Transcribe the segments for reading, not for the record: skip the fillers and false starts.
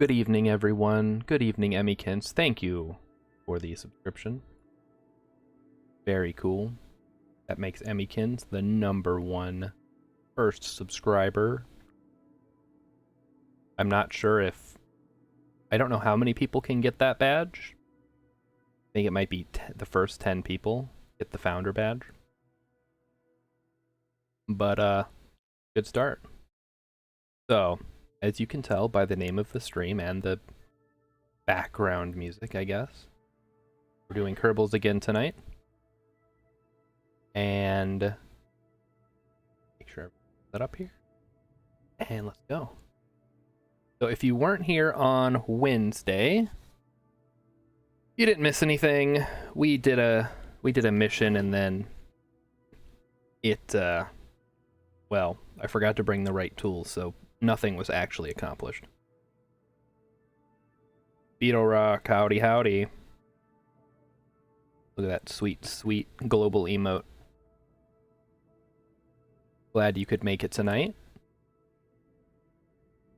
Good evening, everyone. Good evening, Emmykins. Thank you for the subscription. Very cool. That makes Emmykins the #1 first subscriber. I'm not sure if... I don't know how many people can get that badge. I think it might be the first 10 people get the founder badge. But, good start. So, as you can tell by the name of the stream and the background music, I guess, we're doing Kerbals again tonight. And make sure everything's set up here. And let's go. So if you weren't here on Wednesday, you didn't miss anything. We did a mission, and then it well, I forgot to bring the right tools, so nothing was actually accomplished. Beetle Rock, howdy howdy. Look at that sweet, sweet global emote. Glad you could make it tonight.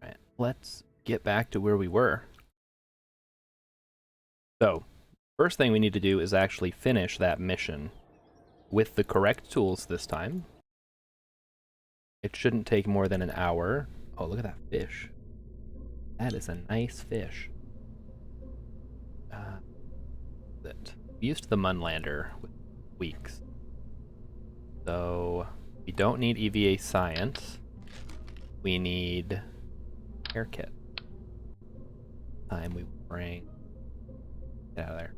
Alright, let's get back to where we were. So, first thing we need to do is actually finish that mission with the correct tools this time. It shouldn't take more than an hour. Oh, look at that fish. That is a nice fish. We used the Munlander with weeks. So, we don't need EVA Science. We need Hair Kit. Time we bring... Get out of there.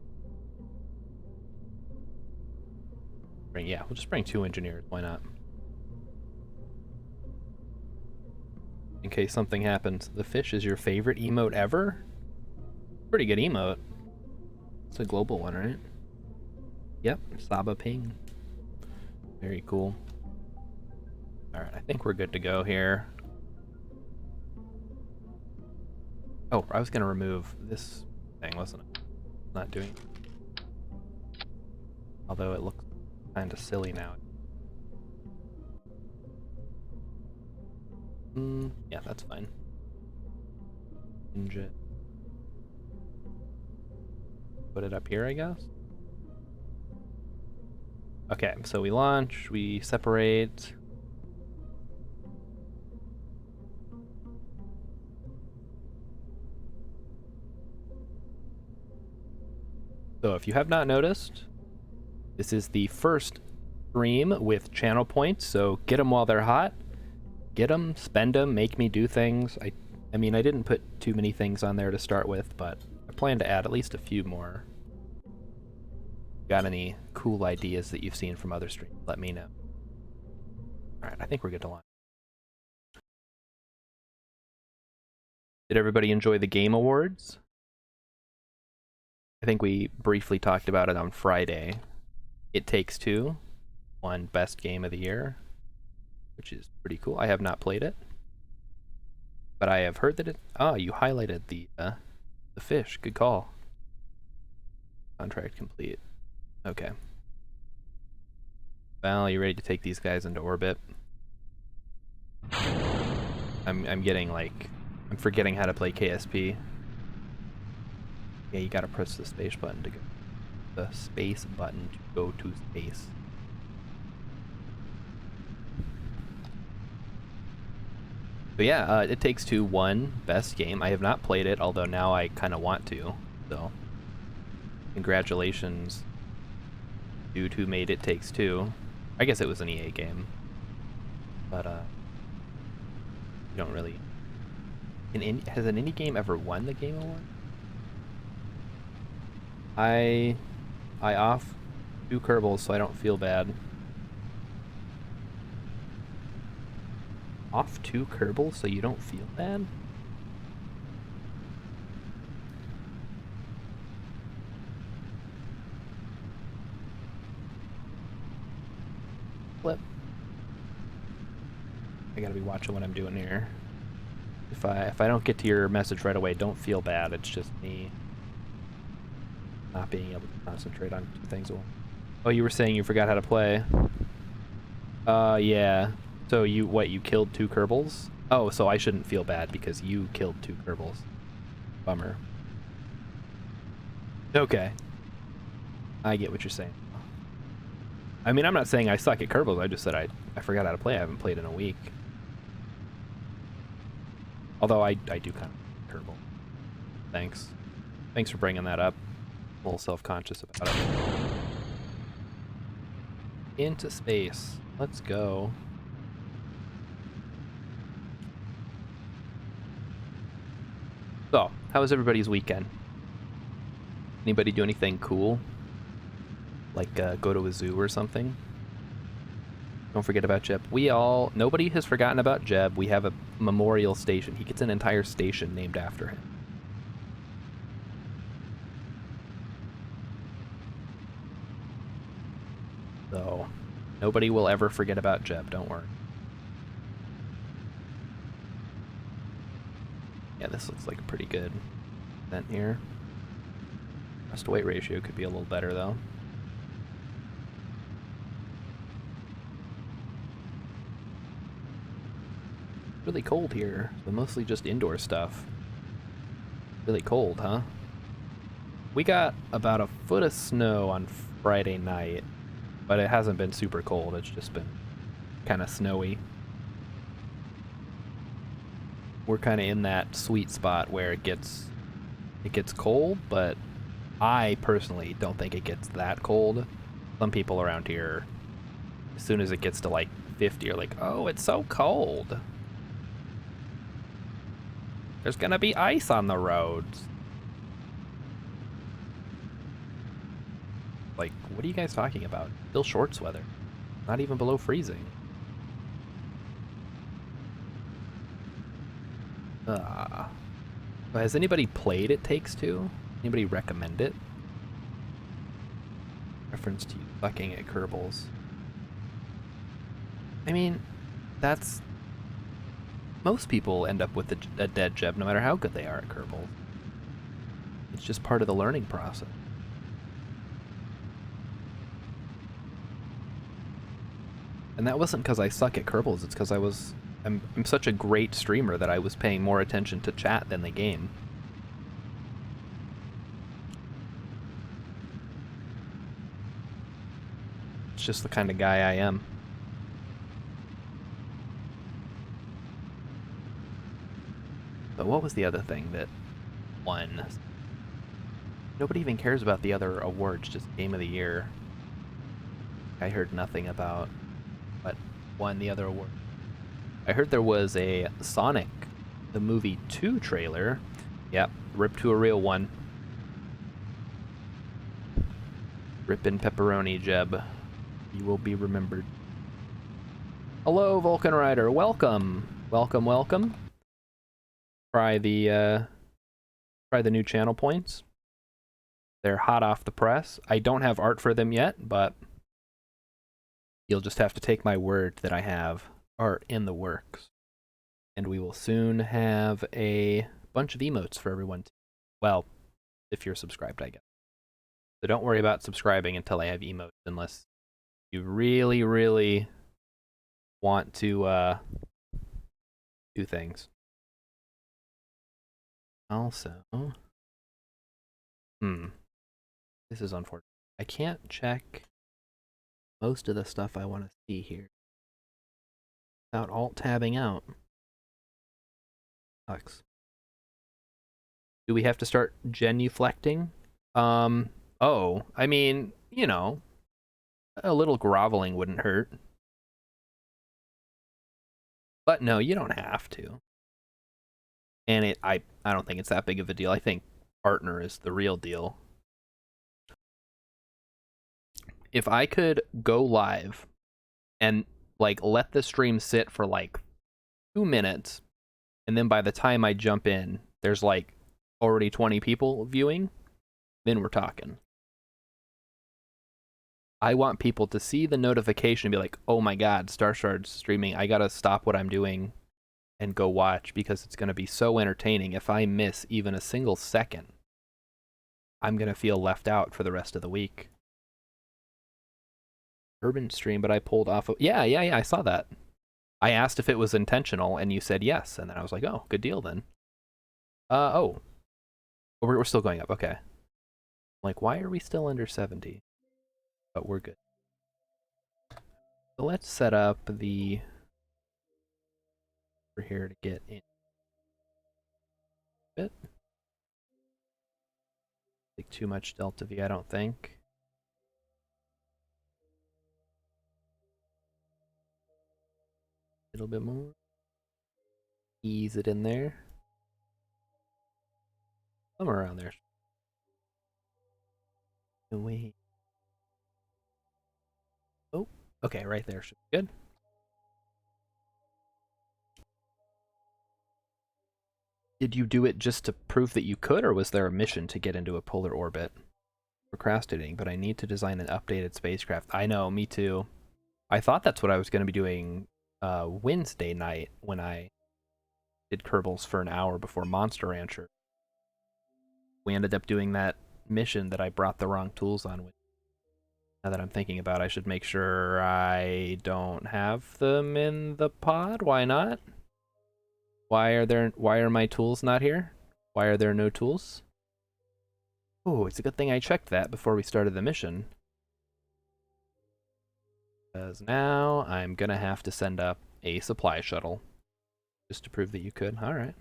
Yeah, we'll just bring 2 engineers. Why not? In case something happens. The fish is your favorite emote ever? Pretty good emote. It's a global one, right? Yep, Saba Ping. Very cool. Alright, I think we're good to go here. Oh, I was gonna remove this thing, wasn't I? Not doing it. Although it looks kinda silly now. Yeah, that's fine. Ninja. Put it up here, I guess? Okay, so we launch, we separate. So if you have not noticed, this is the first stream with channel points, so get them while they're hot. Get them, spend them, make me do things. I mean, I didn't put too many things on there to start with, but I plan to add at least a few more. Got any cool ideas that you've seen from other streams? Let me know. Alright, I think we're good to launch. Did everybody enjoy the Game Awards? I think we briefly talked about it on Friday. It Takes Two won Best Game of the Year, which is pretty cool. I have not played it, but I have heard that it... Oh, you highlighted the fish. Good call. Contract complete. Okay. Well, you ready to take these guys into orbit? I'm getting like... I'm forgetting how to play KSP. Yeah, you gotta press the space button to go. The space button to go to space. So yeah, It Takes Two won Best Game. I have not played it, although now I kind of want to. So, congratulations, dude who made It Takes Two. I guess it was an EA game, but you don't really. Has an indie game ever won the Game Award? I off 2 Kerbals, so I don't feel bad. Off 2 Kerbal so you don't feel bad? Flip. I gotta be watching what I'm doing here. If I don't get to your message right away, don't feel bad. It's just me not being able to concentrate on 2 things at once. Oh, you were saying you forgot how to play. Yeah. So you killed 2 Kerbals? Oh, so I shouldn't feel bad because you killed 2 Kerbals. Bummer. Okay. I get what you're saying. I mean, I'm not saying I suck at Kerbals. I just said I forgot how to play. I haven't played in a week. Although I do kind of Kerbal. Thanks. Thanks for bringing that up. A little self-conscious about it. Into space. Let's go. So, how was everybody's weekend? Anybody do anything cool? Like go to a zoo or something? Don't forget about Jeb. Nobody has forgotten about Jeb. We have a memorial station. He gets an entire station named after him. So, nobody will ever forget about Jeb, don't worry. Yeah, this looks like a pretty good event here. Rest to weight ratio could be a little better though. Really cold here, so mostly just indoor stuff. Really cold, huh? We got about a foot of snow on Friday night, but it hasn't been super cold. It's just been kind of snowy. We're kind of in that sweet spot where it gets cold, but I personally don't think it gets that cold. Some people around here, as soon as it gets to like 50, are like, oh, it's so cold. There's gonna be ice on the roads. Like, what are you guys talking about? Still shorts weather. Not even below freezing. Has anybody played It Takes Two? Anybody recommend it? Reference to you sucking at Kerbals. I mean, that's... Most people end up with a dead Jeb no matter how good they are at Kerbal. It's just part of the learning process. And that wasn't because I suck at Kerbals, it's because I'm such a great streamer that I was paying more attention to chat than the game. It's just the kind of guy I am. But what was the other thing that won? Nobody even cares about the other awards, just Game of the Year. I heard nothing about what won the other award. I heard there was a Sonic the Movie 2 trailer. Yep, rip to a real one. Rippin' pepperoni, Jeb. You will be remembered. Hello, Vulcan Rider. Welcome. Welcome, welcome. Try the new channel points. They're hot off the press. I don't have art for them yet, but you'll just have to take my word that I have art in the works. And we will soon have a bunch of emotes for everyone. Well, if you're subscribed, I guess. So don't worry about subscribing until I have emotes, unless you really, really want to do things. Also, this is unfortunate. I can't check most of the stuff I want to see here without alt-tabbing out. Sucks. Do we have to start genuflecting? Oh, I mean, you know, a little groveling wouldn't hurt. But no, you don't have to. And I don't think it's that big of a deal. I think partner is the real deal. If I could go live and like let the stream sit for like 2 minutes, and then by the time I jump in, there's like already 20 people viewing, then we're talking. I want people to see the notification and be like, oh my god, Starshard's streaming. I gotta stop what I'm doing and go watch, because it's gonna be so entertaining. If I miss even a single second, I'm gonna feel left out for the rest of the week. Urban stream, but I pulled off of... Yeah, I saw that. I asked if it was intentional, and you said yes, and then I was like, oh, good deal then. Oh. Oh, we're still going up. Okay. Like, why are we still under 70? But we're good. So let's set up the... We're here to get in. Bit. Like too much delta V, I don't think. A little bit more. Ease it in there. Somewhere around there. Wait. Oh, okay, right there should be good. Did you do it just to prove that you could, or was there a mission to get into a polar orbit? Procrastinating, but I need to design an updated spacecraft. I know, me too. I thought that's what I was going to be doing Wednesday night when I did Kerbals for an hour before Monster Rancher. We ended up doing that mission that I brought the wrong tools on with. Now that I'm thinking about it, I should make sure I don't have them in the pod. Why not? Why are my tools not here? Why are there no tools? Oh, it's a good thing I checked that before we started the mission. Because now I'm gonna have to send up a supply shuttle. Just to prove that you could. Alright.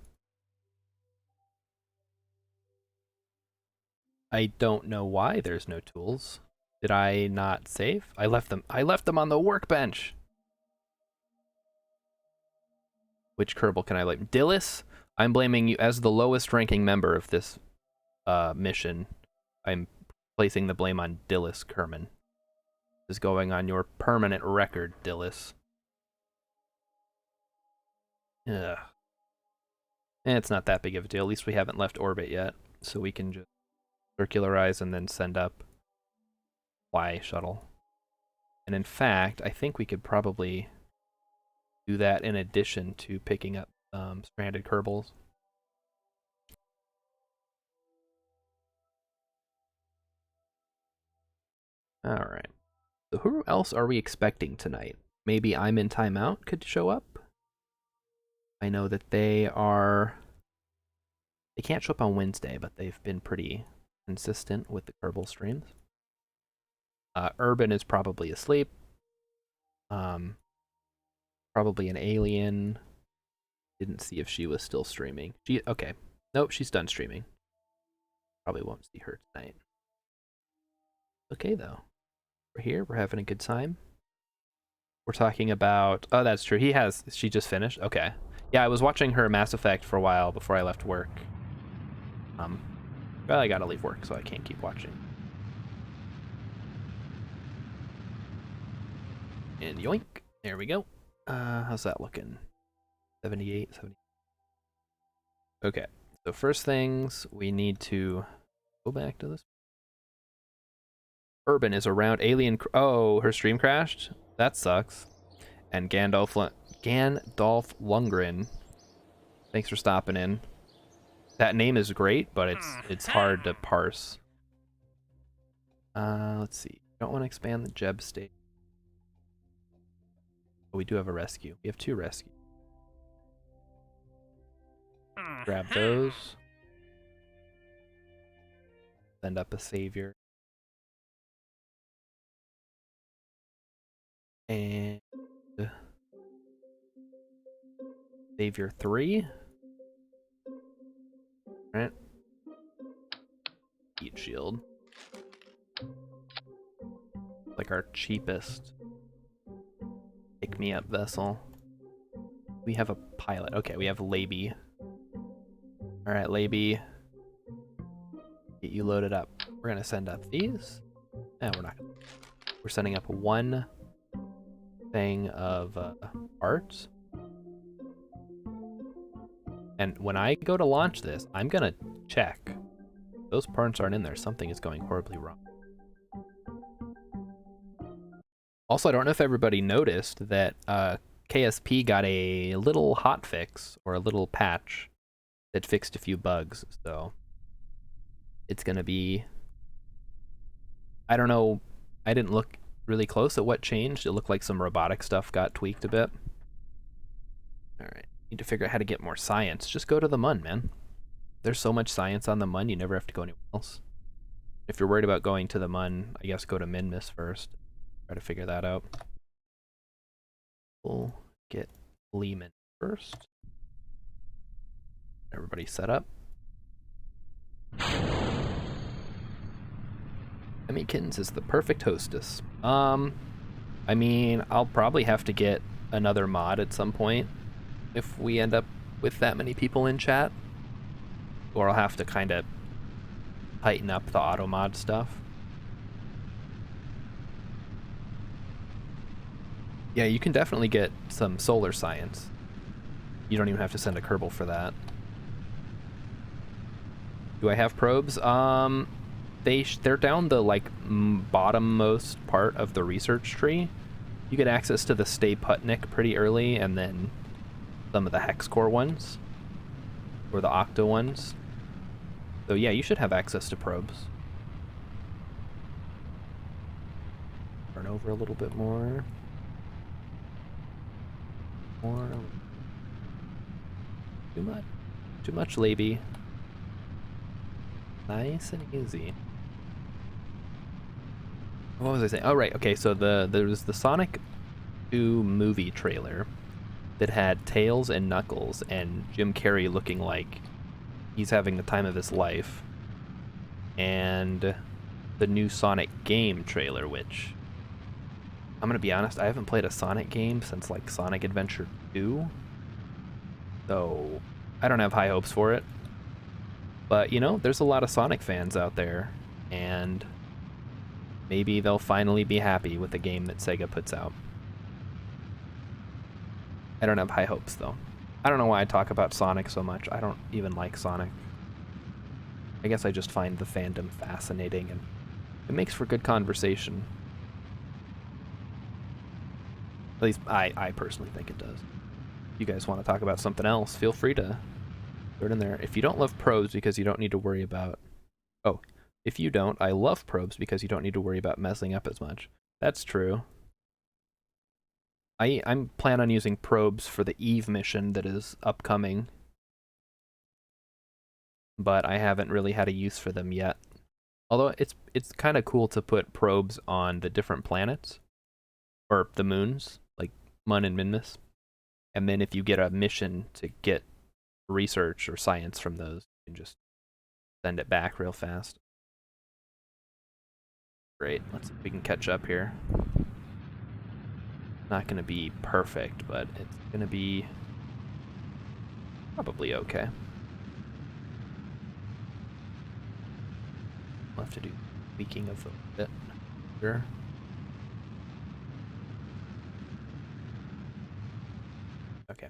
I don't know why there's no tools. Did I not save? I left them on the workbench. Which Kerbal can I blame? Dillis? I'm blaming you as the lowest ranking member of this mission. I'm placing the blame on Dillis Kerman. This is going on your permanent record, Dillis. Ugh. It's not that big of a deal. At least we haven't left orbit yet, so we can just circularize and then send up Y shuttle. And in fact, I think we could probably do that in addition to picking up stranded Kerbals. Alright. So who else are we expecting tonight? Maybe I'm in timeout could show up? I know that they can't show up on Wednesday, but they've been pretty consistent with the Kerbal streams. Urban is probably asleep. Probably an alien. Didn't see if she was still streaming. Okay. Nope, she's done streaming. Probably won't see her tonight. Okay, though. We're here. We're having a good time. We're talking about... Oh, that's true. She just finished? Okay. Yeah, I was watching her Mass Effect for a while before I left work. Well, I gotta leave work, so I can't keep watching. And yoink. There we go. How's that looking? 78, 70. Okay. So first things, we need to go back to this. Urban is around alien... Oh, her stream crashed? That sucks. And Gandalf Lundgren. Thanks for stopping in. That name is great, but it's hard to parse. Let's see. Don't want to expand the Jeb state. But we do have a rescue. We have 2 rescues. Grab those. Send up a savior. And savior 3. Right. Heat shield. Like our cheapest pick-me-up vessel. We have a pilot. Okay, we have Laby. Alright, Laby. Get you loaded up. We're gonna send up these. No, we're not. We're sending up 1 thing of parts. And when I go to launch this, I'm gonna check. Those parts aren't in there. Something is going horribly wrong. Also, I don't know if everybody noticed that KSP got a little hotfix, or a little patch, that fixed a few bugs, so it's gonna be... I don't know, I didn't look really close at what changed. It looked like some robotic stuff got tweaked a bit. Alright, need to figure out how to get more science. Just go to the Mun, man. there's so much science on the Mun, you never have to go anywhere else. If you're worried about going to the Mun, I guess go to Minmus first. Try to figure that out. We'll get Lehman first. Everybody set up. Emmykins is the perfect hostess. I mean, I'll probably have to get another mod at some point if we end up with that many people in chat. Or I'll have to kind of tighten up the auto mod stuff. Yeah, you can definitely get some solar science. You don't even have to send a Kerbal for that. Do I have probes? They're down the like bottommost part of the research tree. You get access to the Stay Putnik pretty early, and then some of the hex core ones, or the octa ones. So yeah, you should have access to probes. Turn over a little bit more. More. Too much, Laby. Nice and easy. What was I saying? Oh, right. Okay, so there was the Sonic 2 movie trailer that had Tails and Knuckles and Jim Carrey looking like he's having the time of his life. And the new Sonic game trailer, which, I'm gonna be honest, I haven't played a Sonic game since like Sonic Adventure 2. So I don't have high hopes for it. But, you know, there's a lot of Sonic fans out there, and maybe they'll finally be happy with the game that Sega puts out. I don't have high hopes, though. I don't know why I talk about Sonic so much. I don't even like Sonic. I guess I just find the fandom fascinating, and it makes for good conversation. At least I personally think it does. If you guys want to talk about something else, feel free to throw it in there. If you don't love probes because you don't need to worry about... Oh, if you don't, I love probes because you don't need to worry about messing up as much. That's true. I'm planning on using probes for the Eve mission that is upcoming, but I haven't really had a use for them yet. Although it's kind of cool to put probes on the different planets, or the moons, like Mun and Minmus. And then if you get a mission to get research or science from those, you can just send it back real fast. Great, let's see if we can catch up here. Not going to be perfect, but it's going to be probably okay. We'll have to do tweaking of a bit. Sure. Okay.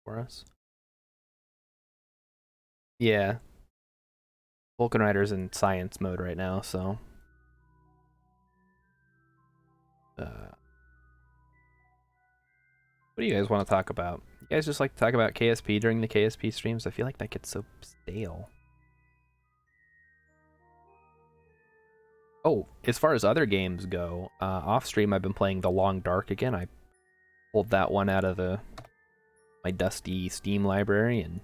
For us. Yeah. Vulcan Rider's in science mode right now, so... what do you guys want to talk about? You guys just like to talk about KSP during the KSP streams? I feel like that gets so stale. Oh, as far as other games go, off stream I've been playing The Long Dark again. I pulled that one out of my dusty Steam library and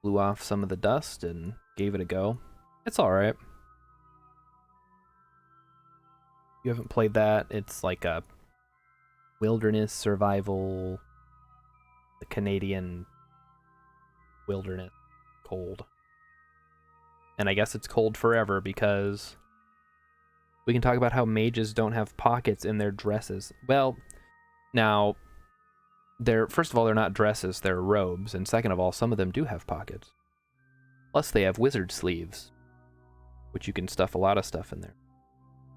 blew off some of the dust and gave it a go. It's alright. You haven't played that? It's like a wilderness survival, the Canadian wilderness, cold. And I guess it's cold forever because we can talk about how mages don't have pockets in their dresses. Well, now, first of all, they're not dresses, they're robes, and second of all, some of them do have pockets. Plus, they have wizard sleeves, which you can stuff a lot of stuff in there.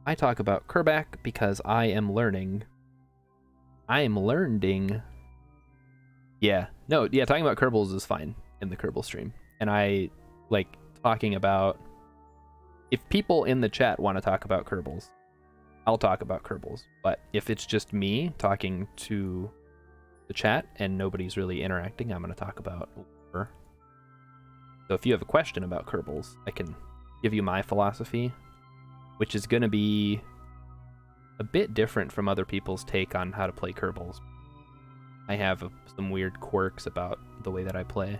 I talk about Kerbal because I am learning. Yeah, no, yeah, talking about Kerbals is fine in the Kerbal stream. And I like talking about... If people in the chat want to talk about Kerbals, I'll talk about Kerbals. But if it's just me talking to the chat and nobody's really interacting, I'm going to talk about lore. So if you have a question about Kerbals, I can give you my philosophy, which is going to be a bit different from other people's take on how to play Kerbals. I have some weird quirks about the way that I play.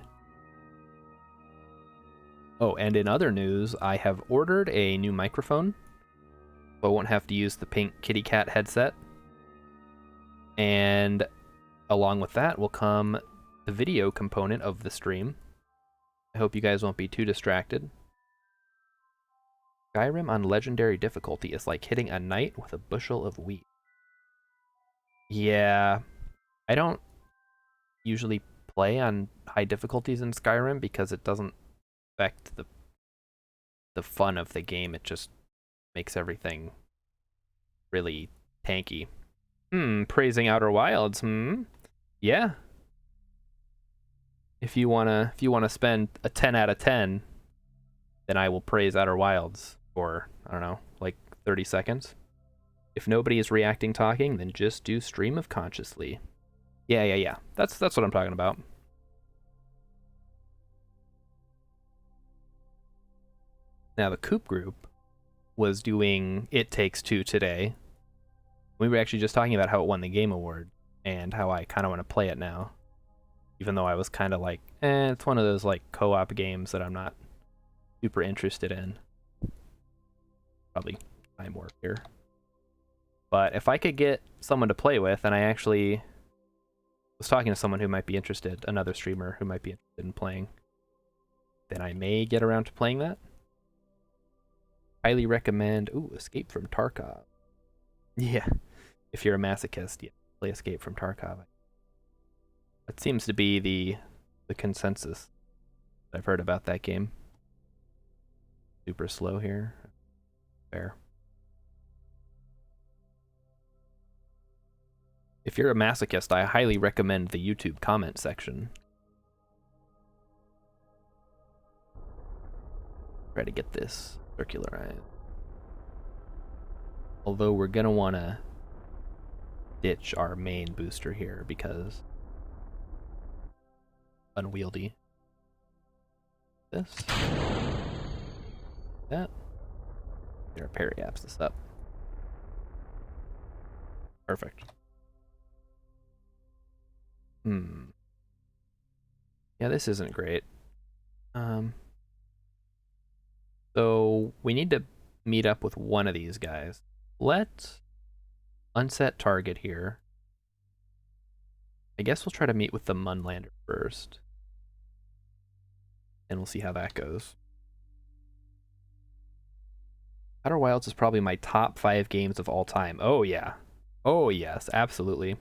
Oh, and in other news, I have ordered a new microphone, so I won't have to use the pink kitty cat headset. And along with that will come the video component of the stream. I hope you guys won't be too distracted. Skyrim on legendary difficulty is like hitting a knight with a bushel of wheat. Yeah, I don't usually play on high difficulties in Skyrim because it doesn't affect the fun of the game. It just makes everything really tanky. Praising Outer Wilds. Yeah. If you wanna spend a 10 out of 10, then I will praise Outer Wilds for, I don't know, like 30 seconds. If nobody is reacting talking, then just do stream of consciously. Yeah. That's what I'm talking about. Now the Coop group was doing It Takes Two today. We were actually just talking about how it won the Game Award and how I kind of want to play it now. Even though I was kind of like, it's one of those like co-op games that I'm not super interested in. Probably time warp here. But if I could get someone to play with, and I actually was talking to someone who might be interested, another streamer who might be interested in playing, then I may get around to playing that. Highly recommend, Escape from Tarkov. Yeah, if you're a masochist, yeah, play Escape from Tarkov. That seems to be the consensus I've heard about that game. Super slow here. Fair. If you're a masochist, I highly recommend the YouTube comment section. Try to get this circularized. Although we're gonna want to ditch our main booster here because unwieldy. This. That. There, parry apps this up. Perfect. Yeah, this isn't great. So we need to meet up with one of these guys. Let's unset target here. I guess we'll try to meet with the Munlander first. And we'll see how that goes. Outer Wilds is probably my top 5 games of all time. Oh yeah. Oh yes, absolutely.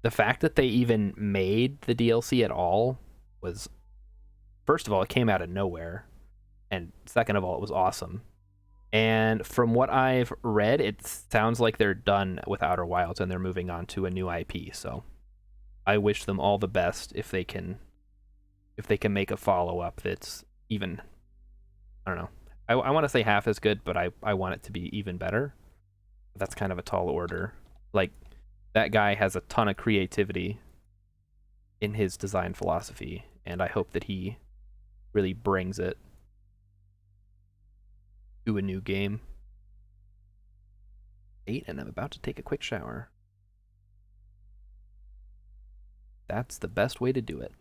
The fact that they even made the DLC at all was, first of all, it came out of nowhere. And second of all, it was awesome. And from what I've read, it sounds like they're done with Outer Wilds and they're moving on to a new IP. So I wish them all the best if they can make a follow-up that's even, I don't know. I want to say half as good, but I want it to be even better. That's kind of a tall order. Like, that guy has a ton of creativity in his design philosophy, and I hope that he really brings it to a new game. 8, and I'm about to take a quick shower. That's the best way to do it.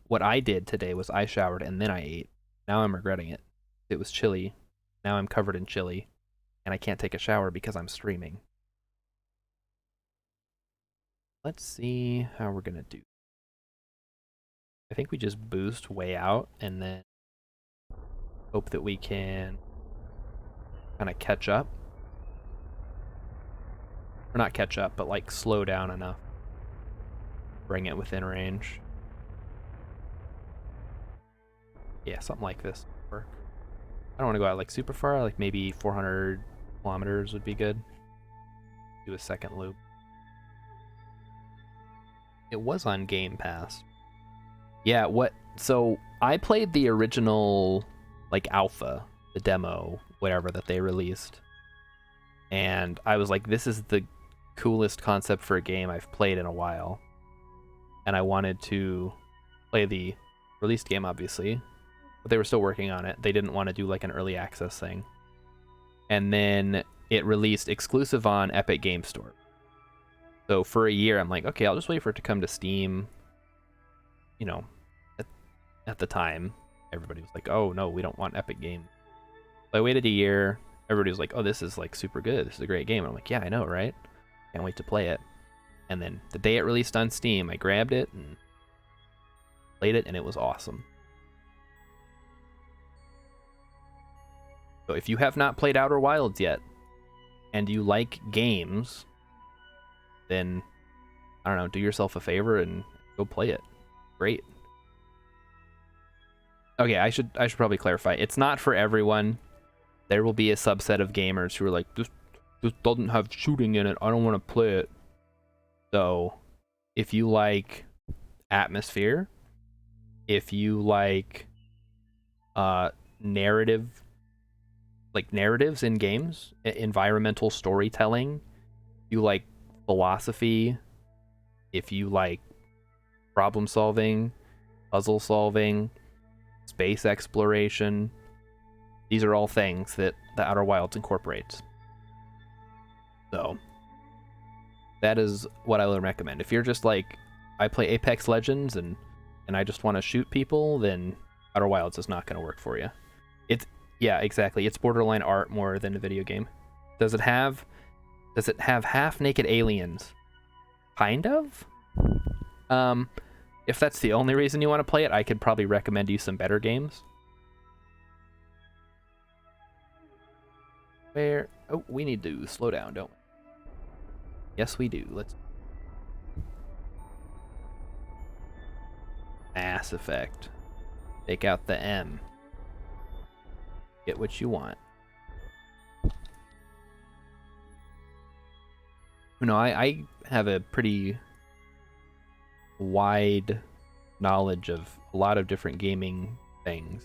What I did today was I showered and then I ate. Now I'm regretting it. It was chilly. Now I'm covered in chili. And I can't take a shower because I'm streaming. Let's see how we're going to do. I think we just boost way out and then hope that we can kind of catch up. Or not catch up, but like slow down enough. Bring it within range. Yeah, something like this would work. I don't want to go out like super far, like maybe 400 kilometers would be good. Do a second loop. It was on Game Pass. Yeah, so I played the original like alpha, the demo, whatever that they released. And I was like, this is the coolest concept for a game I've played in a while. And I wanted to play the released game, obviously. But they were still working on it. They didn't want to do like an early access thing. And then it released exclusive on Epic Game Store. So for a year, I'm like, okay, I'll just wait for it to come to Steam. You know, at the time, everybody was like, oh no, we don't want Epic Games. So I waited a year. Everybody was like, oh, this is like super good. This is a great game. And I'm like, yeah, I know, right? Can't wait to play it. And then the day it released on Steam, I grabbed it and played it, and it was awesome. So if you have not played Outer Wilds yet, and you like games, then, I don't know, do yourself a favor and go play it. Great. Okay, I should probably clarify. It's not for everyone. There will be a subset of gamers who are like, this doesn't have shooting in it. I don't want to play it. So, if you like atmosphere, if you like narratives in games, environmental storytelling, you like philosophy, if you like problem solving, puzzle solving, space exploration, these are all things that the Outer Wilds incorporates. So that is what I would recommend. If you're just like, I play Apex Legends and I just want to shoot people, then Outer Wilds is not going to work for you. Yeah, exactly. It's borderline art more than a video game. Does it have half-naked aliens? Kind of. If that's the only reason you want to play it, I could probably recommend you some better games. Oh, we need to slow down, don't we? Yes, we do. Let's. Mass Effect. Take out the M. Get what you want. You know, I have a pretty wide knowledge of a lot of different gaming things.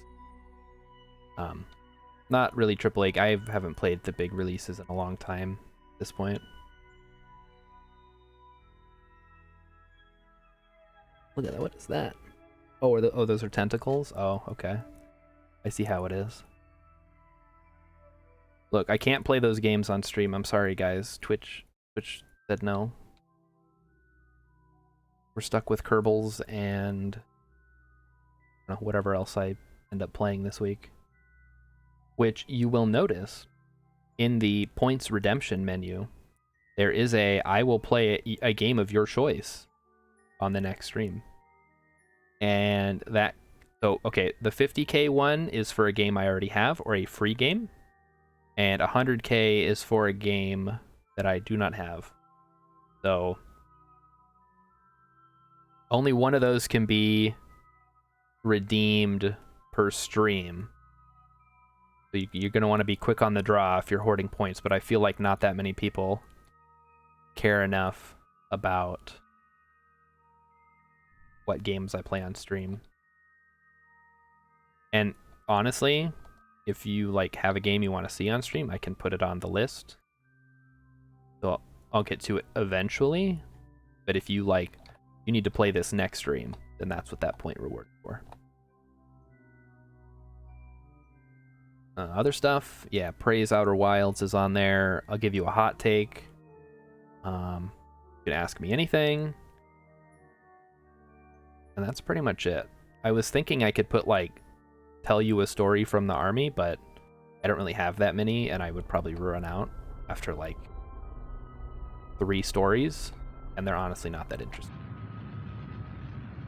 Not really AAA. I haven't played the big releases in a long time at this point. Look at that. What is that? Oh, those are tentacles? Oh, okay. I see how it is. Look, I can't play those games on stream. I'm sorry, guys. Twitch said no. We're stuck with Kerbals and I don't know, whatever else I end up playing this week. Which you will notice in the points redemption menu, there is I will play a game of your choice on the next stream. And that, so, okay, the 50k one is for a game I already have or a free game. And 100k is for a game that I do not have. So, only one of those can be redeemed per stream. So you're going to want to be quick on the draw if you're hoarding points, but I feel like not that many people care enough about what games I play on stream. And honestly, if you like have a game you want to see on stream, I can put it on the list. So I'll get to it eventually, but if you like, you need to play this next stream, then that's what that point reward is for. Other stuff, yeah, Praise Outer Wilds is on there. I'll give you a hot take. You can ask me anything. And that's pretty much it. I was thinking I could put, like, tell you a story from the army, but I don't really have that many, and I would probably run out after, like, 3 stories, and they're honestly not that interesting.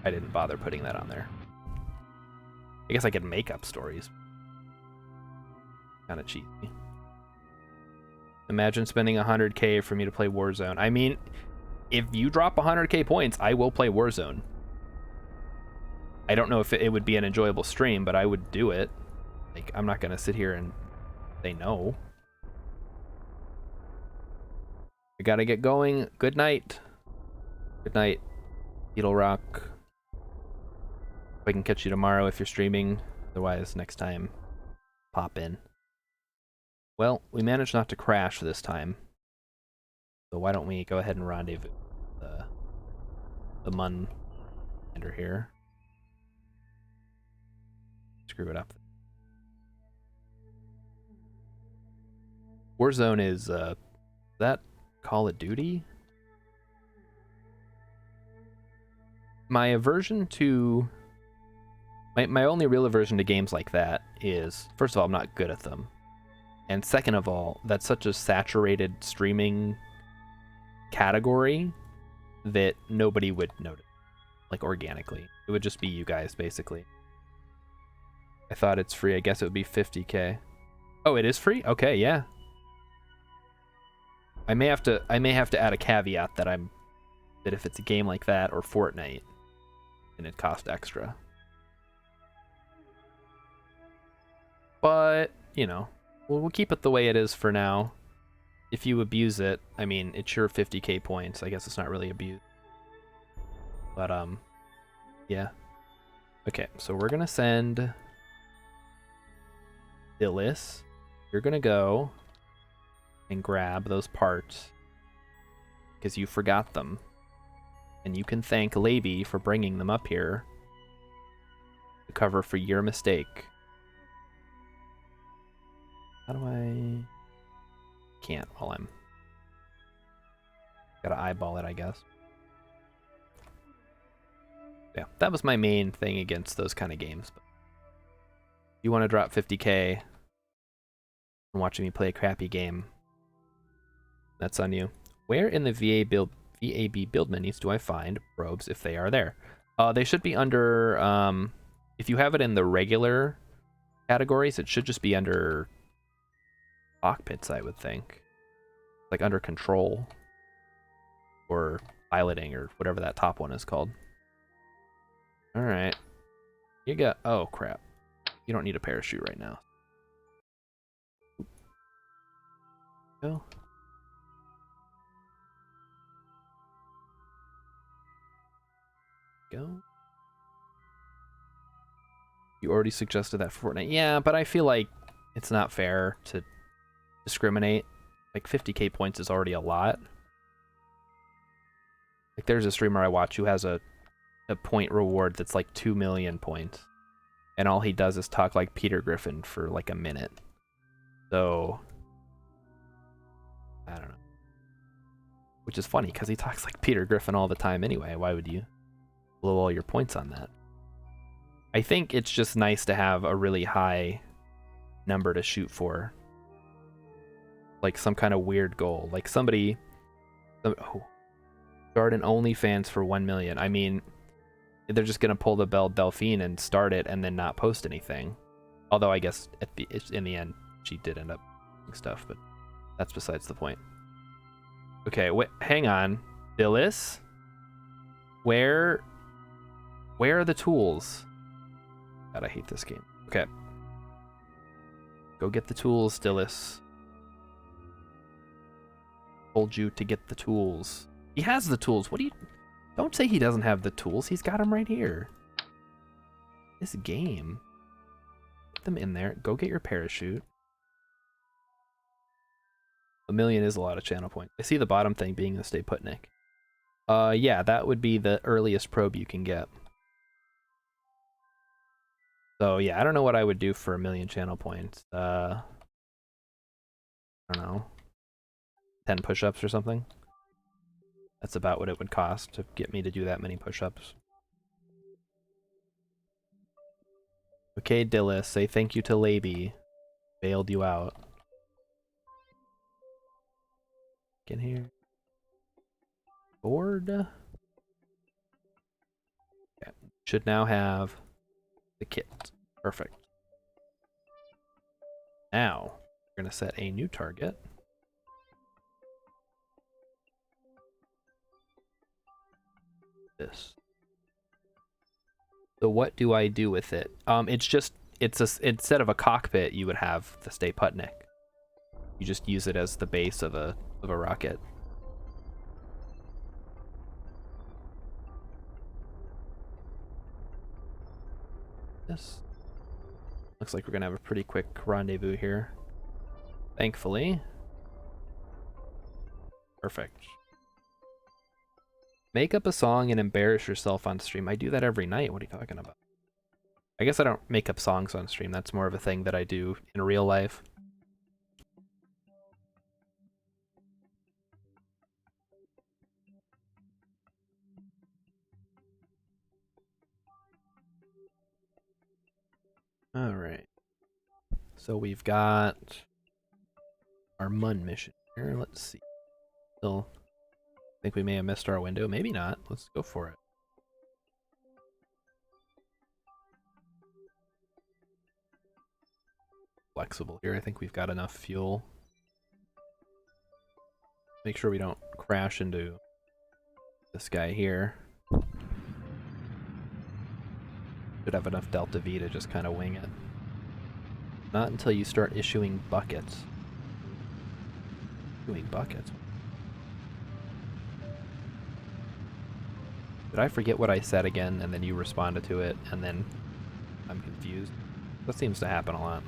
I didn't bother putting that on there. I guess I could make up stories. Kind of cheesy. Imagine spending 100k for me to play Warzone. I mean, if you drop 100k points, I will play Warzone. I don't know if it would be an enjoyable stream, but I would do it. Like, I'm not gonna sit here and say no. I gotta get going. Good night. Good night, Beetle Rock. I can catch you tomorrow if you're streaming. Otherwise, next time, pop in. Well, we managed not to crash this time. So why don't we go ahead and rendezvous the Mun under here. Screw it up. Warzone is that Call of Duty? My aversion to My only real aversion to games like that is, first of all, I'm not good at them. And second of all, that's such a saturated streaming category that nobody would notice, like organically. It would just be you guys, basically. I thought it's free. I guess it would be 50K. Oh, it is free? Okay, yeah. I may have to add a caveat that if it's a game like that or Fortnite, and it costs extra. But, you know, we'll keep it the way it is for now. If you abuse it, I mean, it's your 50K points. I guess it's not really abuse. But, yeah. Okay, so we're gonna send Dillis. You're gonna go and grab those parts because you forgot them. And you can thank Levy for bringing them up here to cover for your mistake. How do I... Can't while I'm... Gotta eyeball it, I guess. Yeah, that was my main thing against those kind of games. But you want to drop 50K and watching me play a crappy game, that's on you. Where in the VAB build menus do I find probes if they are there? They should be under, if you have it in the regular categories, it should just be under cockpits, I would think. Like under control or piloting or whatever that top one is called. All right. You got, oh crap. You don't need a parachute right now. Go. Go. You already suggested that for Fortnite. Yeah, but I feel like it's not fair to discriminate. Like 50K points is already a lot. Like there's a streamer I watch who has a point reward that's like 2 million points. And all he does is talk like Peter Griffin for like a minute. So, I don't know. Which is funny because he talks like Peter Griffin all the time anyway. Why would you blow all your points on that? I think it's just nice to have a really high number to shoot for. Like some kind of weird goal. Like somebody... Oh, start an OnlyFans for 1 million. I mean, they're just going to pull the Belle Delphine and start it and then not post anything. Although I guess in the end, she did end up doing stuff, but that's besides the point. Okay, wait, hang on. Dillis? Where are the tools? God, I hate this game. Okay. Go get the tools, Dillis. Told you to get the tools. He has the tools. What do you... Don't say he doesn't have the tools. He's got them right here. This game. Put them in there. Go get your parachute. 1 million is a lot of channel points. I see the bottom thing being the stay put, Nick. Yeah, that would be the earliest probe you can get. So yeah, I don't know what I would do for 1 million channel points. I don't know. 10 push-ups or something. That's about what it would cost to get me to do that many push-ups. Okay, Dillis, say thank you to Levy. Bailed you out. Get in here. Board. Okay. Should now have the kit. Perfect. Now, we're going to set a new target. This. So what do I do with it? Instead of a cockpit, you would have the Stay Putnik. You just use it as the base of a rocket. This looks like we're gonna have a pretty quick rendezvous here. Thankfully. Perfect. Make up a song and embarrass yourself on stream. I do that every night. What are you talking about? I guess I don't make up songs on stream. That's more of a thing that I do in real life. Alright. So we've got our Mun mission here. Let's see. Still think we may have missed our window. Maybe not. Let's go for it. Flexible here. I think we've got enough fuel. Make sure we don't crash into this guy here. Should have enough Delta V to just kind of wing it. Not until you start issuing buckets. Issuing buckets? Did I forget what I said again and then you responded to it and then I'm confused? That seems to happen a lot.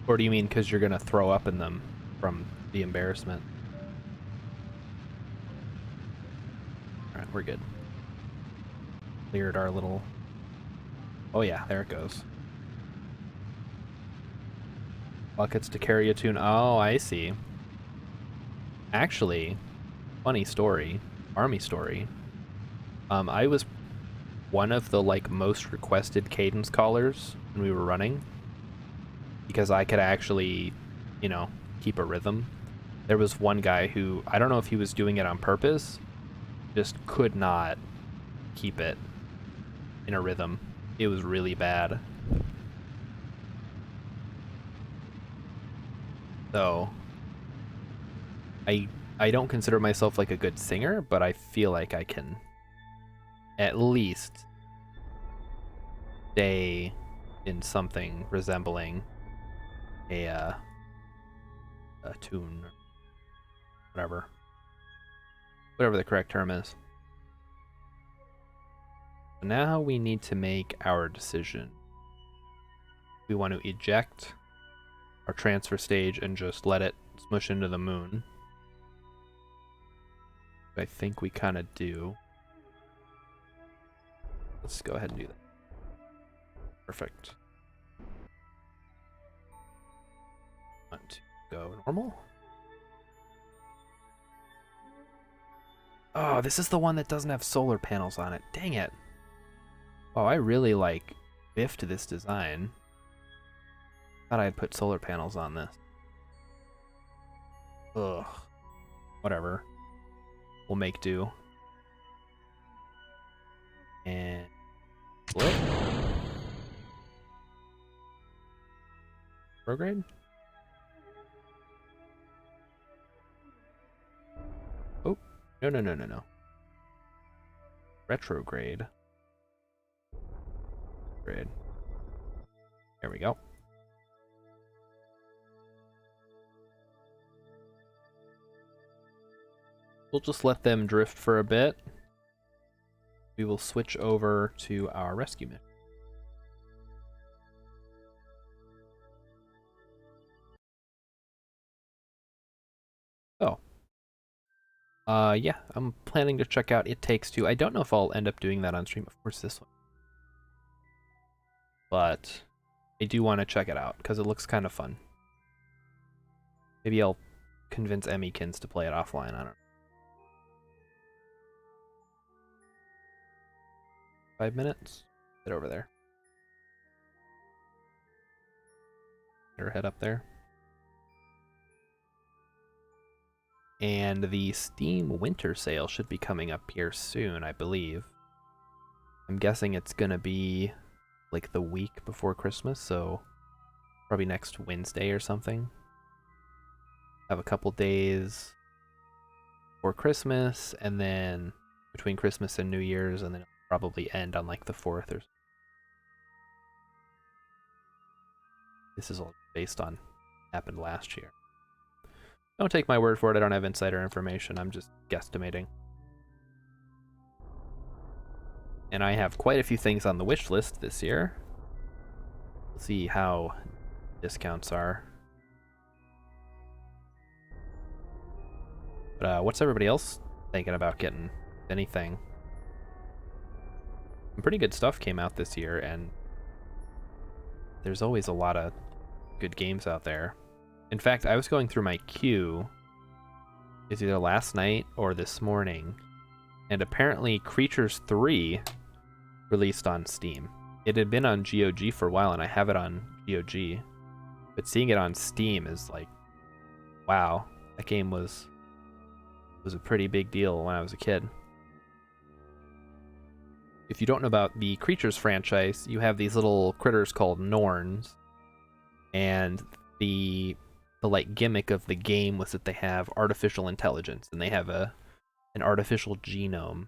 Or do you mean because you're going to throw up in them from the embarrassment? Alright, we're good. Cleared our little... Oh yeah, there it goes. Buckets to carry a tune. Oh, I see. Actually, funny story, army story. I was one of the most requested cadence callers when we were running because I could actually, keep a rhythm. There was one guy who, I don't know if he was doing it on purpose, just could not keep it in a rhythm. It was really bad. So, I don't consider myself a good singer, but I feel like I can at least stay in something resembling a tune, or whatever the correct term is. Now we need to make our decision. We want to eject our transfer stage and just let it smush into the moon. I think we kind of do. Let's go ahead and do that. Perfect. Want to go normal? Oh, this is the one that doesn't have solar panels on it. Dang it. Oh, I really biffed this design. Thought I'd put solar panels on this. Ugh. Whatever. We'll make do. And flip. Prograde? Oh, no. Retrograde. Grade. There we go. We'll just let them drift for a bit. We will switch over to our rescue mission. Oh. Yeah, I'm planning to check out It Takes Two. I don't know if I'll end up doing that on stream. Of course, this one. But I do want to check it out because it looks kind of fun. Maybe I'll convince Emmykins to play it offline. I don't know. 5 minutes? Get over there. Get her head up there. And the Steam Winter Sale should be coming up here soon, I believe. I'm guessing it's gonna be the week before Christmas, so probably next Wednesday or something. Have a couple days for Christmas, and then between Christmas and New Year's, and then it'll probably end on the 4th or something. This is all based on what happened last year. Don't take my word for it, I don't have insider information, I'm just guesstimating. And I have quite a few things on the wish list this year. We'll see how discounts are. But what's everybody else thinking about getting? Anything? Some pretty good stuff came out this year, and there's always a lot of good games out there. In fact, I was going through my queue. It's either last night or this morning, and apparently Creatures 3 released on Steam. It had been on GOG for a while, and I have it on GOG. But seeing it on Steam is like, wow, that game was a pretty big deal when I was a kid. If you don't know about the Creatures franchise, you have these little critters called Norns, and the like gimmick of the game was that they have artificial intelligence, and they have an artificial genome,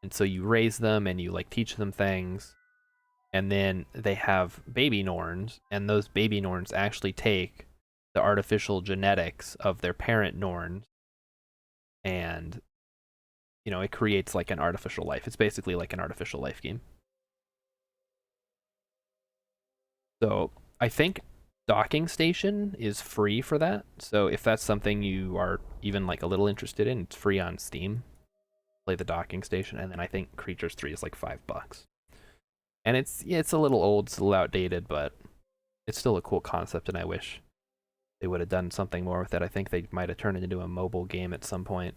and so you raise them and you like teach them things, and then they have baby Norns, and those baby Norns actually take the artificial genetics of their parent Norns, and it creates like an artificial life. It's basically like an artificial life game. So I think Docking Station is free for that. So if that's something you are even like a little interested in, it's free on Steam. Play the Docking Station, and then I think Creatures 3 is like $5. And it's a little old, it's a little outdated, but it's still a cool concept, and I wish they would have done something more with it. I think they might have turned it into a mobile game at some point.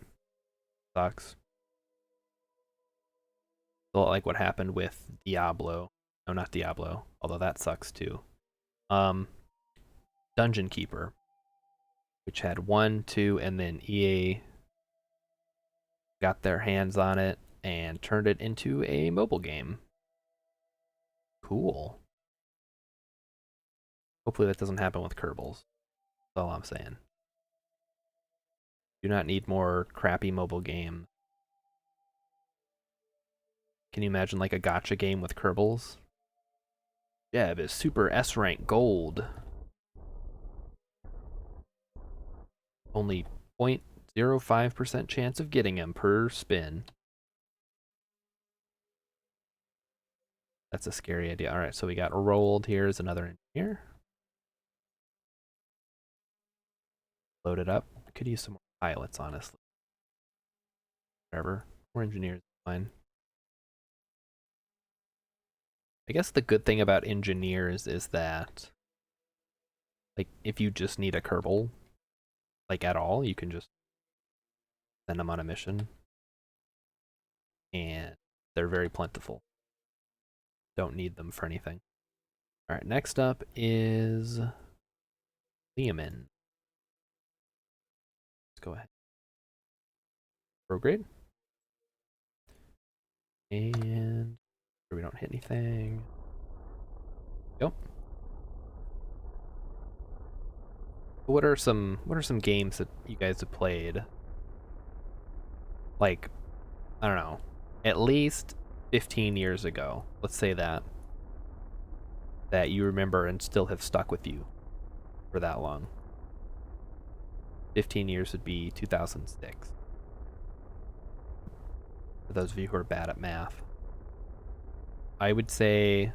Sucks. Like what happened with Diablo. No, not Diablo, although that sucks too. Dungeon Keeper, which had 1, 2, and then EA got their hands on it and turned it into a mobile game. Cool. Hopefully that doesn't happen with Kerbals. That's all I'm saying. Do not need more crappy mobile games. Can you imagine like a gacha game with Kerbals? Jeb is super S rank gold. Only 0.05% chance of getting him per spin. That's a scary idea. Alright, so we got rolled. Here's another engineer. Load it up. Could use some more pilots, honestly. Whatever. More engineers, fine. I guess the good thing about engineers is that, like, if you just need a Kerbal, like at all, you can just send them on a mission. And they're very plentiful. Don't need them for anything. Alright, next up is Leomin. Let's go ahead. Prograde. And we don't hit anything. Yep. What are some games that you guys have played? Like, I don't know, at least 15 years ago. Let's say that you remember and still have stuck with you for that long. 15 years would be 2006. For those of you who are bad at math. I would say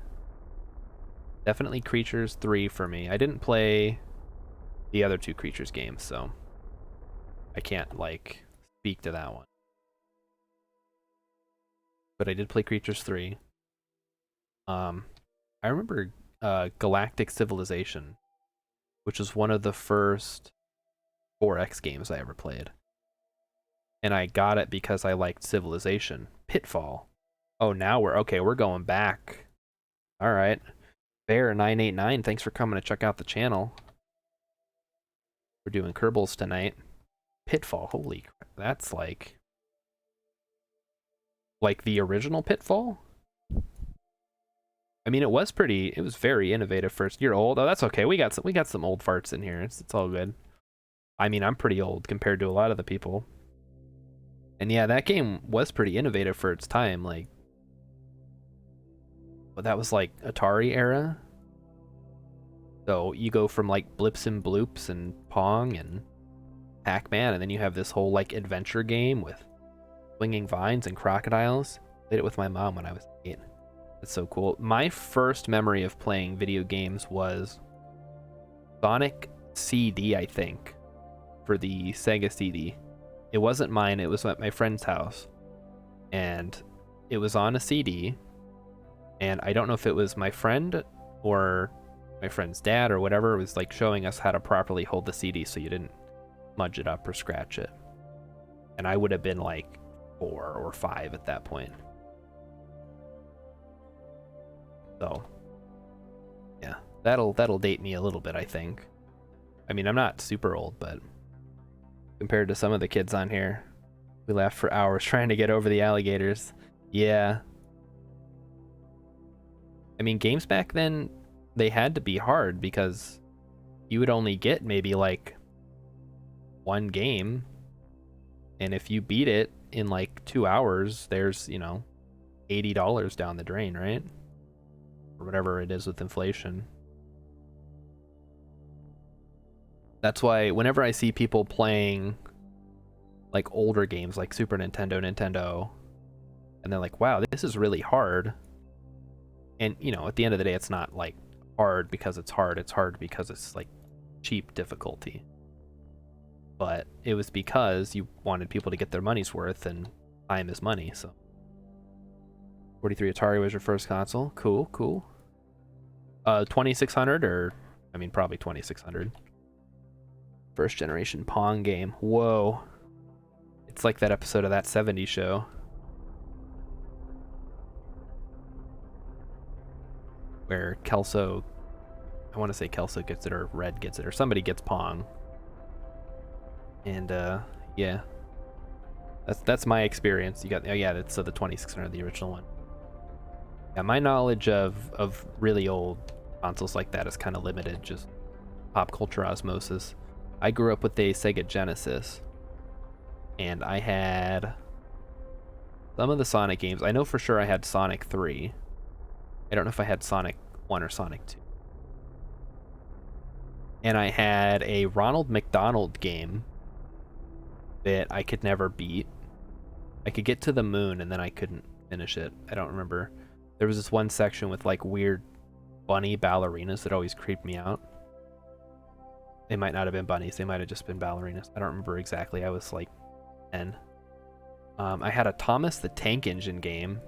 definitely Creatures 3 for me. I didn't play the other 2 Creatures games, so I can't like speak to that one. But I did play Creatures 3. I remember Galactic Civilization, which was one of the first 4X games I ever played. And I got it because I liked Civilization. Pitfall. Oh, now we're going back. All right. Bear989, thanks for coming to check out the channel. We're doing Kerbals tonight. Pitfall, holy crap. That's like the original Pitfall? I mean, it was very innovative first. You're old. Oh, that's okay. We got some old farts in here. It's all good. I mean, I'm pretty old compared to a lot of the people. And yeah, that game was pretty innovative for its time. Like, but that was like Atari era. So you go from like Blips and Bloops and Pong and Pac-Man, and then you have this whole like adventure game with swinging vines and crocodiles. Played it with my mom when I was 8. It's so cool. My first memory of playing video games was Sonic CD, I think, for the Sega CD. It wasn't mine, it was at my friend's house. And it was on a CD, and I don't know if it was my friend or my friend's dad or whatever, was like showing us how to properly hold the CD so you didn't smudge it up or scratch it. And I would have been like 4 or 5 at that point. So yeah, that'll date me a little bit, I think. I mean, I'm not super old, but compared to some of the kids on here, we laughed for hours trying to get over the alligators. Yeah. I mean, games back then, they had to be hard because you would only get maybe like one game, and if you beat it in like 2 hours, there's, you know, $80 down the drain, right? Or whatever it is with inflation. That's why whenever I see people playing like older games like Super Nintendo, and they're like, wow, this is really hard. And, you know, at the end of the day, it's not like hard because it's hard. It's hard because it's like cheap difficulty. But it was because you wanted people to get their money's worth, and time is money, so. 43 Atari was your first console. Cool, cool. 2600, or, I mean, probably 2600. First generation Pong game. Whoa. It's like that episode of That 70s Show. Where Kelso, I want to say Kelso gets it, or Red gets it, or somebody gets Pong. And, yeah. That's my experience. You got, oh yeah, it's the 2600, the original one. Yeah, my knowledge of really old consoles like that is kind of limited, just pop culture osmosis. I grew up with a Sega Genesis, and I had some of the Sonic games. I know for sure I had Sonic 3. I don't know if I had Sonic 1 or Sonic 2. And I had a Ronald McDonald game that I could never beat. I could get to the moon, and then I couldn't finish it. I don't remember. There was this one section with like weird bunny ballerinas that always creeped me out. They might not have been bunnies. They might have just been ballerinas. I don't remember exactly. I was like 10. I had a Thomas the Tank Engine game.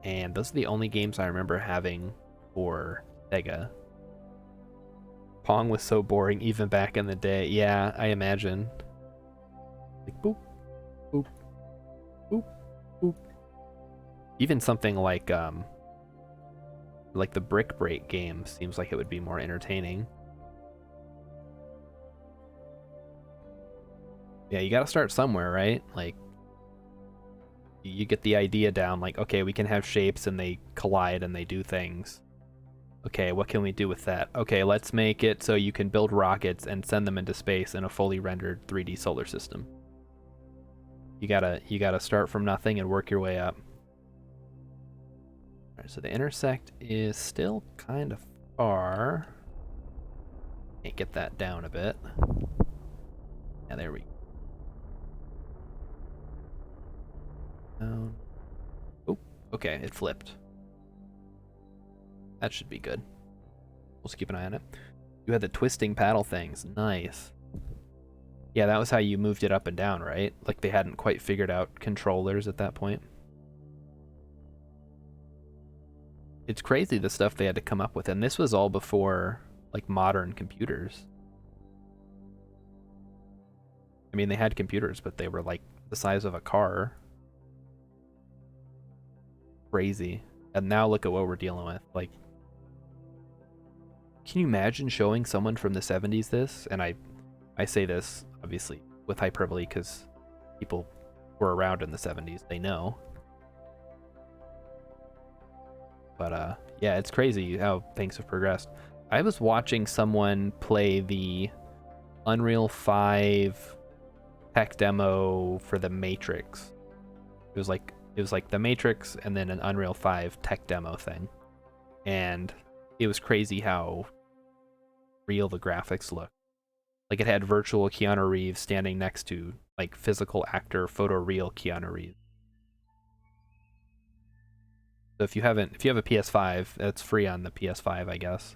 And those are the only games I remember having for Sega. Pong was so boring even back in the day. Yeah, I imagine. Like boop, boop, boop, boop. Even something like the Brick Break game seems like it would be more entertaining. Yeah, you gotta start somewhere, right? Like, you get the idea down, like, okay, we can have shapes and they collide and they do things. Okay, what can we do with that? Okay, let's make it so you can build rockets and send them into space in a fully rendered 3D solar system. You gotta start from nothing and work your way up. Alright, so the intersect is still kind of far. Can't get that down a bit. Yeah, there we go. Oh, okay, it flipped. That should be good. We'll just keep an eye on it. You had the twisting paddle things. Nice. Yeah, that was how you moved it up and down, right? Like they hadn't quite figured out controllers at that point. It's crazy the stuff they had to come up with, and this was all before like modern computers. I mean, they had computers, but they were like the size of a car. Crazy. And now look at what we're dealing with. Like, can you imagine showing someone from the 70s this? And I say this obviously with hyperbole because people were around in the 70s. They know. But yeah, it's crazy how things have progressed. I was watching someone play the Unreal 5 tech demo for the Matrix. It was like the Matrix and then an Unreal 5 tech demo thing. And it was crazy how real the graphics look. Like it had virtual Keanu Reeves standing next to like physical actor photoreal Keanu Reeves. So if you have a PS5, it's free on the PS5, I guess.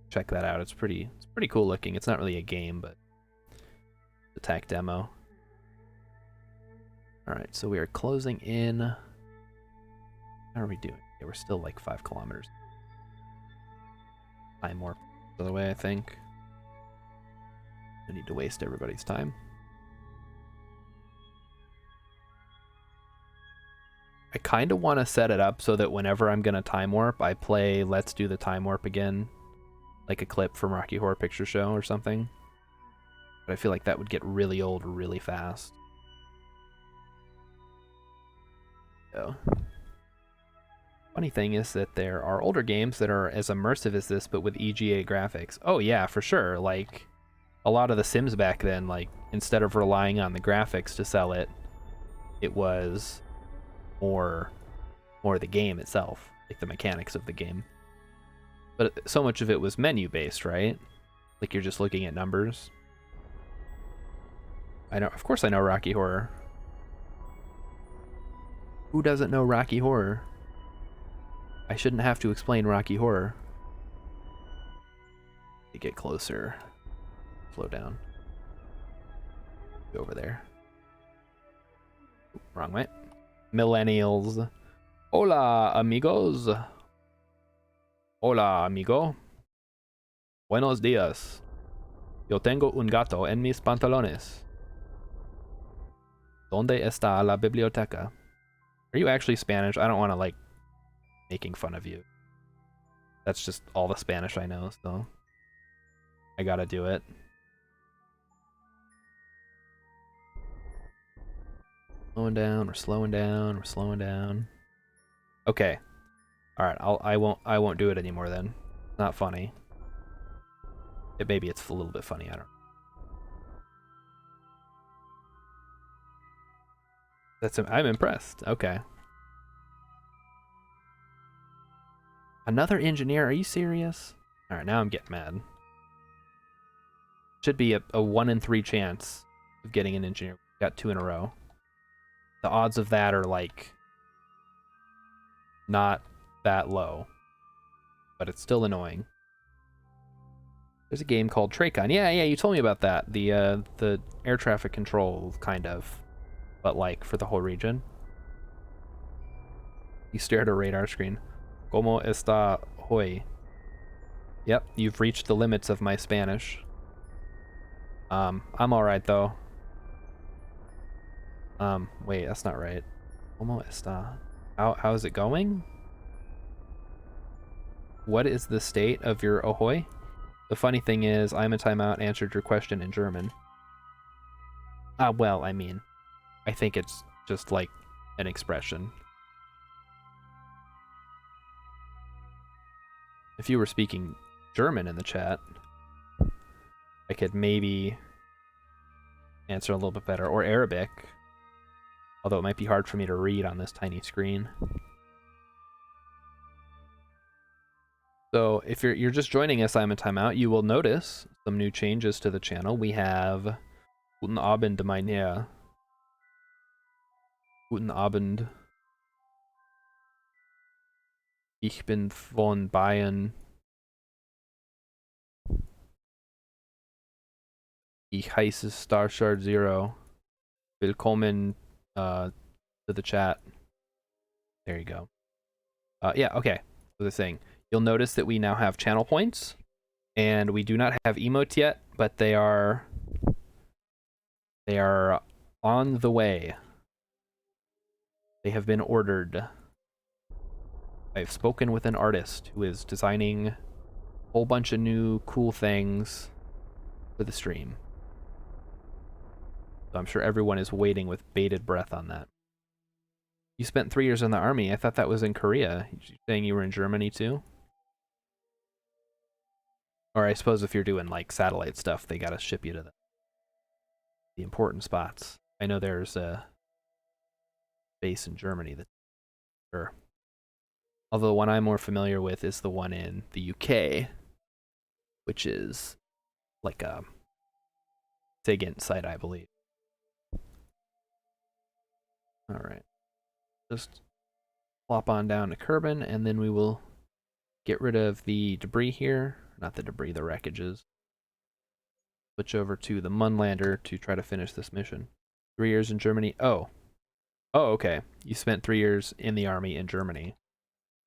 Check that out. It's pretty cool looking. It's not really a game, but it's a tech demo. All right, so we are closing in. How are we doing? Yeah, we're still like 5 kilometers. 5 more the other way, I think. I need to waste everybody's time. I kind of want to set it up so that whenever I'm going to time warp, I play Let's Do the Time Warp again, like a clip from Rocky Horror Picture Show or something. But I feel like that would get really old really fast. So, funny thing is that there are older games that are as immersive as this, but with EGA graphics. Oh yeah, for sure. Like, a lot of the Sims back then, like, instead of relying on the graphics to sell it, it was more the game itself, like the mechanics of the game. But so much of it was menu based, right? Like you're just looking at numbers. I know, of course I know Rocky Horror. Who doesn't know Rocky Horror? I shouldn't have to explain Rocky Horror. You get closer. Slow down. Go over there. Wrong way. Millennials. Hola, amigos. Hola, amigo. Buenos días. Yo tengo un gato en mis pantalones. ¿Dónde está la biblioteca? Are you actually Spanish? I don't want to, like, making fun of you. That's just all the Spanish I know, so I gotta do it. Slowing down, we're slowing down, we're slowing down. Okay. Alright, I won't do it anymore then. Not funny. Maybe it's a little bit funny, I don't know. I'm impressed. Okay. Another engineer? Are you serious? Alright, now I'm getting mad. Should be a 1 in 3 chance of getting an engineer. Got 2 in a row. The odds of that are, like, not that low. But it's still annoying. There's a game called Tracon. Yeah, you told me about that. The air traffic control, kind of. But, like, for the whole region. You stare at a radar screen. ¿Cómo está hoy? Yep, you've reached the limits of my Spanish. I'm alright, though. Wait, that's not right. ¿Cómo está? How is it going? What is the state of your ahoy? The funny thing is, I'm in timeout answered your question in German. Well, I mean, I think it's just like an expression. If you were speaking German in the chat, I could maybe answer a little bit better. Or Arabic. Although it might be hard for me to read on this tiny screen. So if you're just joining us, I'm in timeout, you will notice some new changes to the channel. We have Guten Abend, mein Herr. Guten Abend. Ich bin von Bayern. Ich heiße Starshard Zero. Willkommen to the chat. There you go. Yeah, okay. So the thing. You'll notice that we now have channel points, and we do not have emotes yet, but they are on the way. They have been ordered. I've spoken with an artist who is designing a whole bunch of new cool things for the stream. So I'm sure everyone is waiting with bated breath on that. You spent 3 years in the army. I thought that was in Korea. You're saying you were in Germany too? Or I suppose if you're doing like satellite stuff, they gotta ship you to the important spots. I know there's a base in Germany that's sure. Although the one I'm more familiar with is the one in the UK, which is like a SIGINT site, I believe. Alright. Just plop on down to Kerbal, and then we will get rid of the debris here. Not the debris, the wreckages. Switch over to the Munlander to try to finish this mission. 3 years in Germany. Oh, okay. You spent 3 years in the army in Germany.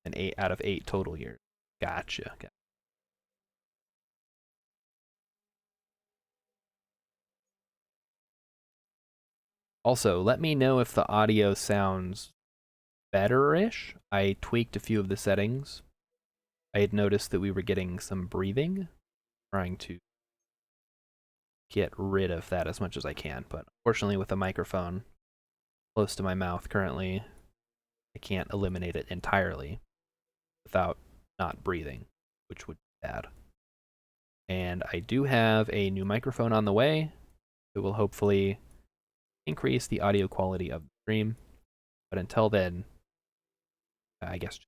And 8 out of 8 total years. Gotcha. Also, let me know if the audio sounds better-ish. I tweaked a few of the settings. I had noticed that we were getting some breathing, trying to get rid of that as much as I can, but unfortunately with a microphone close to my mouth currently, I can't eliminate it entirely without not breathing, which would be bad. And I do have a new microphone on the way. It will hopefully increase the audio quality of the stream, but until then, I guess.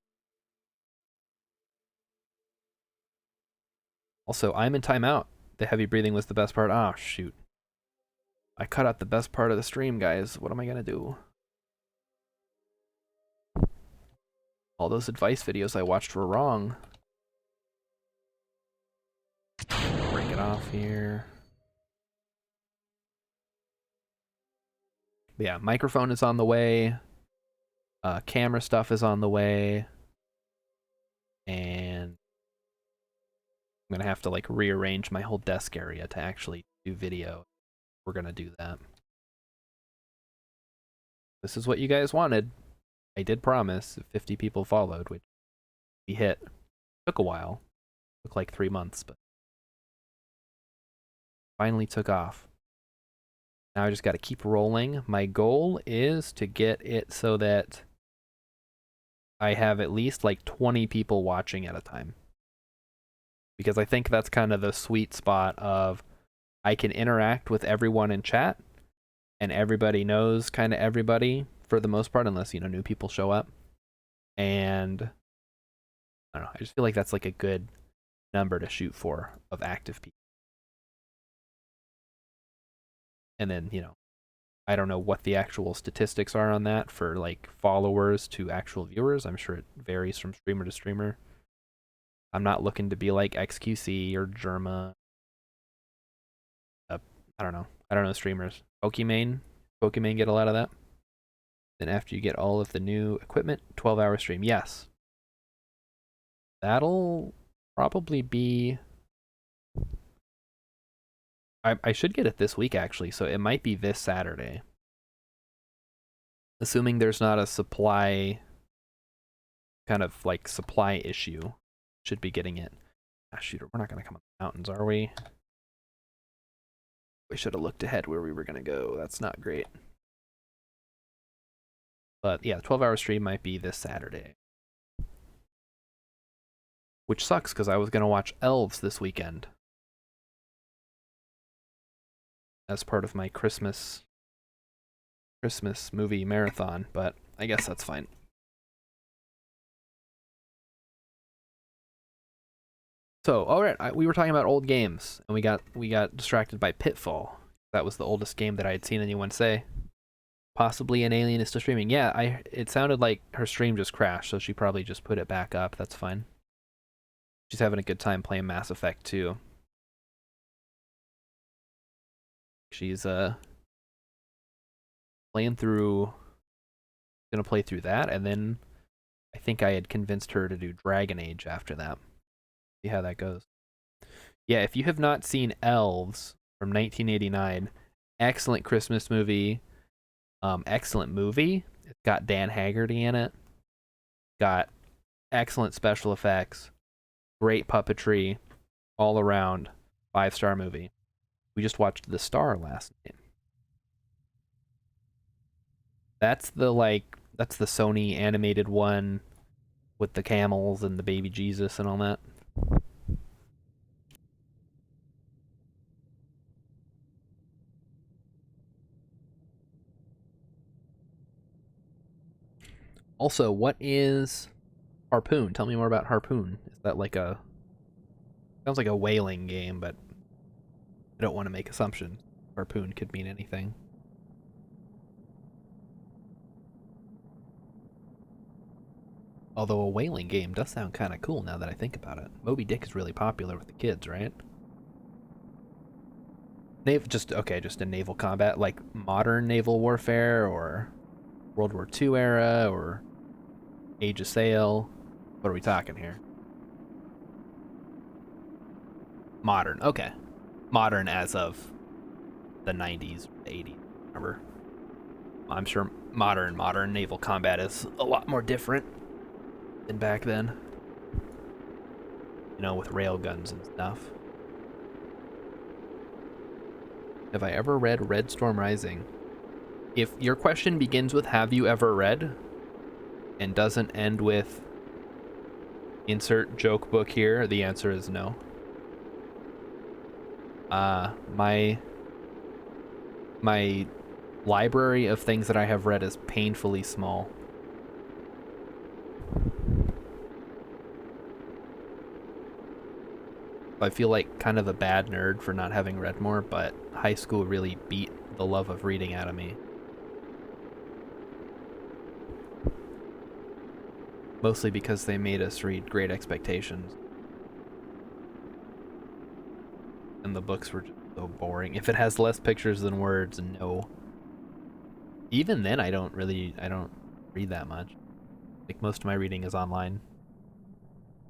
Also, I'm in timeout. The heavy breathing was the best part. Oh, shoot. I cut out the best part of the stream, guys. What am I gonna do? All those advice videos I watched were wrong. Break it off here. But yeah, microphone is on the way. Camera stuff is on the way. And I'm gonna have to like rearrange my whole desk area to actually do video. We're gonna do that. This is what you guys wanted. I did promise. 50 people followed, which we hit. Took a while. Took like 3 months, but finally took off. Now I just got to keep rolling. My goal is to get it so that I have at least like 20 people watching at a time. Because I think that's kind of the sweet spot of I can interact with everyone in chat and everybody knows kind of everybody for the most part, unless, you know, new people show up. And I don't know, I just feel like that's like a good number to shoot for of active people. And then, you know, I don't know what the actual statistics are on that for like followers to actual viewers. I'm sure it varies from streamer to streamer. I'm not looking to be like XQC or Germa. I don't know. I don't know streamers. Pokimane get a lot of that. Then after you get all of the new equipment, 12-hour stream. Yes. That'll probably be... I should get it this week, actually, so it might be this Saturday. Assuming there's not a supply... kind of, like, supply issue. Should be getting it. Ah, shoot, we're not going to come up the mountains, are we? We should have looked ahead where we were going to go. That's not great. But, yeah, 12-hour stream might be this Saturday. Which sucks, because I was going to watch Elves this weekend. As part of my Christmas movie marathon, but I guess that's fine. So, all right, we were talking about old games, and we got distracted by Pitfall. That was the oldest game that I had seen anyone say. Possibly an alien is still streaming. Yeah, it sounded like her stream just crashed, so she probably just put it back up. That's fine. She's having a good time playing Mass Effect too. She's gonna play through that, and then I think I had convinced her to do Dragon Age after that. See how that goes. Yeah, if you have not seen Elves from 1989, excellent Christmas movie. Excellent movie. It's got Dan Haggerty in it. Got excellent special effects. Great puppetry. All around 5-star movie. We just watched The Star last night. That's the Sony animated one with the camels and the baby Jesus and all that. Also, what is Harpoon? Tell me more about Harpoon. Is that like a... Sounds like a whaling game, but I don't want to make assumptions. Harpoon could mean anything. Although a whaling game does sound kind of cool now that I think about it. Moby Dick is really popular with the kids, right? Just in naval combat, like modern naval warfare, or World War II era, or Age of Sail. What are we talking here? Modern, okay. Modern as of the 90s, 80s, remember? I'm sure modern naval combat is a lot more different than back then. You know, with railguns and stuff. Have I ever read Red Storm Rising? If your question begins with have you ever read and doesn't end with insert joke book here, the answer is no. My library of things that I have read is painfully small. I feel like kind of a bad nerd for not having read more, but high school really beat the love of reading out of me. Mostly because they made us read Great Expectations. And the books were just so boring. If it has less pictures than words, no. Even then, I don't read that much. Like, most of my reading is online.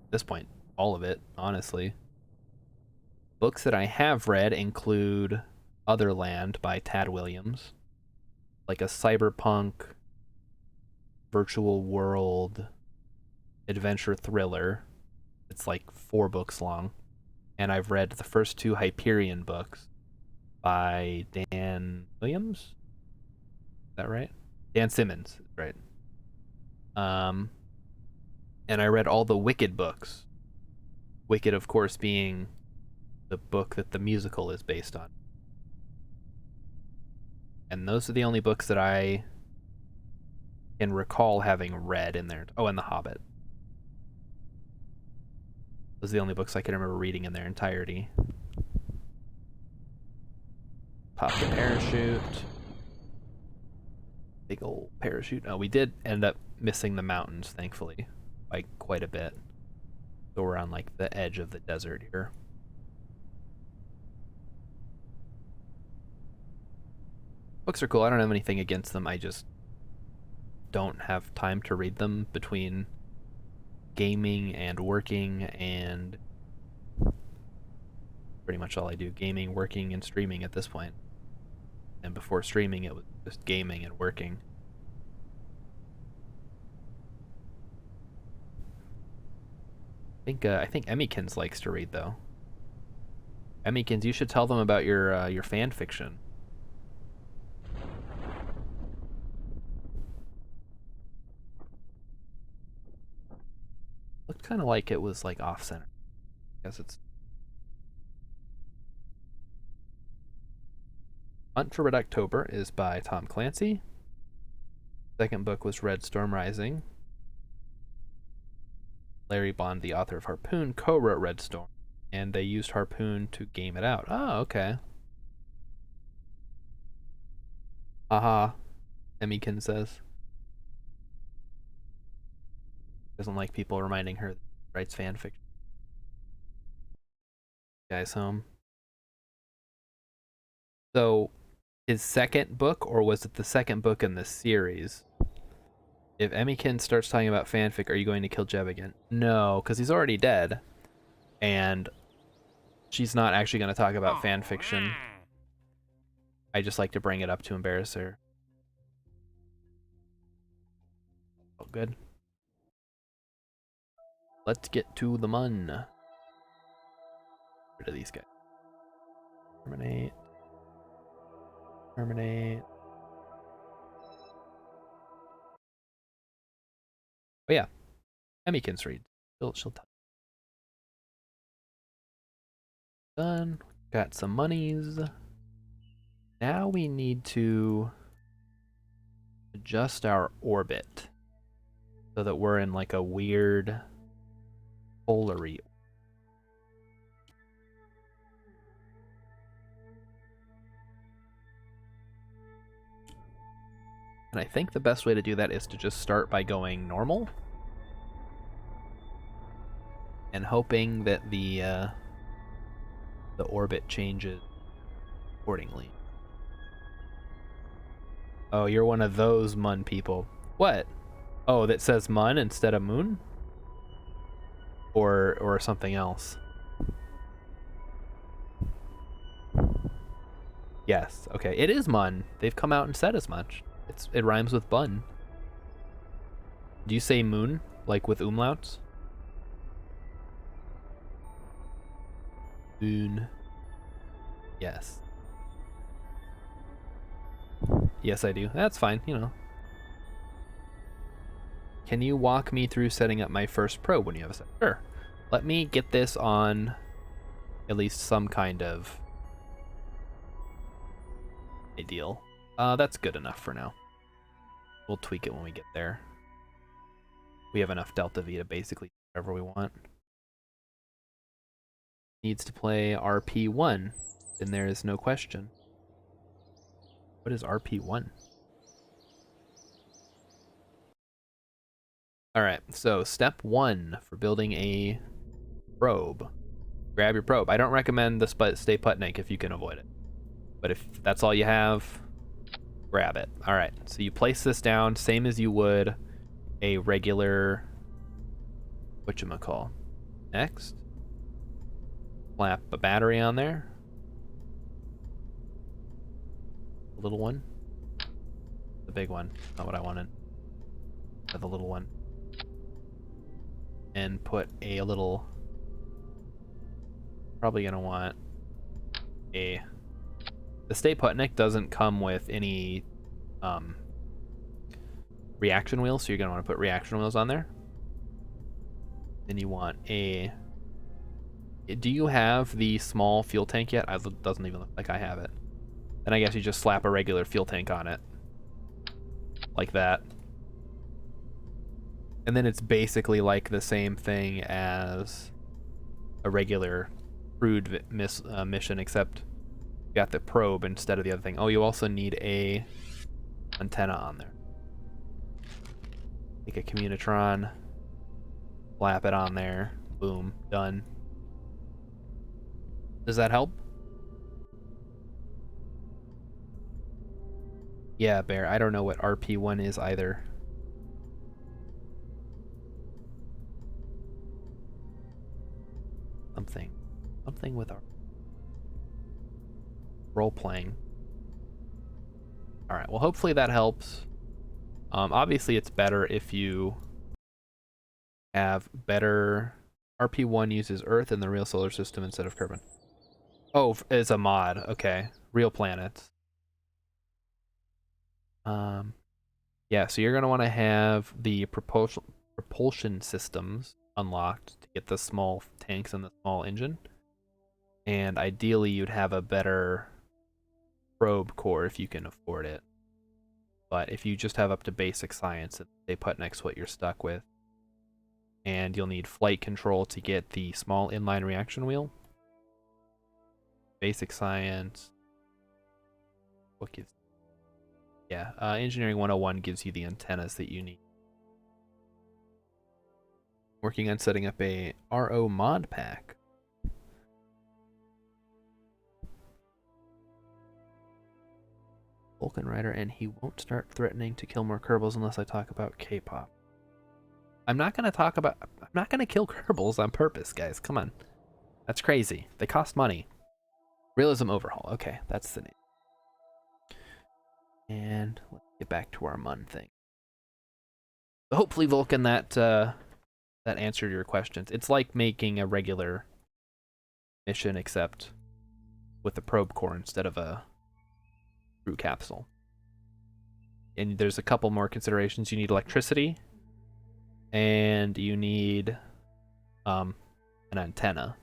At this point, all of it, honestly. Books that I have read include Otherland by Tad Williams, like a cyberpunk virtual world adventure thriller. It's like 4 books long. And I've read the first 2 Hyperion books by Dan Williams. Is that right? Dan Simmons, right. And I read all the Wicked books. Wicked, of course, being the book that the musical is based on. And those are the only books that I can recall having read in there. Oh, and The Hobbit. Those are the only books I can remember reading in their entirety. Pop the parachute. Big old parachute. Oh, we did end up missing the mountains, thankfully, by quite a bit. So we're on like the edge of the desert here. Books are cool. I don't have anything against them. I just don't have time to read them between gaming and working, and pretty much all I do. Gaming, working, and streaming at this point. And before streaming, it was just gaming and working. I think Emmykins likes to read, though. Emmykins, you should tell them about your fan fiction. Looked kind of like it was like off-center. I guess it's Hunt for Red October is by Tom Clancy. Second book was Red Storm Rising. Larry Bond, the author of Harpoon, co-wrote Red Storm, and they used Harpoon to game it out. Oh, okay. Haha, Emmykin says. Doesn't like people reminding her that she writes fanfiction. Guys home. So, his second book, or was it the second book in the series? If Emmykin starts talking about fanfic, are you going to kill Jeb again? No, because he's already dead. And she's not actually going to talk about fanfiction. I just like to bring it up to embarrass her. Oh, good. Let's get to the mun. Get rid of these guys. Terminate. Terminate. Oh yeah, Emmykin's read. She'll tell. Done. Got some monies. Now we need to adjust our orbit so that we're in like a weird polary. And I think the best way to do that is to just start by going normal and hoping that the orbit changes accordingly. Oh, you're one of those mun people. What? Oh, that says mun instead of moon? Or something else? Yes, okay. It is mun. They've come out and said as much. It rhymes with bun. Do you say moon, like with umlauts? Moon. Yes. Yes, I do. That's fine, you know. Can you walk me through setting up my first probe when you have a set? Sure. Let me get this on at least some kind of ideal. That's good enough for now. We'll tweak it when we get there. We have enough delta V to basically do whatever we want. Needs to play RP1, then there is no question. What is RP1? Alright, so step 1 for building a probe. Grab your probe. I don't recommend the stay putnik if you can avoid it. But if that's all you have, grab it. Alright, so you place this down, same as you would a regular, whatchamacall. Next, slap a battery on there. The little one. The big one, not what I wanted. The little one. And put a little, probably gonna want the stay putnik doesn't come with any reaction wheels, so you're gonna want to put reaction wheels on there. Then you want a, do you have the small fuel tank yet? It doesn't even look like I have it. Then I guess you just slap a regular fuel tank on it. Like that. And then it's basically like the same thing as a regular crewed mission, except you got the probe instead of the other thing. Oh, you also need a antenna on there. Take a communitron, slap it on there, boom, done. Does that help? Yeah, Bear, I don't know what RP1 is either. Something with our role-playing. Alright, well hopefully that helps. Obviously it's better if you have better... RP1 uses Earth in the real solar system instead of Kerbal. Oh, it's a mod. Okay. Real planets. Yeah, so you're going to want to have the propulsion systems unlocked to get the small tanks and the small engine. And ideally you'd have a better probe core if you can afford it. But if you just have up to basic science, they put next what you're stuck with. And you'll need flight control to get the small inline reaction wheel. Basic science. What gives? Yeah, Engineering 101 gives you the antennas that you need. Working on setting up a RO mod pack. Vulcan Rider, and he won't start threatening to kill more Kerbals unless I talk about K-pop. I'm not gonna kill Kerbals on purpose, guys. Come on. That's crazy. They cost money. Realism Overhaul. Okay, that's the name. And let's get back to our Mun thing. So hopefully, Vulcan, that answered your questions. It's like making a regular mission, except with a probe core instead of a crew capsule. And there's a couple more considerations. You need electricity, and you need an antenna.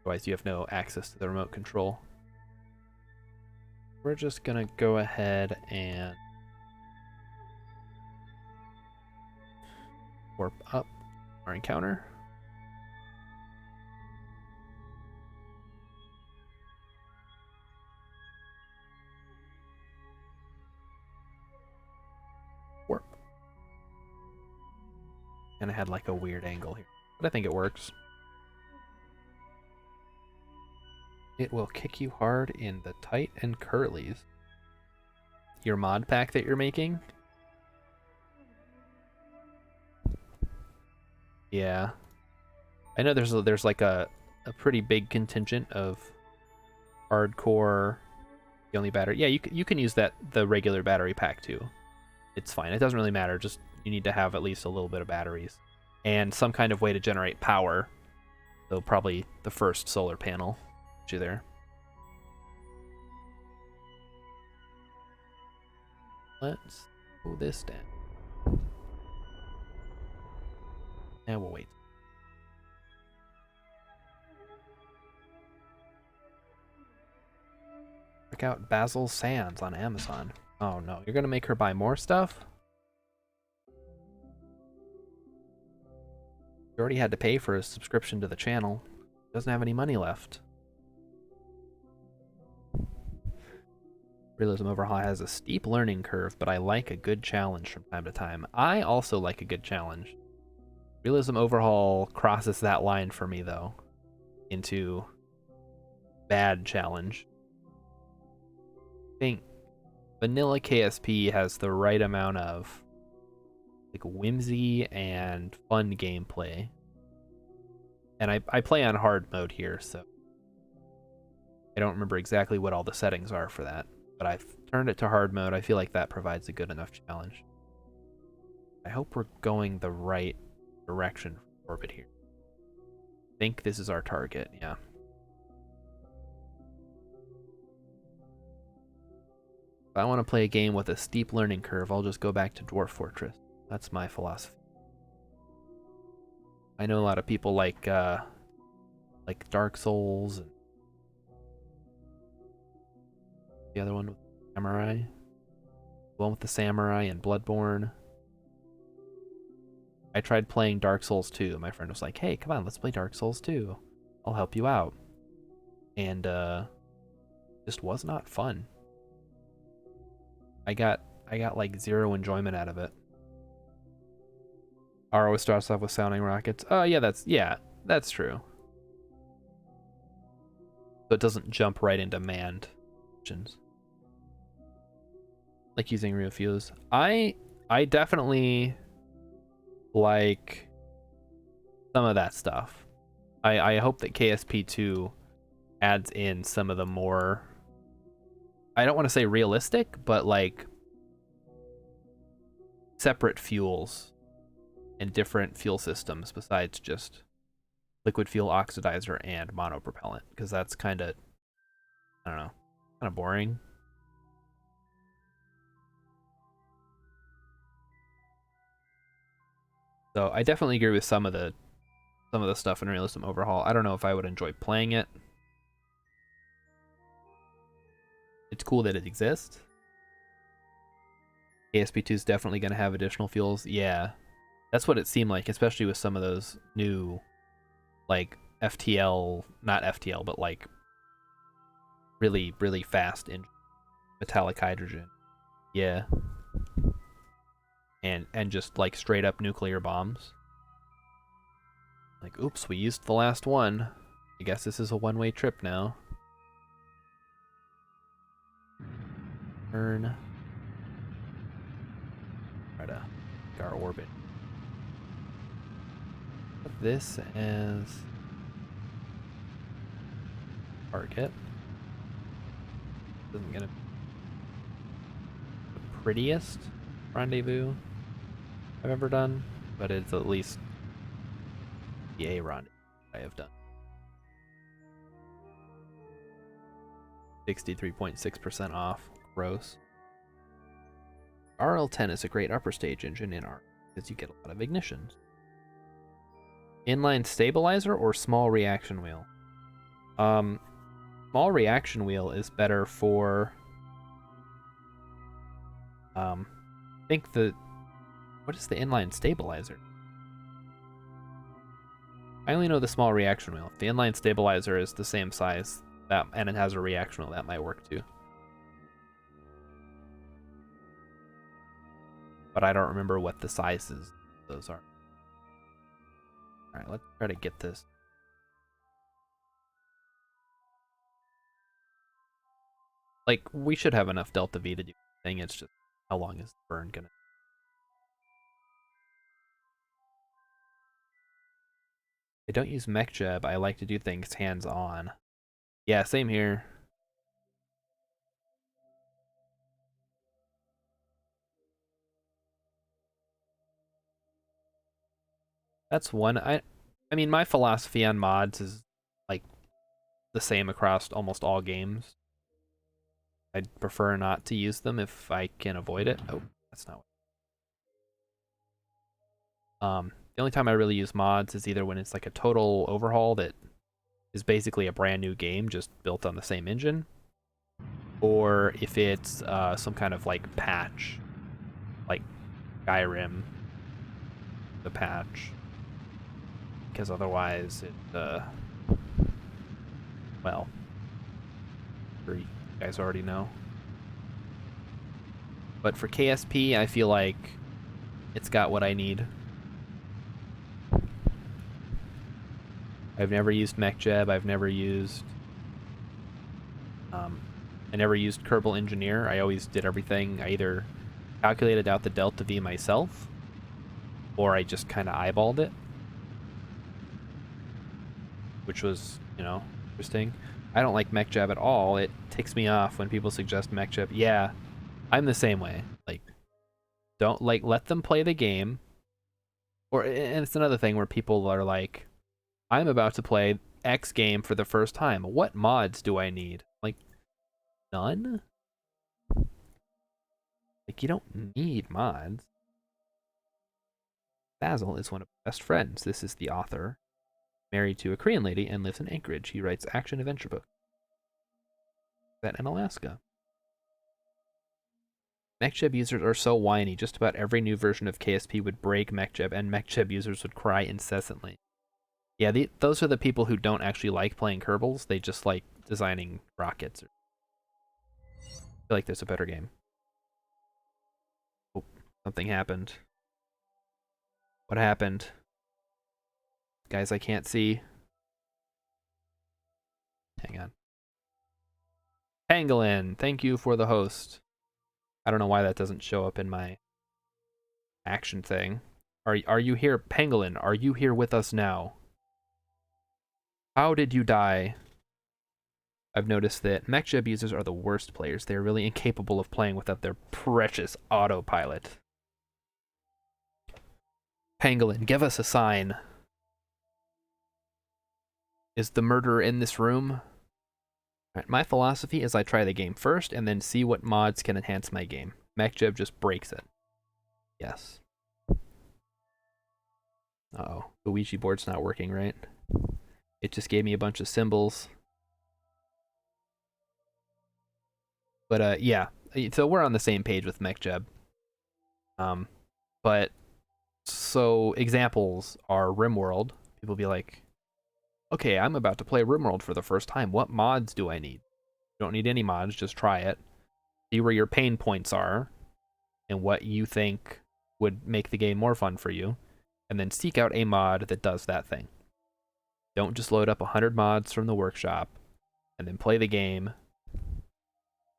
Otherwise, you have no access to the remote control. We're just gonna go ahead and warp up our encounter. Warp. And I had like a weird angle here, but I think it works. It will kick you hard in the tight and curlies. Your mod pack that you're making? Yeah. I know there's like a pretty big contingent of hardcore The only battery. Yeah, you can use the regular battery pack too. It's fine. It doesn't really matter. Just you need to have at least a little bit of batteries and some kind of way to generate power. So probably the first solar panel. Get you there. Let's slow this down. And we'll wait. Check out Basil Sands on Amazon. Oh no, you're gonna make her buy more stuff? You already had to pay for a subscription to the channel. Doesn't have any money left. Realism Overhaul has a steep learning curve, but I like a good challenge from time to time. I also like a good challenge. Realism Overhaul crosses that line for me, though, into bad challenge. I think vanilla KSP has the right amount of like whimsy and fun gameplay. And I play on hard mode here, so I don't remember exactly what all the settings are for that. But I've turned it to hard mode. I feel like that provides a good enough challenge. I hope we're going the right direction for orbit here. I think this is our target, yeah. If I want to play a game with a steep learning curve, I'll just go back to Dwarf Fortress. That's my philosophy. I know a lot of people like Dark Souls and the other one with Samurai. The one with the Samurai and Bloodborne. I tried playing Dark Souls 2. My friend was like, hey, come on, let's play Dark Souls 2. I'll help you out. And just was not fun. I got like zero enjoyment out of it. RO starts off with sounding rockets. Oh yeah, that's true. So it doesn't jump right into manned missions. Like using real fuse. I definitely like some of that stuff. I hope that KSP2 adds in some of the more, I don't want to say realistic, but like separate fuels and different fuel systems besides just liquid fuel oxidizer and monopropellant, because that's kind of, I don't know, kind of boring. So I definitely agree with some of the stuff in Realism Overhaul. I don't know if I would enjoy playing it. It's cool that it exists. ASP2 is definitely going to have additional fuels. Yeah, that's what it seemed like, especially with some of those new, like FTL, not FTL, but like really, really fast in metallic hydrogen. Yeah. And just like straight up nuclear bombs. Like, oops, we used the last one. I guess this is a one-way trip now. Turn. Try to make our orbit. Put this as target. Isn't gonna be the prettiest rendezvous I've ever done, but it's at least the A rendezvous I have done. 63.6% off. Gross. RL10 is a great upper stage engine in R because you get a lot of ignitions. Inline stabilizer or small reaction wheel? Small reaction wheel is better for I think what is the inline stabilizer? I only know the small reaction wheel. If the inline stabilizer is the same size that and it has a reaction wheel, that might work too. But I don't remember what the sizes those are. Alright, let's try to get this. Like, we should have enough Delta V to do the thing. It's just how long is the burn gonna. I don't use mech jab. I like to do things hands-on. Yeah, same here. That's one. I mean, my philosophy on mods is like the same across almost all games. I'd prefer not to use them if I can avoid it. Oh, that's not. The only time I really use mods is either when it's like a total overhaul that is basically a brand new game just built on the same engine, or if it's some kind of like patch, like Skyrim, the patch, because otherwise it, well, you guys already know. But for KSP, I feel like it's got what I need. I've never used MechJeb. I've never used... I never used Kerbal Engineer. I always did everything. I either calculated out the delta V myself, or I just kind of eyeballed it, which was, you know, interesting. I don't like MechJeb at all. It ticks me off when people suggest MechJeb. Yeah, I'm the same way. Like, don't, like, let them play the game. Or, and it's another thing where people are like, I'm about to play X game for the first time. What mods do I need? Like, none? Like, you don't need mods. Basil is one of my best friends. This is the author, married to a Korean lady and lives in Anchorage. He writes action adventure books. Set in Alaska. MechJeb users are so whiny. Just about every new version of KSP would break MechJeb, and MechJeb users would cry incessantly. Yeah, those are the people who don't actually like playing Kerbals. They just like designing rockets. I feel like there's a better game. Oh, something happened. What happened? Guys, I can't see. Hang on. Pangolin, thank you for the host. I don't know why that doesn't show up in my action thing. Are you here, Pangolin? Are you here with us now? How did you die? I've noticed that MechJeb users are the worst players. They're really incapable of playing without their precious autopilot. Pangolin, give us a sign. Is the murderer in this room? Right, my philosophy is I try the game first and then see what mods can enhance my game. MechJeb just breaks it. Yes. Uh-oh. The Ouija board's not working, right? It just gave me a bunch of symbols. But yeah. So we're on the same page with MechJeb. But so examples are RimWorld. People be like, okay, I'm about to play RimWorld for the first time. What mods do I need? You don't need any mods, just try it. See where your pain points are and what you think would make the game more fun for you, and then seek out a mod that does that thing. Don't just load up 100 mods from the workshop and then play the game.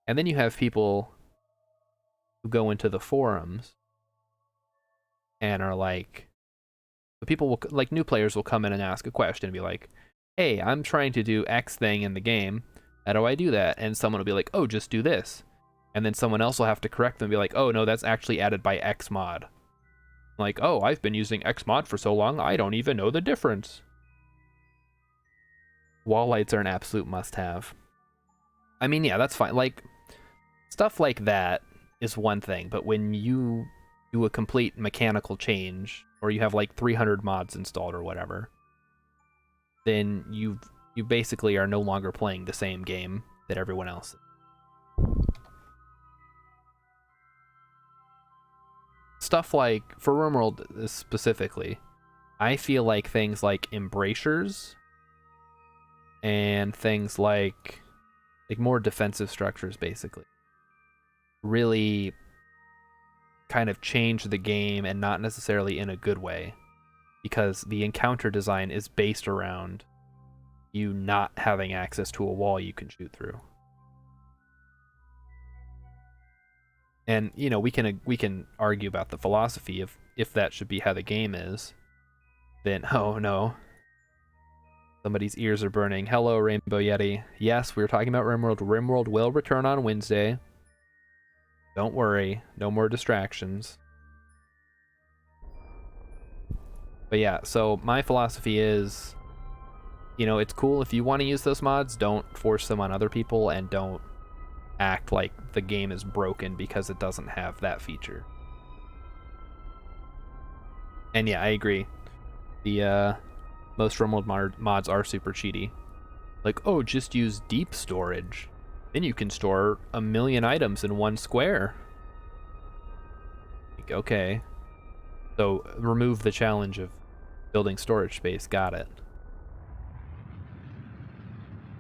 And then you have people who go into the forums and are like, the people will, like, new players will come in and ask a question and be like, hey, I'm trying to do X thing in the game. How do I do that? And someone will be like, oh, just do this. And then someone else will have to correct them and be like, oh, no, that's actually added by X mod. Like, oh, I've been using X mod for so long, I don't even know the difference. Wall lights are an absolute must-have. I mean, yeah, that's fine. Like, stuff like that is one thing, but when you do a complete mechanical change, or you have like 300 mods installed or whatever, then you basically are no longer playing the same game that everyone else is. Stuff like, for RimWorld specifically, I feel like things like embrasures and things like more defensive structures, basically, really kind of change the game, and not necessarily in a good way, because the encounter design is based around you not having access to a wall you can shoot through. And, you know, we can argue about the philosophy of if that should be how the game is. Then, oh no. Somebody's ears are burning. Hello, Rainbow Yeti. Yes, we were talking about RimWorld. RimWorld will return on Wednesday. Don't worry. No more distractions. But yeah, so my philosophy is, you know, it's cool if you want to use those mods, don't force them on other people, and don't act like the game is broken because it doesn't have that feature. And yeah, I agree. The most RimWorld mods are super cheaty. Like, oh, just use deep storage. Then you can store 1,000,000 items in one square. Like, okay. So remove the challenge of building storage space. Got it.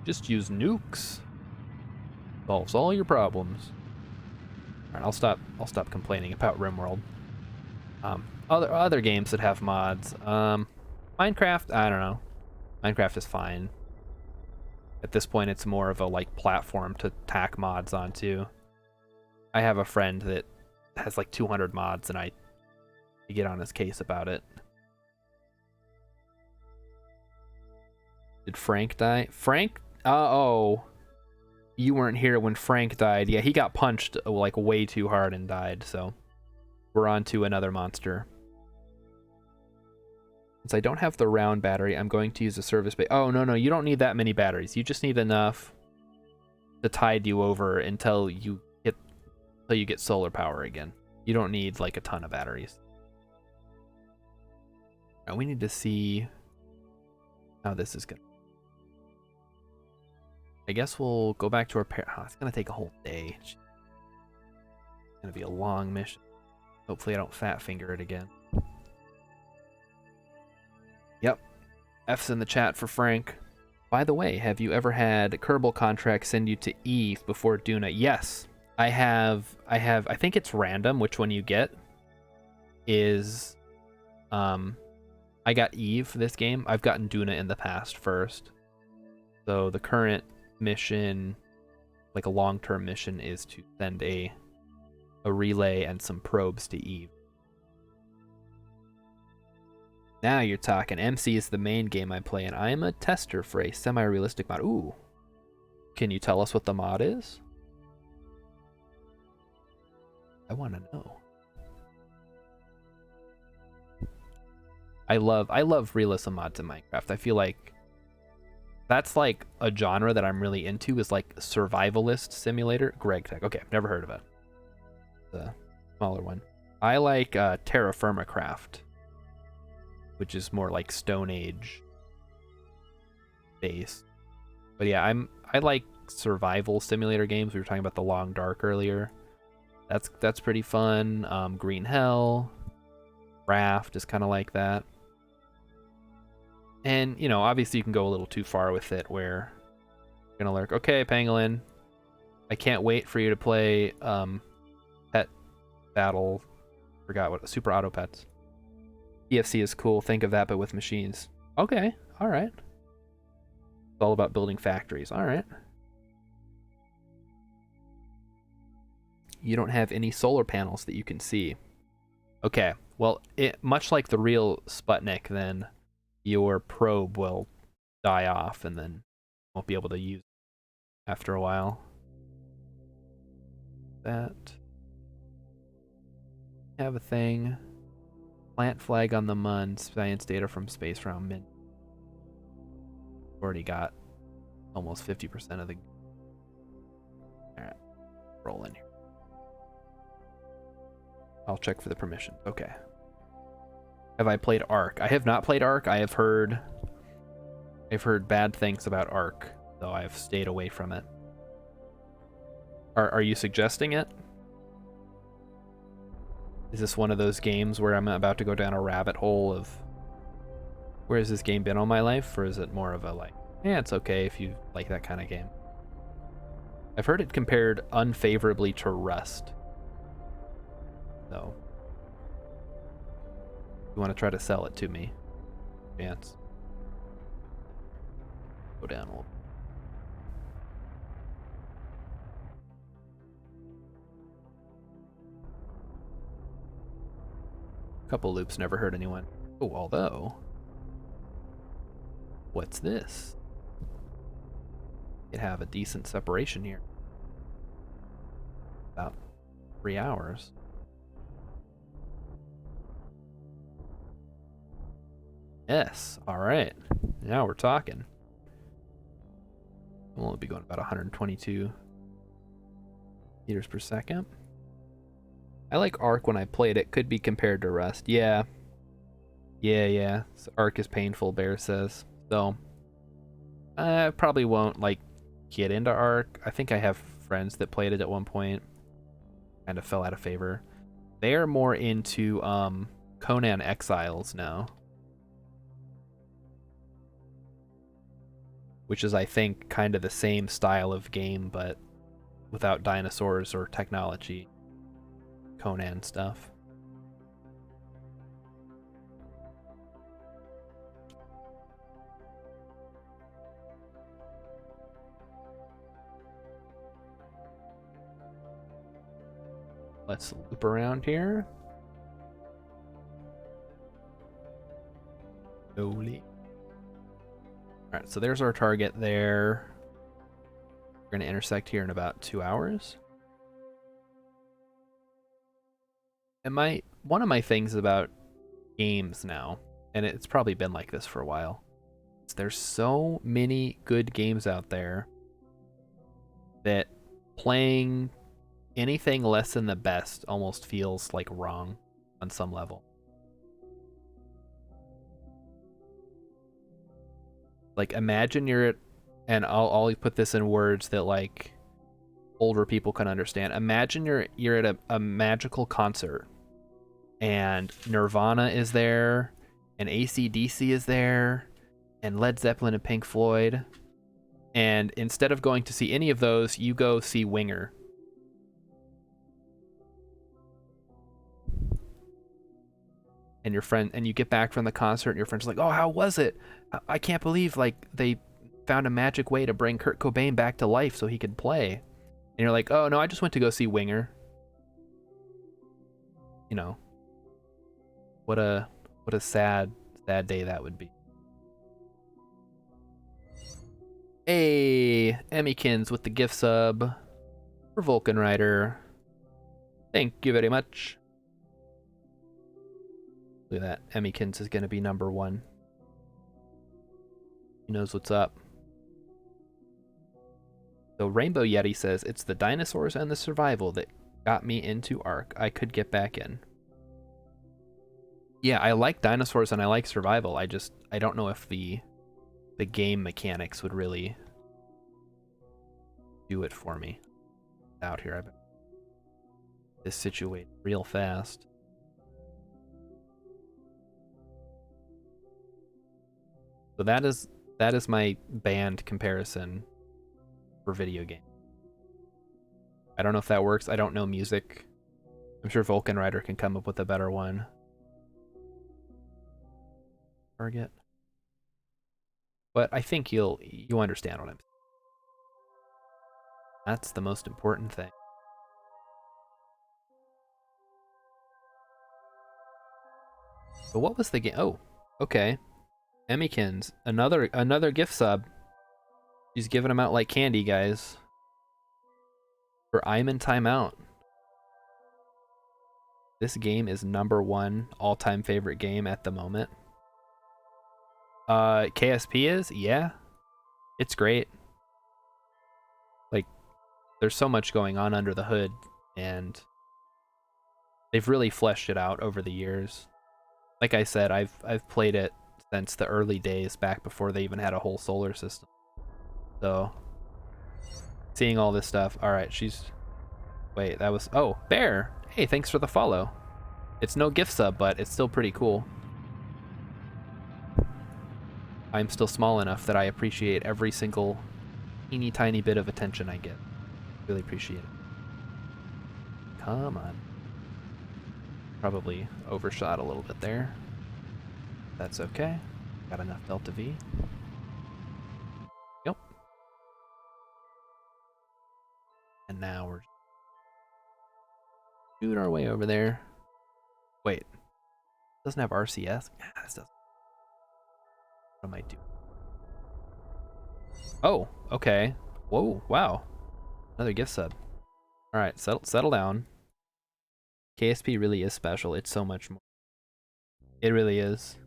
Just use nukes. Solves all your problems. All right, I'll stop complaining about RimWorld. Other games that have mods. Minecraft, I don't know. Minecraft is fine. At this point, it's more of a like platform to tack mods onto. I have a friend that has like 200 mods, and I get on his case about it. Did Frank die? Frank? Oh, you weren't here when Frank died. Yeah, he got punched like way too hard and died. So we're on to another monster. Since I don't have the round battery, I'm going to use a service bay. Oh, no, you don't need that many batteries. You just need enough to tide you over until you get solar power again. You don't need like a ton of batteries. Now we need to see how this is going. I guess we'll go back to our it's going to take a whole day. It's going to be a long mission. Hopefully I don't fat finger it again. Yep. F's in the chat for Frank. By the way, have you ever had Kerbal contract send you to Eve before Duna? Yes. I have, I think it's random which one you get. Is, I got Eve this game. I've gotten Duna in the past first. So the current mission, like a long-term mission, is to send a relay and some probes to Eve. Now you're talking. MC is the main game I play, and I am a tester for a semi-realistic mod. Ooh. Can you tell us what the mod is? I want to know. I love realism mods in Minecraft. I feel like that's like a genre that I'm really into, is like survivalist simulator. Greg Tech. Okay, never heard of it. The smaller one. I like Terra Firma Craft, which is more like Stone Age based. But yeah, I like survival simulator games. We were talking about The Long Dark earlier. That's pretty fun. Green Hell, Raft is kind of like that. And you know, obviously you can go a little too far with it, where you're gonna lurk. Okay, Pangolin, I can't wait for you to play Pet Battle. Forgot what Super Auto Pets. EFC is cool. Think of that, but with machines. Okay, all right. It's all about building factories. All right. You don't have any solar panels that you can see. Okay, well, much like the real Sputnik, then your probe will die off and then won't be able to use it after a while. That. Have a thing. Plant flag on the Mun. Science data from space round min. Already got almost 50% of the. Alright. Roll in here. I'll check for the permissions. Okay. Have I played Ark? I have not played Ark. I've heard bad things about Ark, so I've stayed away from it. Are you suggesting it? Is this one of those games where I'm about to go down a rabbit hole of where has this game been all my life, or is it more of a like, yeah, it's okay if you like that kind of game? I've heard it compared unfavorably to Rust. So, if you want to try to sell it to me, chance. Go down a little. Couple loops, never hurt anyone. Oh, although, what's this? It have a decent separation here. About 3 hours. Yes. All right. Now we're talking. We'll only be going about 122 meters per second. I like Arc when I played it. Could be compared to Rust. Yeah. Yeah. So Arc is painful, Bear says. So I probably won't like get into Arc. I think I have friends that played it at one point. Kind of fell out of favor. They're more into Conan Exiles now. Which is, I think, kind of the same style of game, but without dinosaurs or technology. Conan stuff. Let's loop around here. Slowly. Alright, so there's our target there. We're going to intersect here in about 2 hours. And one of my things about games now, and it's probably been like this for a while, is there's so many good games out there that playing anything less than the best almost feels like wrong on some level. Like, imagine you're at, and I'll put this in words that like older people can understand. Imagine you're at a magical concert and Nirvana is there and AC/DC is there and Led Zeppelin and Pink Floyd, and instead of going to see any of those, you go see Winger. And your friend, and you get back from the concert and your friend's like, oh, how was it? I can't believe like they found a magic way to bring Kurt Cobain back to life so he could play. And you're like, oh no, I just went to go see Winger. You know, what a sad day that would be. Hey, Emmykins with the gift sub for Vulcan Rider. Thank you very much. Look at that. Emmykins is going to be number 1. He knows what's up. So Rainbow Yeti says, it's the dinosaurs and the survival that got me into Ark. I could get back in. Yeah, I like dinosaurs and I like survival. I don't know if the game mechanics would really do it for me. Out here, I've this situated real fast. So that is my band comparison for video game. I don't know if that works. I don't know music. I'm sure Vulcan Rider can come up with a better one. Target. But I think you understand what I'm saying. That's the most important thing. So what was the game? Oh, okay. Emmykins, another gift sub. She's giving them out like candy, guys. For I'm in Timeout. This game is number 1 all-time favorite game at the moment. KSP is? Yeah. It's great. Like, there's so much going on under the hood, and they've really fleshed it out over the years. Like I said, I've played it since the early days, back before they even had a whole solar system. So, seeing all this stuff. All right, wait, that was... Oh, Bear! Hey, thanks for the follow. It's no gift sub, but it's still pretty cool. I'm still small enough that I appreciate every single teeny tiny bit of attention I get. Really appreciate it. Come on. Probably overshot a little bit there. That's okay. Got enough Delta V. Yep. And now we're shooting our way over there. Wait. Doesn't have RCS? Yeah, this doesn't. What am I doing? Oh, okay. Whoa, wow. Another gift sub. Alright, settle down. KSP really is special. It's so much more. It really is.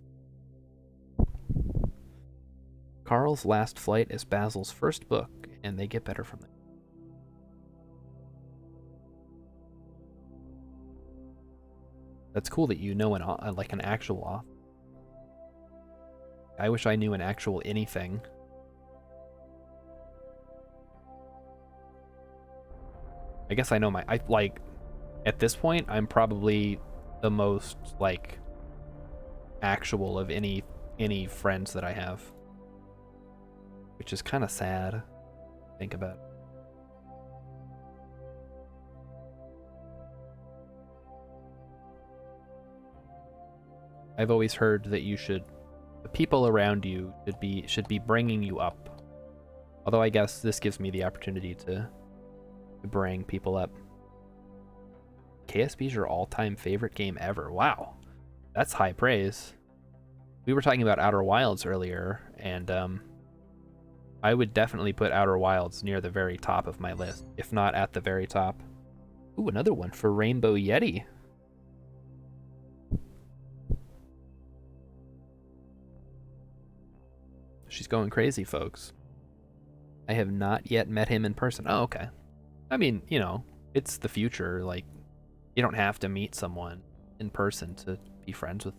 Carl's Last Flight is Basil's first book, and they get better from there. That's cool that you know an actual author. I wish I knew an actual anything. I guess I know at this point, I'm probably the most, like, actual of any friends that I have. Which is kind of sad, think about it. I've always heard that the people around you should be bringing you up. Although I guess this gives me the opportunity to bring people up. KSP is your all-time favorite game ever. Wow, that's high praise. We were talking about Outer Wilds earlier, and I would definitely put Outer Wilds near the very top of my list, if not at the very top. Ooh, another one for Rainbow Yeti. She's going crazy, folks. I have not yet met him in person. Oh, okay. I mean, you know, it's the future. Like, you don't have to meet someone in person to be friends with.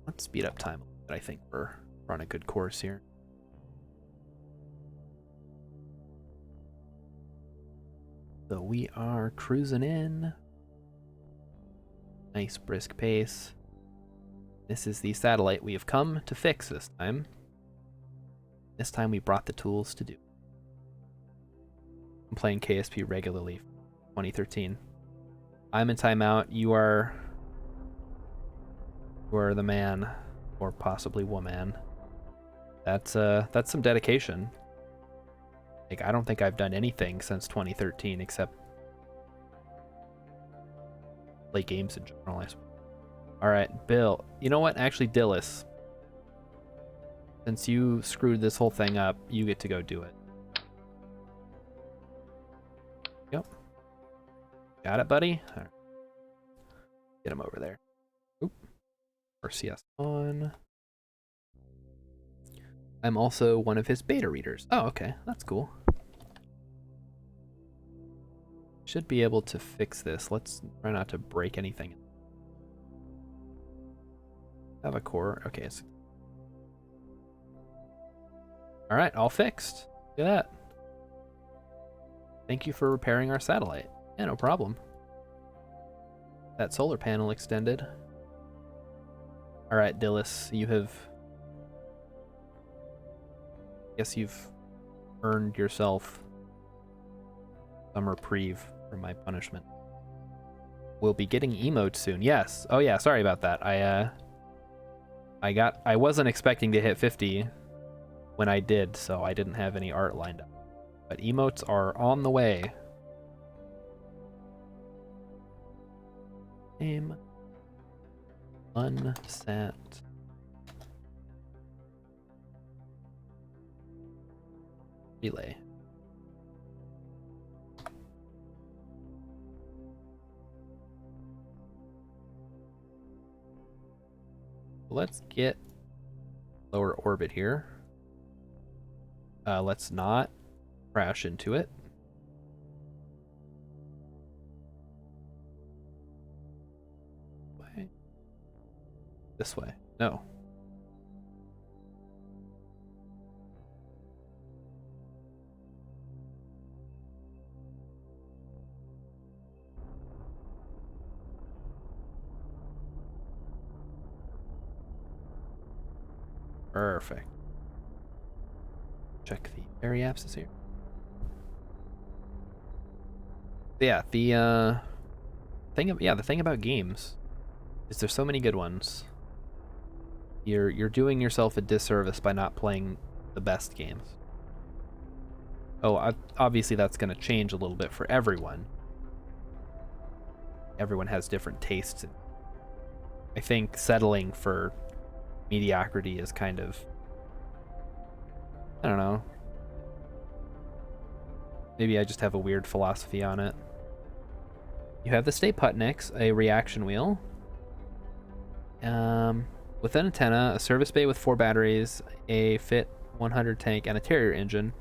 Let's speed up time a little bit. I think we're on a good course here. So we are cruising in. Nice brisk pace. This is the satellite we have come to fix this time. This time we brought the tools to do. I'm playing KSP regularly, 2013. I'm in timeout. You are the man, or possibly woman. That's some dedication. Like, I don't think I've done anything since 2013 except play games in general, I suppose. All right, Bill. You know what? Actually, Dillis, since you screwed this whole thing up, you get to go do it. Yep. Got it, buddy? All right. Get him over there. Oop. RCS on. I'm also one of his beta readers. Oh, okay. That's cool. Should be able to fix this. Let's try not to break anything. Have a core. Okay. All right, all fixed. Look at that. Thank you for repairing our satellite. Yeah, no problem. That solar panel extended. All right, Dillis, you have... I guess you've earned yourself some reprieve from my punishment. We'll be getting emotes soon. Yes. Oh yeah, sorry about that. I wasn't expecting to hit 50 when I did, so I didn't have any art lined up. But emotes are on the way. Name unsat. Relay. Let's get lower orbit here. Let's not crash into it. Way. This way. No. Perfect. Check the area apps here. Yeah, the thing about games is there's so many good ones. You're doing yourself a disservice by not playing the best games. Oh, obviously that's going to change a little bit for everyone. Everyone has different tastes. I think settling for mediocrity is kind of, I don't know. Maybe I just have a weird philosophy on it. You have the Stay Put Nix, a reaction wheel. With an antenna, a service bay with 4 batteries, a fit 100 tank, and a Terrier engine.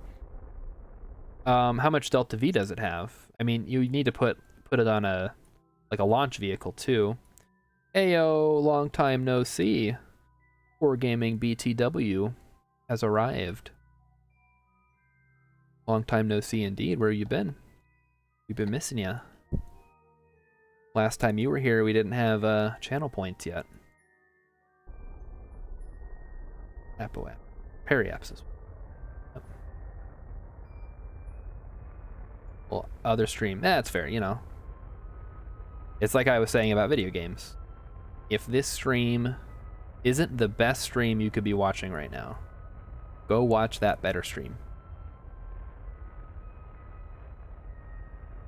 How much Delta V does it have? I mean, you need to put it on a launch vehicle too. Ayo, long time no see. Core Gaming BTW has arrived. Long time no see indeed. Where you been? We've been missing you. Last time you were here, we didn't have channel points yet. Apo app. Periapps as well. Well, other stream. That's fair, you know. It's like I was saying about video games. If this stream isn't the best stream you could be watching right now, go watch that better stream.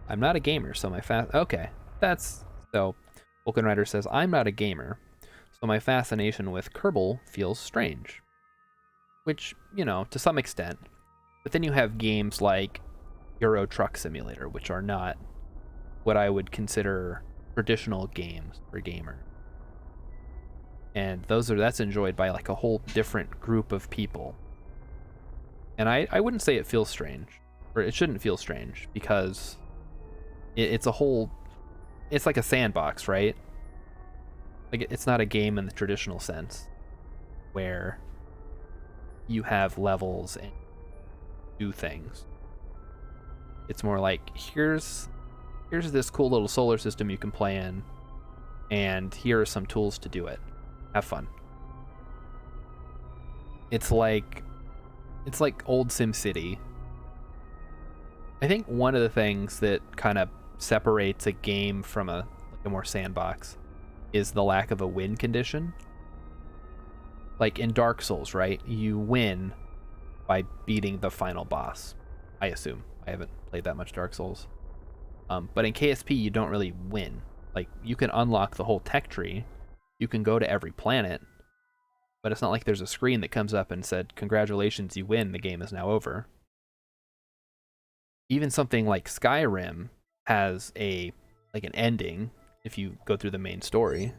I'm not a gamer, so my okay, that's so. Vulcan Rider says I'm not a gamer, so my fascination with Kerbal feels strange, which, you know, to some extent. But then you have games like Euro Truck Simulator, which are not what I would consider traditional games for gamer. And that's enjoyed by like a whole different group of people. And I wouldn't say it feels strange, or it shouldn't feel strange, because it's like a sandbox, right? Like, it's not a game in the traditional sense where you have levels and do things. It's more like, here's this cool little solar system you can play in, and here are some tools to do it. Have fun. It's like old SimCity. I think one of the things that kind of separates a game from a more sandbox is the lack of a win condition. Like in Dark Souls, right? You win by beating the final boss, I assume. I haven't played that much Dark Souls. But in KSP, you don't really win. Like, you can unlock the whole tech tree. You can go to every planet. But it's not like there's a screen that comes up and said, congratulations, you win, the game is now over. Even something like Skyrim has an ending if you go through the main story.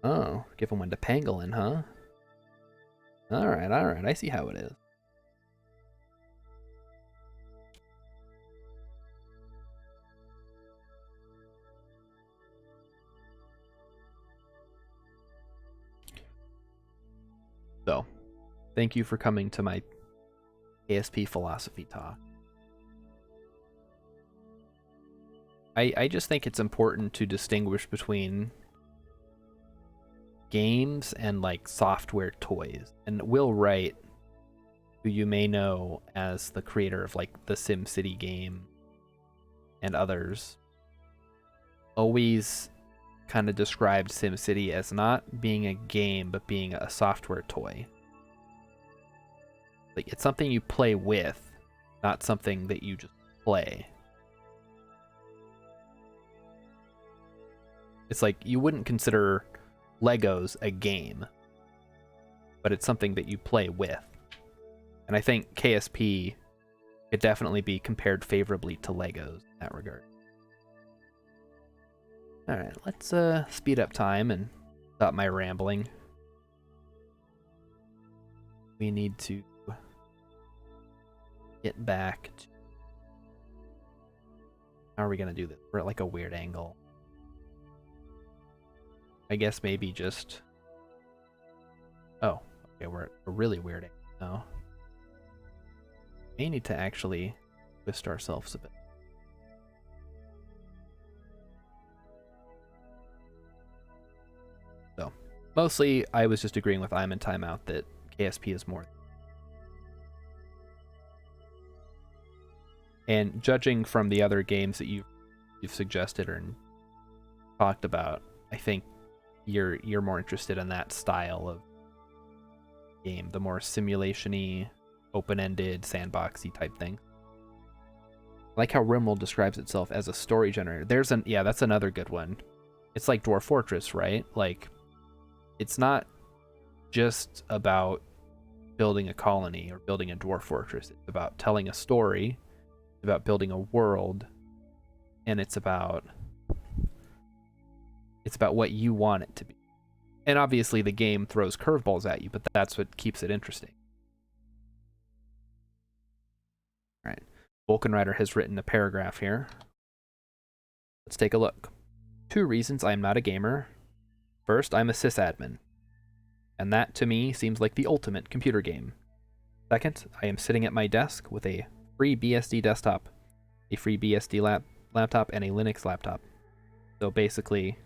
Oh, give him one to Pangolin, huh? Alright, I see how it is. So, thank you for coming to my ASP philosophy talk. I just think it's important to distinguish between games and like software toys. And Will Wright, who you may know as the creator of like the SimCity game and others, always kind of described SimCity as not being a game but being a software toy. Like, it's something you play with, not something that you just play. It's like, you wouldn't consider Legos a game, but it's something that you play with. And I think KSP could definitely be compared favorably to Legos in that regard. Alright, let's speed up time and stop my rambling. We need to get back to... How are we going to do this? We're at like a weird angle. I guess maybe just... Oh, okay, we're at a really weird angle now. We need to actually twist ourselves a bit. So, mostly I was just agreeing with I'm in Timeout that KSP is more. And judging from the other games that you've suggested or talked about, I think you're more interested in that style of game, the more simulation-y, open-ended, sandboxy type thing. I like how Rimworld describes itself as a story generator. Yeah, that's another good one. It's like Dwarf Fortress, right? Like, it's not just about building a colony or building a dwarf fortress. It's about telling a story, it's about building a world, and it's about It's about what you want it to be. And obviously the game throws curveballs at you, but that's what keeps it interesting. All right. Vulcan Rider has written a paragraph here. Let's take a look. 2 reasons I am not a gamer. First, I'm a sysadmin, and that to me seems like the ultimate computer game. Second, I am sitting at my desk with a free BSD desktop, a free BSD laptop, and a Linux laptop. So basically,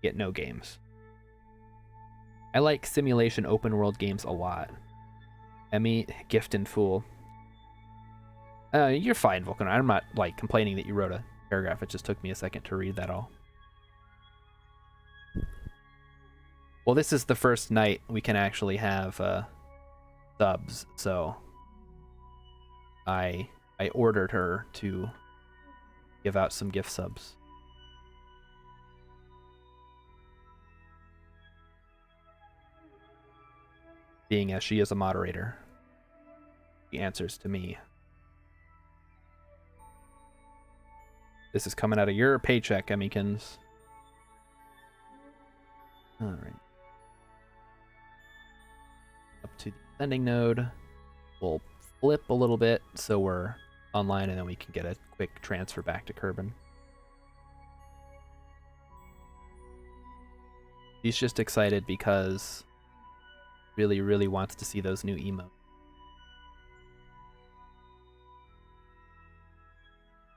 get no games. I like simulation open world games a lot. Emmy, Gift and Fool. You're fine, Vulcan. I'm not like complaining that you wrote a paragraph. It just took me a second to read that all. Well, this is the first night we can actually have subs, so I ordered her to give out some gift subs. Being as she is a moderator, she answers to me. This is coming out of your paycheck, Emmykins. All right. Up to the sending node. We'll flip a little bit so we're online, and then we can get a quick transfer back to Kerbal. He's just excited because really, really wants to see those new emotes.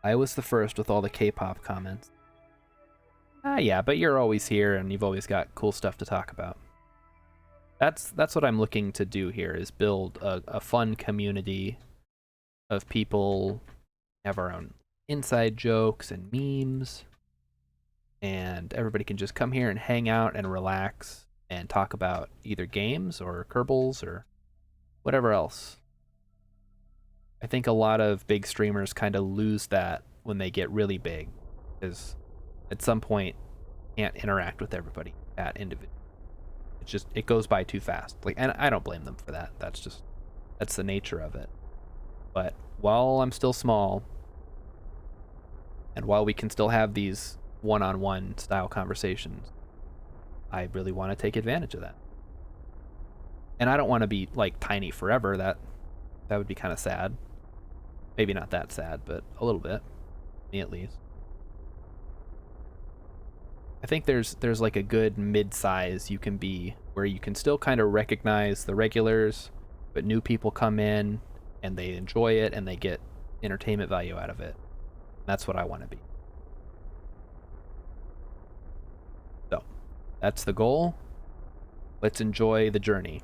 I was the first with all the K-pop comments. Yeah, but you're always here and you've always got cool stuff to talk about. That's what I'm looking to do here, is build a fun community of people, have our own inside jokes and memes, and everybody can just come here and hang out and relax and talk about either games or Kerbals or whatever else. I think a lot of big streamers kind of lose that when they get really big, because at some point you can't interact with everybody at individual. It goes by too fast. Like, and I don't blame them for that. That's the nature of it. But while I'm still small, and while we can still have these one-on-one style conversations, I really want to take advantage of that. And I don't want to be like tiny forever. That would be kind of sad. Maybe not that sad, but a little bit. Me at least. I think there's like a good mid-size you can be, where you can still kind of recognize the regulars, but new people come in and they enjoy it and they get entertainment value out of it. That's what I want to be. So, that's the goal. Let's enjoy the journey.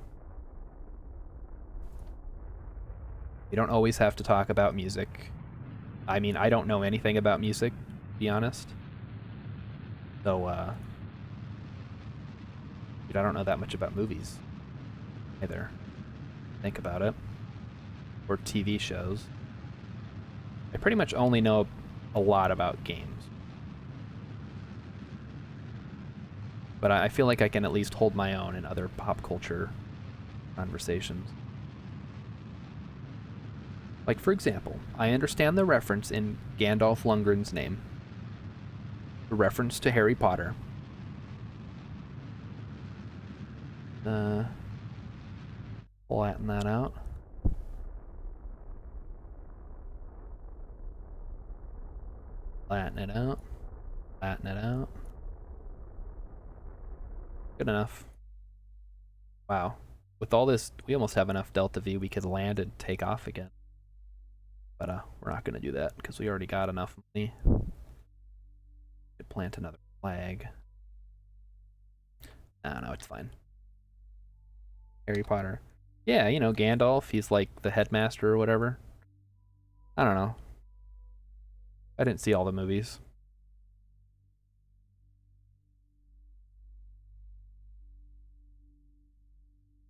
You don't always have to talk about music. I mean, I don't know anything about music, to be honest. So, dude, I don't know that much about movies either. Think about it. Or TV shows. I pretty much only know a lot about games. But I feel like I can at least hold my own in other pop culture conversations. Like, for example, I understand the reference in Gandalf Lundgren's name. The reference to Harry Potter. Flatten that out. Flatten it out. Flatten it out. Good enough. Wow. With all this, we almost have enough Delta V we could land and take off again. But we're not going to do that because we already got enough money. Could plant another flag. No, it's fine. Harry Potter. Yeah, you know, Gandalf, he's like the headmaster or whatever. I don't know. I didn't see all the movies.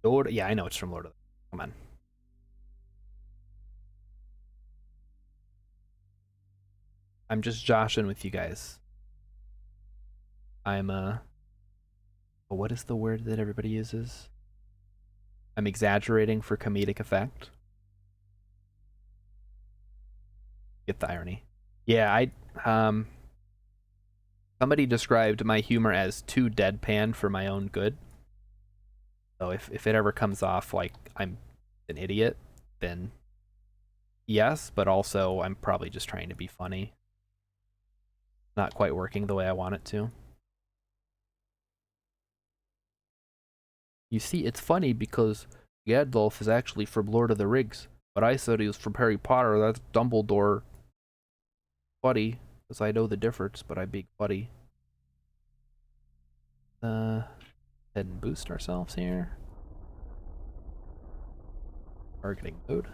Lord, yeah, I know it's from Lord of the... Come on. I'm just joshing with you guys. I'm, what is the word that everybody uses? I'm exaggerating for comedic effect. Get the irony. Yeah, Somebody described my humor as too deadpan for my own good. So if it ever comes off like I'm an idiot, then yes, but also I'm probably just trying to be funny. Not quite working the way I want it to. You see, it's funny because Gandalf is actually from Lord of the Rings, but I said he was from Harry Potter. That's Dumbledore. Buddy, because I know the difference, but I'm being buddy. Head and boost ourselves here. Targeting mode.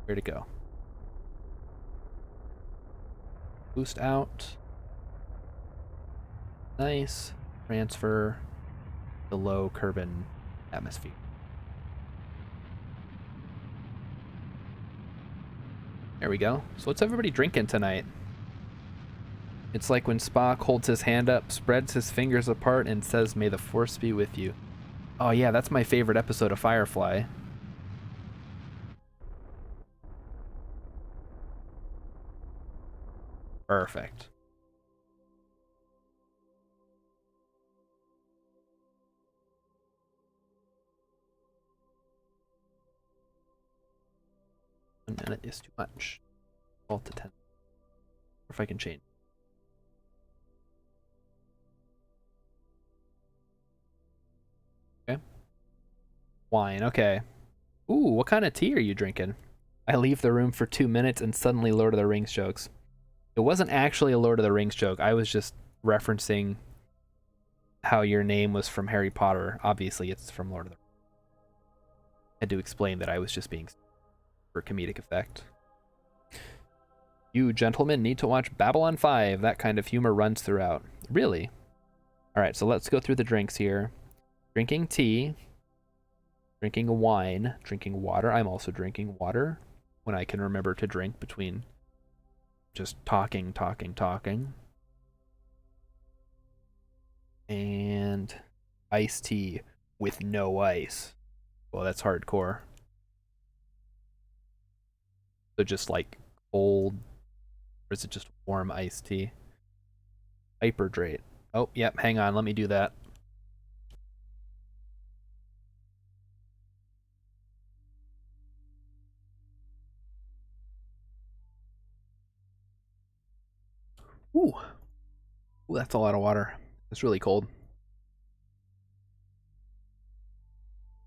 Where to go? Boost out. Nice. Transfer the low Kerbal atmosphere. There we go. So what's everybody drinking tonight? It's like when Spock holds his hand up, spreads his fingers apart, and says, "May the Force be with you." Oh yeah, that's my favorite episode of Firefly. Perfect. One minute is too much. 12 to 10. Or if I can change. Okay. Wine, okay. Ooh, what kind of tea are you drinking? I leave the room for 2 minutes and suddenly Lord of the Rings jokes. It wasn't actually a Lord of the Rings joke. I was just referencing how your name was from Harry Potter. Obviously, it's from Lord of the Rings. I had to explain that I was just being for comedic effect. You gentlemen need to watch Babylon 5. That kind of humor runs throughout. Really? Alright, so let's go through the drinks here. Drinking tea. Drinking wine. Drinking water. I'm also drinking water when I can remember to drink between just talking. And iced tea with no ice. Well, that's hardcore. So just like cold, or is it just warm iced tea? Hyperdrate. Oh, yep, hang on, let me do that. Ooh. Ooh, that's a lot of water. It's really cold.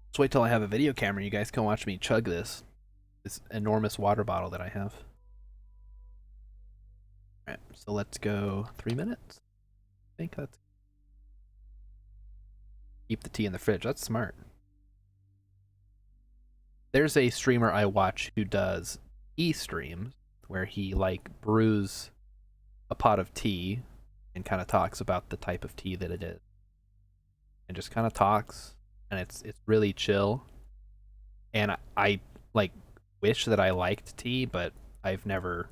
Let's wait till I have a video camera. You guys can watch me chug this enormous water bottle that I have. Alright, so let's go 3 minutes. I think that's... Keep the tea in the fridge. That's smart. There's a streamer I watch who does e-streams where he like brews a pot of tea and kind of talks about the type of tea that it is. And just kind of talks, and it's really chill. And I like wish that I liked tea, but I've never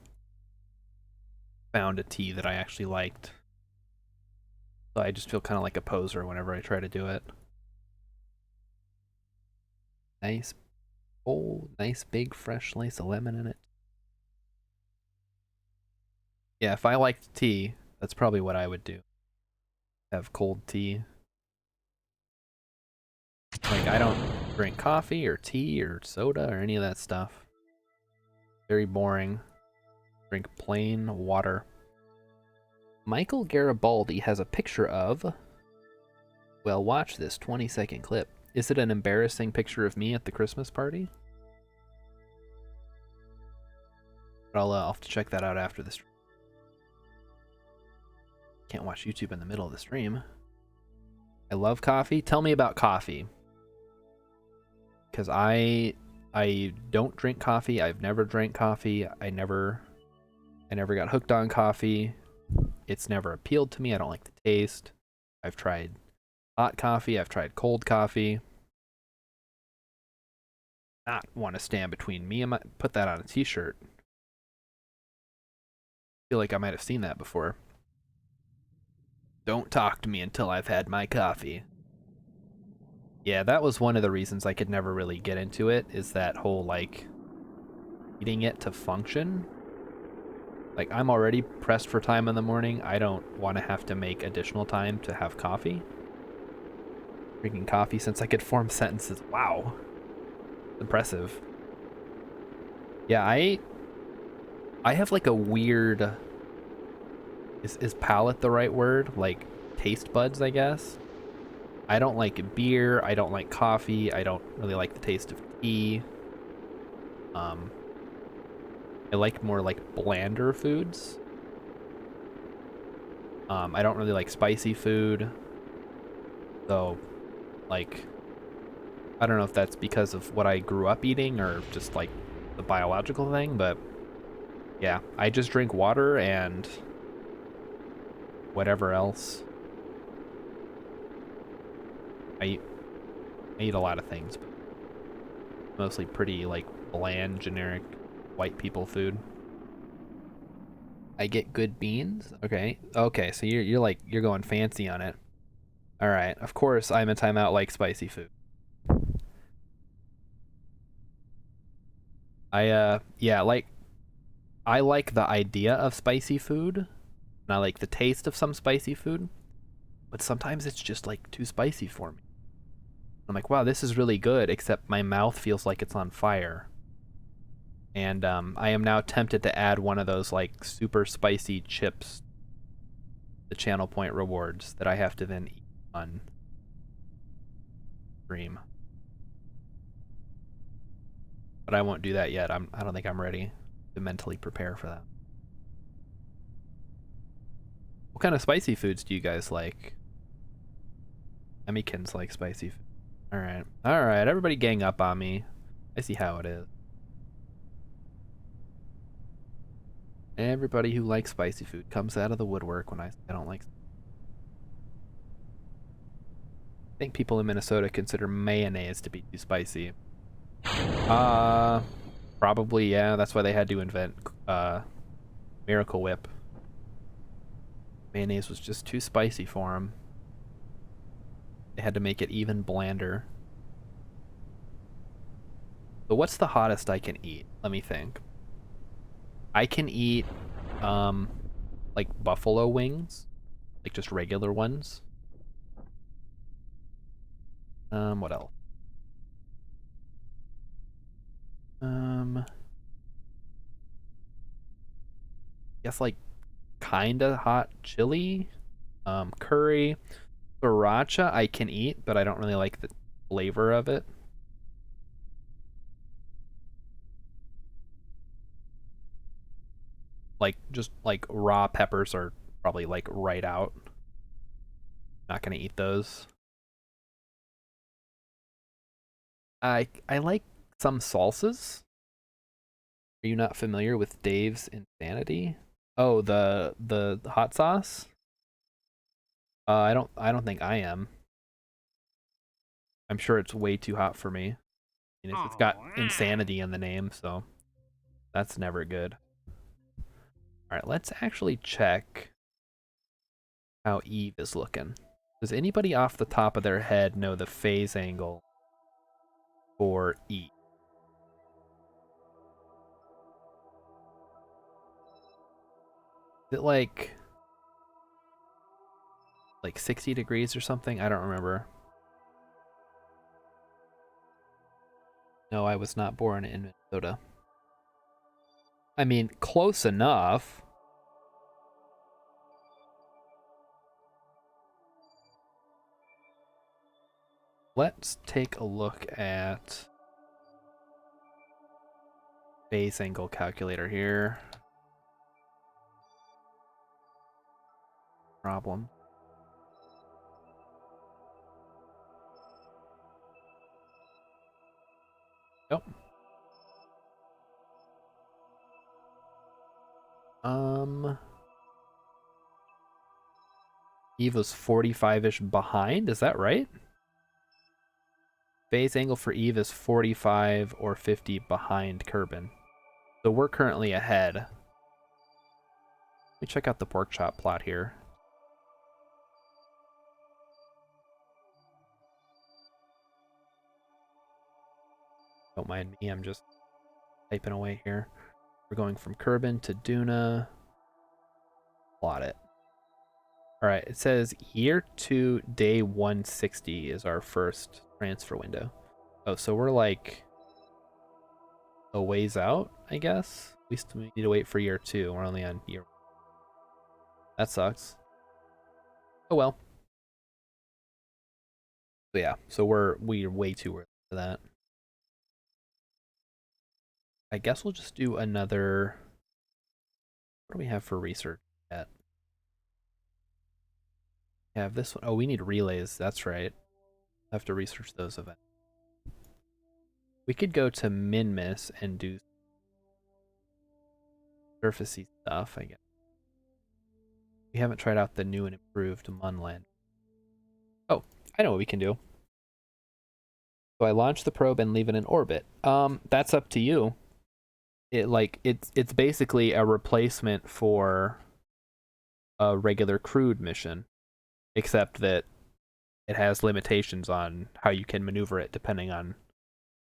found a tea that I actually liked. So I just feel kind of like a poser whenever I try to do it. Nice, oh, nice big fresh slice of lemon in it. Yeah, if I liked tea, that's probably what I would do. Have cold tea. Like, I don't drink coffee or tea or soda or any of that stuff. Very boring. Drink plain water. Michael Garibaldi has a picture of... Well, watch this 20-second clip. Is it an embarrassing picture of me at the Christmas party? But I'll have to check that out after the stream. Can't watch YouTube in the middle of the stream. I love coffee. Tell me about coffee. Because I don't drink coffee. I've never drank coffee. I never got hooked on coffee. It's never appealed to me. I don't like the taste. I've tried hot coffee. I've tried cold coffee. Not want to stand between me and my... Put that on a t-shirt. Feel like I might have seen that before. Don't talk to me until I've had my coffee. Yeah, that was one of the reasons I could never really get into it, is that whole, like, needing it to function. Like, I'm already pressed for time in the morning. I don't want to have to make additional time to have coffee. Drinking coffee since I could form sentences. Wow. Impressive. Yeah, I have like a weird... Is palate the right word? Like, taste buds, I guess? I don't like beer. I don't like coffee. I don't really like the taste of tea. Um, I like more like blander foods. I don't really like spicy food. So, like, I don't know if that's because of what I grew up eating or just like the biological thing, but yeah, I just drink water and whatever else. I eat, I eat a lot of things, but mostly pretty like bland, generic white people food. I get good beans. Okay. Okay, so you're like you're going fancy on it. All right. Of course, I'm a timeout like spicy food. Yeah, like I like the idea of spicy food, and I like the taste of some spicy food, but sometimes it's just like too spicy for me. I'm like, wow, this is really good, except my mouth feels like it's on fire. And I am now tempted to add one of those like super spicy chips, the channel point rewards that I have to then eat on stream. But I won't do that yet. I don't think I'm ready to mentally prepare for that. What kind of spicy foods do you guys like? Emmykins like spicy food. All right. All right. Everybody gang up on me. I see how it is. Everybody who likes spicy food comes out of the woodwork when I say I don't like. I think people in Minnesota consider mayonnaise to be too spicy. Uh, Probably, yeah. That's why they had to invent Miracle Whip. Mayonnaise was just too spicy for them. They had to make it even blander. So what's the hottest I can eat? Let me think. I can eat um like buffalo wings, like just regular ones. What else? I guess like kinda hot chili, curry, sriracha I can eat, but I don't really like the flavor of it. Like just like raw peppers are probably like right out. Not gonna eat those. I like some salsas. Are you not familiar with Dave's Insanity? Oh, the hot sauce? I don't think I am. I'm sure it's way too hot for me. I mean, it's got insanity in the name, so that's never good. All right, let's actually check how Eve is looking. Does anybody off the top of their head know the phase angle for Eve? Is it like 60 degrees or something? I don't remember. No, I was not born in Minnesota. I mean, close enough. Let's take a look at phase angle calculator here. Problem. Nope. Eve was 45-ish behind, is that right? Phase angle for Eve is 45 or 50 behind Kerbin. So we're currently ahead. Let me check out the pork chop plot here. Don't mind me, I'm just typing away here. We're going from Kerbin to Duna. plot it. All right, it says year 2, day 160 is our first transfer window. Oh, so we're like a ways out, I guess. We still need to wait for year 2. We're only on year 1. That sucks. Oh well. But yeah, so we're way too early for that. I guess we'll just do another. What do we have for research yet? We have this one. Oh, we need relays. That's right. I have to research those events. We could go to Minmus and do surfacey stuff, I guess. We haven't tried out the new and improved Munland. Oh, I know what we can do. So I launch the probe and leave it in orbit. That's up to you. It's basically a replacement for a regular crewed mission, except that it has limitations on how you can maneuver it depending on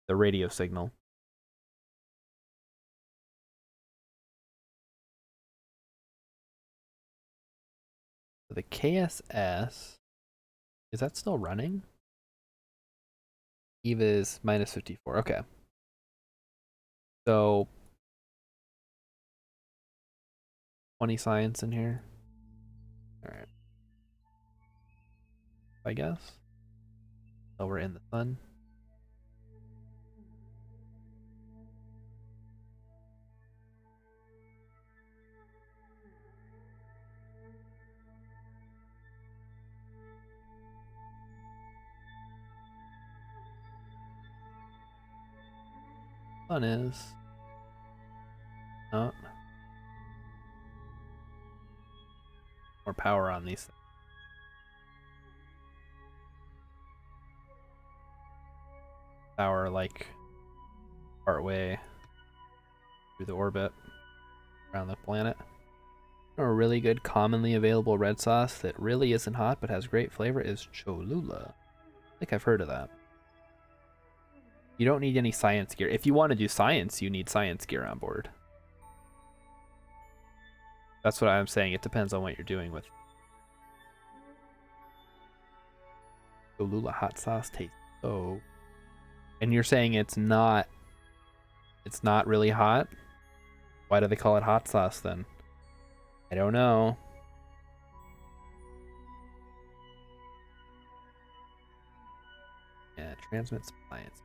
the radio signal. The KSS, is that still running? Eve is minus 54. Okay. So 20 science in here. All right. I guess. So we're in the sun. Sun is. Oh. More power on these things. Power like part way through the orbit around the planet. A really good commonly available red sauce that really isn't hot but has great flavor is Cholula. I think I've heard of that. You don't need any science gear. If you want to do science, you need science gear on board. That's what I'm saying. It depends on what you're doing with Cholula hot sauce taste. Oh. And you're saying it's not really hot? Why do they call it hot sauce then? I don't know. Yeah, transmit science.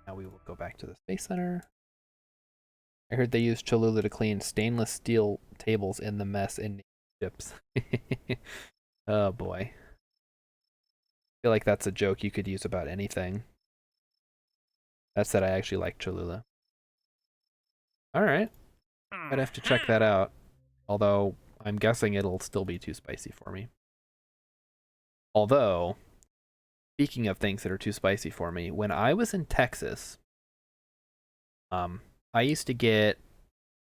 Now we will go back to the Space Center. I heard they use Cholula to clean stainless steel tables in the mess in ships. Oh boy. I feel like that's a joke you could use about anything. That said, I actually like Cholula. Alright. I'd have to check that out. Although, I'm guessing it'll still be too spicy for me. Although, speaking of things that are too spicy for me, when I was in Texas, I used to get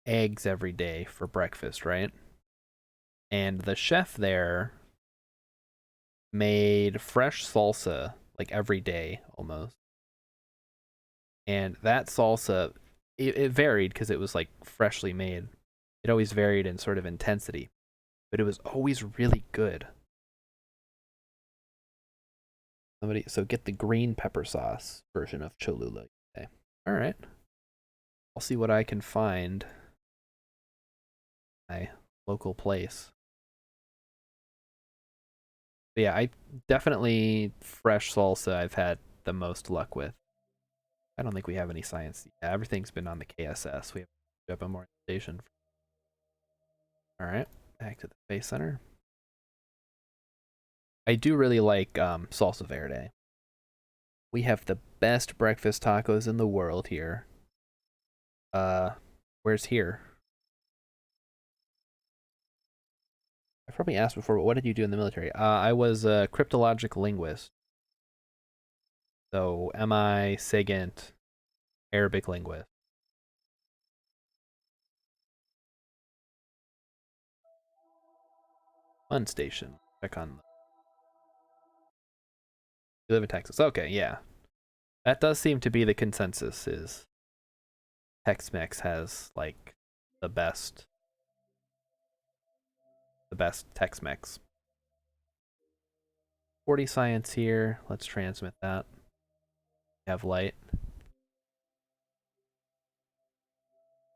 eggs every day for breakfast, right? And the chef there made fresh salsa like every day almost. And that salsa, it varied because it was like freshly made. It always varied in sort of intensity, but it was always really good. So get the green pepper sauce version of Cholula. Okay. All right. I'll see what I can find. My local place. But yeah, I definitely fresh salsa I've had the most luck with. I don't think we have any science. Yeah, everything's been on the KSS. We have a more station. All right, back to the Space Center. I do really like salsa verde. We have the best breakfast tacos in the world here. Where's here? I've probably asked before, but what did you do in the military? I was a cryptologic linguist. So, MI, SIGINT, Arabic linguist. Fun station. Check on You live in Texas. Okay, yeah. That does seem to be the consensus, is Tex-Mex has, like, the best Tex-Mex. 40 science here. Let's transmit that. We have light.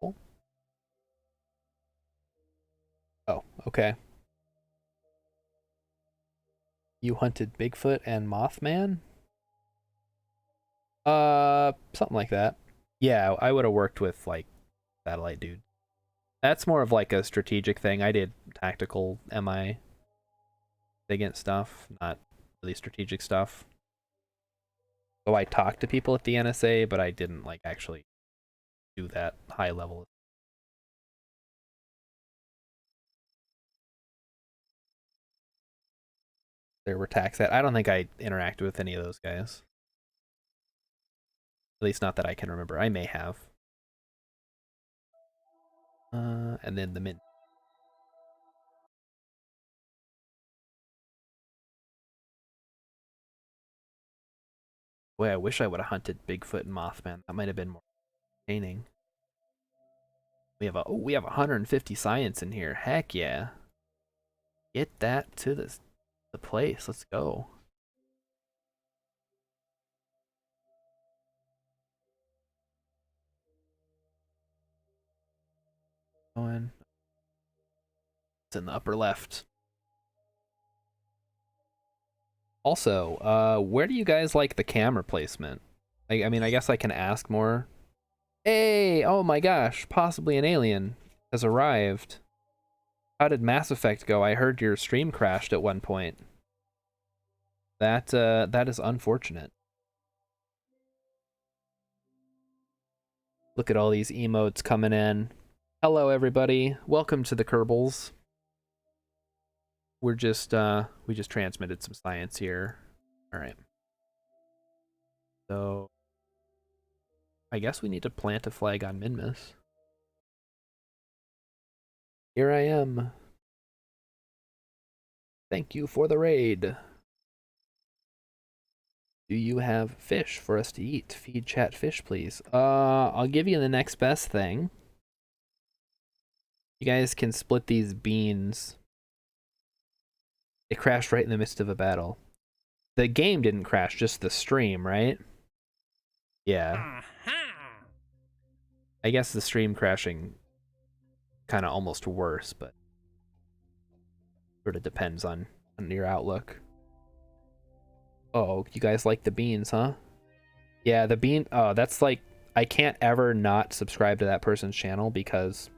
Cool. Oh, okay. You hunted Bigfoot and Mothman? Something like that. Yeah, I would have worked with, like, satellite dude. That's more of like a strategic thing. I did tactical MI SIGINT stuff, not really strategic stuff. So I talked to people at the NSA, but I didn't like actually do that high level. There were TACSAT. I don't think I interacted with any of those guys. At least not that I can remember. I may have. And then the mint. Boy, I wish I would have hunted Bigfoot and Mothman. That might have been more entertaining. We have 150 science in here. Heck yeah. Get that to the place. Let's go. Going. It's in the upper left. Also, where do you guys like the camera placement? I mean, I guess I can ask more. Hey, oh my gosh, possibly an alien has arrived. How did Mass Effect go? I heard your stream crashed at one point. That is unfortunate. Look at all these emotes coming in. Hello, everybody. Welcome to the Kerbals. We just transmitted some science here. All right. So I guess we need to plant a flag on Minmus. Here I am. Thank you for the raid. Do you have fish for us to eat? Feed chat fish, please. I'll give you the next best thing. You guys can split these beans. It crashed right in the midst of a battle. The game didn't crash, just the stream, right? Yeah. I guess the stream crashing kind of almost worse, but sort of depends on your outlook. Oh, you guys like the beans, huh? Yeah, the bean. Oh, that's like, I can't ever not subscribe to that person's channel because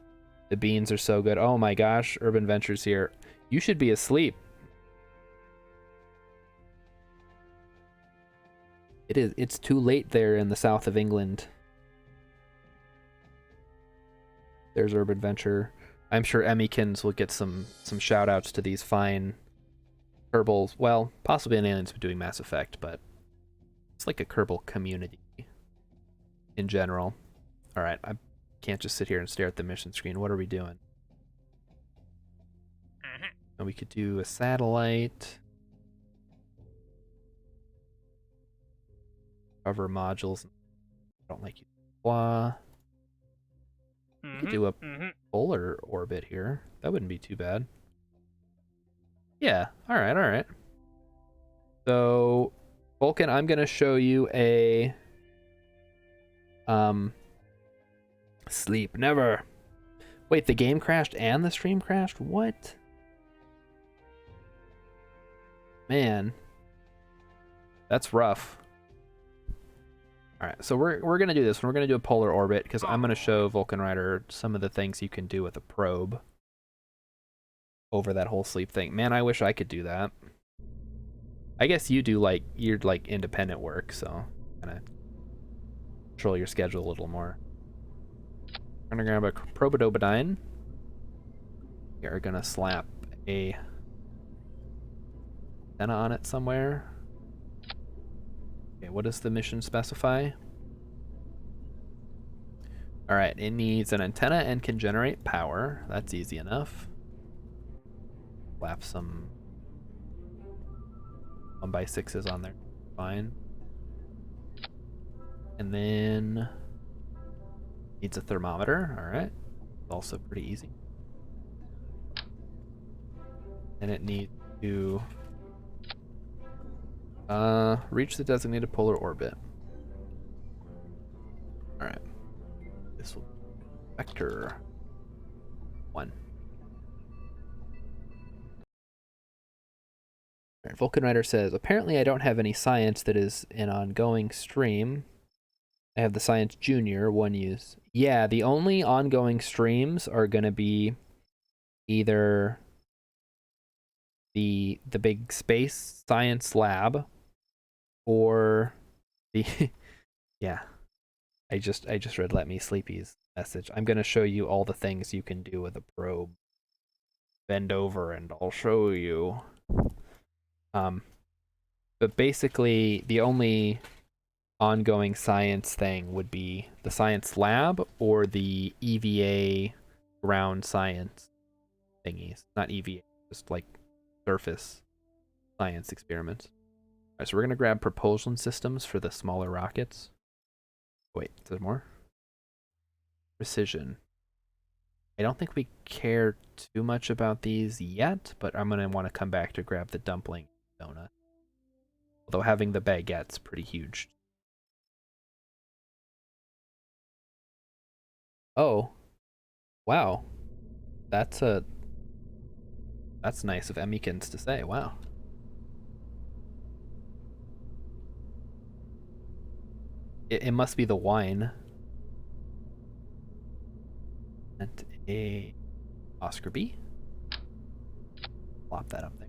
the beans are so good. Oh my gosh, Urban Ventures here. You should be asleep. It is. It's too late there in the south of England. There's Urban Venture. I'm sure Emmykins will get some shout outs to these fine Kerbals. Well, possibly an alien's been doing Mass Effect, but it's like a Kerbal community in general. All right, I can't just sit here and stare at the mission screen. What are we doing? And we could do a satellite. Cover modules. I don't like you. Blah. We could do a polar orbit here. That wouldn't be too bad. Yeah, all right, all right. So, Vulcan, I'm going to show you a... Sleep never. Wait, the game crashed and the stream crashed? What? Man. That's rough. Alright, so we're going to do this. We're going to do a polar orbit because I'm going to show Vulcan Rider some of the things you can do with a probe over that whole sleep thing. Man, I wish I could do that. I guess you do, like, you're like independent work, so kind of control your schedule a little more. We're going to grab a probodobidine. We are going to slap a antenna on it somewhere. Okay, what does the mission specify? Alright, it needs an antenna and can generate power. That's easy enough. Slap some 1x6s on there. Fine. And then needs a thermometer. All right. Also pretty easy. And it needs to reach the designated polar orbit. All right. This will be vector 1. All right, Vulcan Rider says, apparently I don't have any science that is an ongoing stream. I have the Science Junior, one use. Yeah, the only ongoing streams are going to be either the big space science lab or the yeah. I just read Let Me Sleepy's message. I'm going to show you all the things you can do with a probe. Bend over and I'll show you. But basically the only ongoing science thing would be the science lab or the EVA ground science thingies. Not EVA, just like surface science experiments. All right, so we're going to grab propulsion systems for the smaller rockets. Wait, is there more? Precision. I don't think we care too much about these yet, but I'm going to want to come back to grab the dumpling donut. Although having the baguette's pretty huge. Oh. Wow. That's nice of Emmykins to say. Wow. It must be the wine. And a Oscar B. Plop that up there.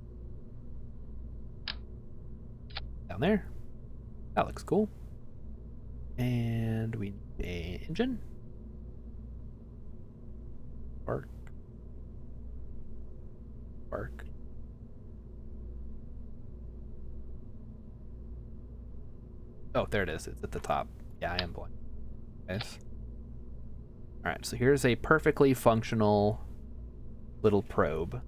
Down there. That looks cool. And we need a engine. Spark. Spark. Oh, there it is. It's at the top. Yeah, I am blind. Guys. Alright, so here's a perfectly functional little probe.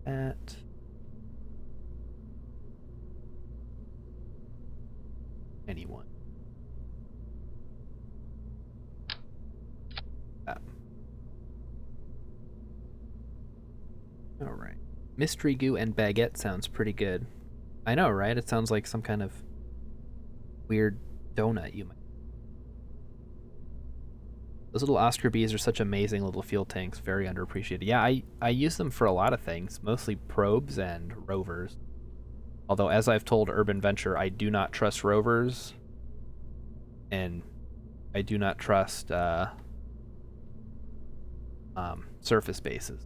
At anyone. Alright. Mystery goo and baguette sounds pretty good. I know, right? It sounds like some kind of weird donut you might. Those little Oscar Bs are such amazing little fuel tanks, very underappreciated. Yeah, I use them for a lot of things, mostly probes and rovers. Although, as I've told Urban Venture, I do not trust rovers, and I do not trust surface bases.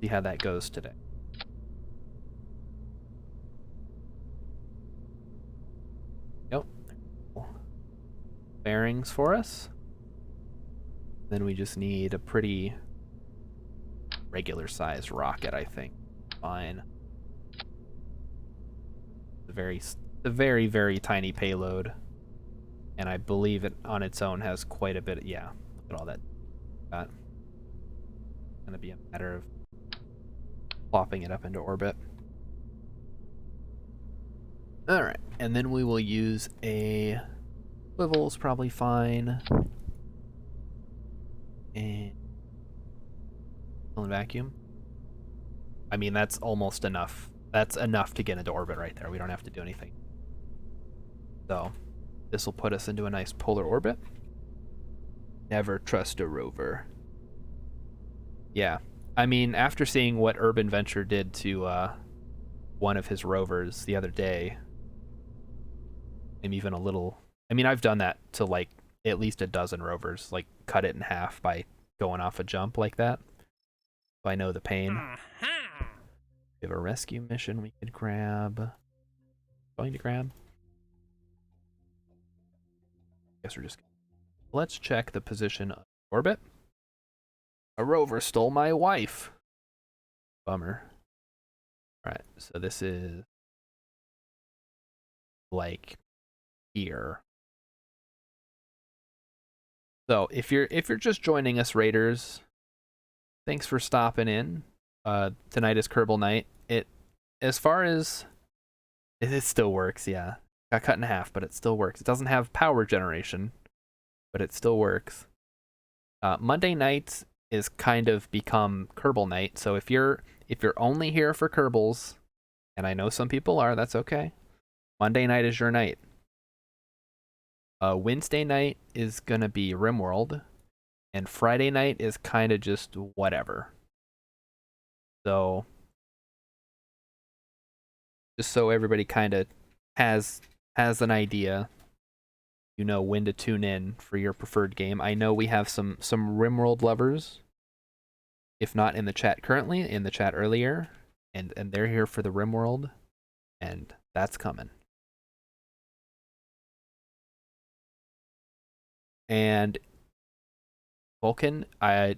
See how that goes today. Nope. Bearings for us. Then we just need a pretty regular sized rocket, I think. Fine. The very, very tiny payload. And I believe it on its own has quite a bit. Yeah, look at all that. It's gonna be a matter of plopping it up into orbit. Alright, and then we will use a swivel's probably fine. And vacuum. I mean, that's almost enough. That's enough to get into orbit right there. We don't have to do anything. So, this will put us into a nice polar orbit. Never trust a rover. Yeah. I mean, after seeing what Urban Venture did to one of his rovers the other day, I'm even a little... I mean, I've done that to, like, at least a dozen rovers. Like, cut it in half by going off a jump like that. So I know the pain. We have a rescue mission we could grab. Going to grab? Guess we're just... Let's check the position of orbit. A rover stole my wife. Bummer. Alright, so this is like here. So if you're just joining us, Raiders, thanks for stopping in. Tonight is Kerbal night. As far as it still works, yeah. Got cut in half, but it still works. It doesn't have power generation, but it still works. Monday nights is kind of become Kerbal night. So if you're only here for Kerbals, and I know some people are, that's okay. Monday night is your night. Wednesday night is gonna be RimWorld, and Friday night is kind of just whatever. So just so everybody kind of has an idea, you know when to tune in for your preferred game. I know we have some RimWorld lovers, if not in the chat currently, in the chat earlier, and they're here for the RimWorld, and that's coming. And Vulcan, I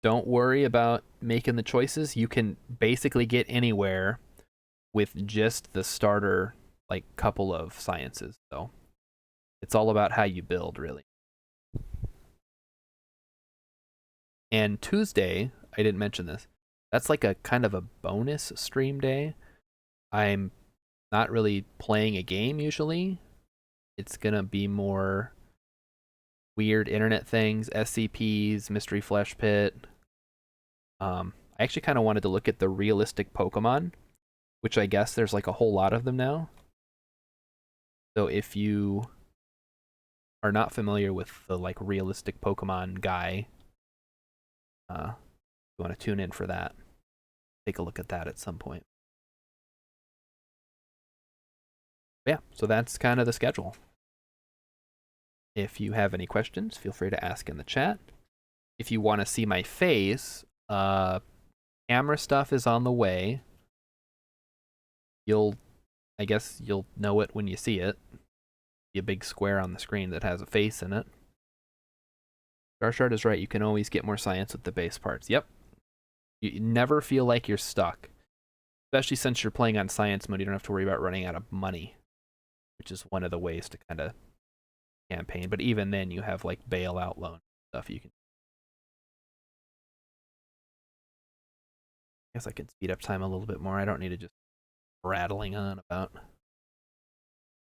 don't worry about making the choices. You can basically get anywhere with just the starter, like, couple of sciences. So it's all about how you build, really. And Tuesday, I didn't mention this, that's like a kind of a bonus stream day. I'm not really playing a game usually. It's gonna be more weird internet things, SCPs, Mystery Flesh Pit. I actually kind of wanted to look at the realistic Pokemon, which I guess there's like a whole lot of them now. So if you are not familiar with the like realistic Pokemon guy, you want to tune in for that. Take a look at that at some point. Yeah, so that's kind of the schedule. If you have any questions, feel free to ask in the chat. If you want to see my face, camera stuff is on the way. I guess you'll know it when you see it. Be a big square on the screen that has a face in it. Starshard is right. You can always get more science with the base parts. Yep. You never feel like you're stuck. Especially since you're playing on science mode, you don't have to worry about running out of money, which is one of the ways to kind of campaign. But even then, you have like bailout loan stuff you can. I guess I can speed up time a little bit more. I don't need to just rattling on about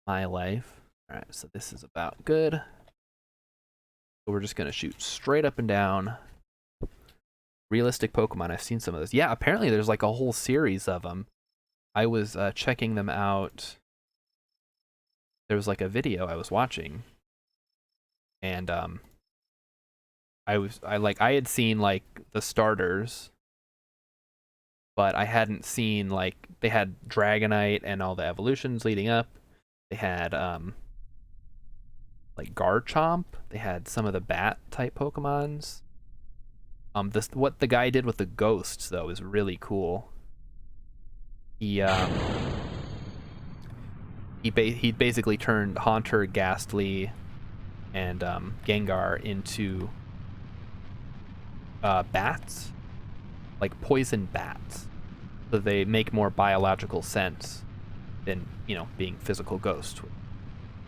my life. All right, so this is about good. So we're just gonna shoot straight up and down. Realistic Pokemon. I've seen some of this. Yeah, apparently there's like a whole series of them. I was checking them out. There was like a video I was watching, and I had seen like the starters, but I hadn't seen like they had Dragonite and all the evolutions leading up. They had like Garchomp. They had some of the bat type Pokemons. What the guy did with the ghosts though is really cool. He basically turned Haunter, Ghastly, and Gengar into bats, like poison bats, so they make more biological sense than being physical ghosts, which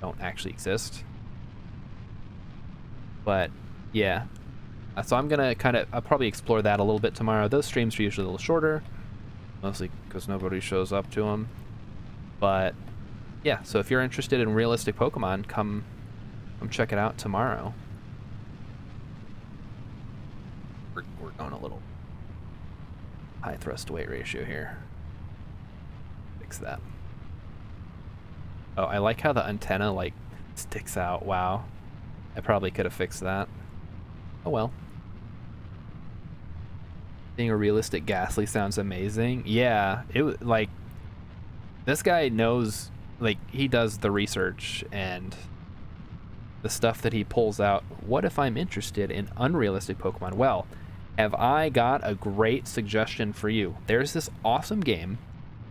don't actually exist. But yeah, so I'm gonna I'll probably explore that a little bit tomorrow. Those streams are usually a little shorter, mostly because nobody shows up to them. But yeah, so if you're interested in realistic Pokemon, come check it out tomorrow. We're going a little high thrust to weight ratio here. Fix that. Oh, I like how the antenna like sticks out. Wow, I probably could have fixed that. Oh well. Being a realistic Ghastly sounds amazing. Yeah, it like this guy knows, like he does the research and the stuff that he pulls out. What if I'm interested in unrealistic Pokemon? Well, have I got a great suggestion for you. There's this awesome game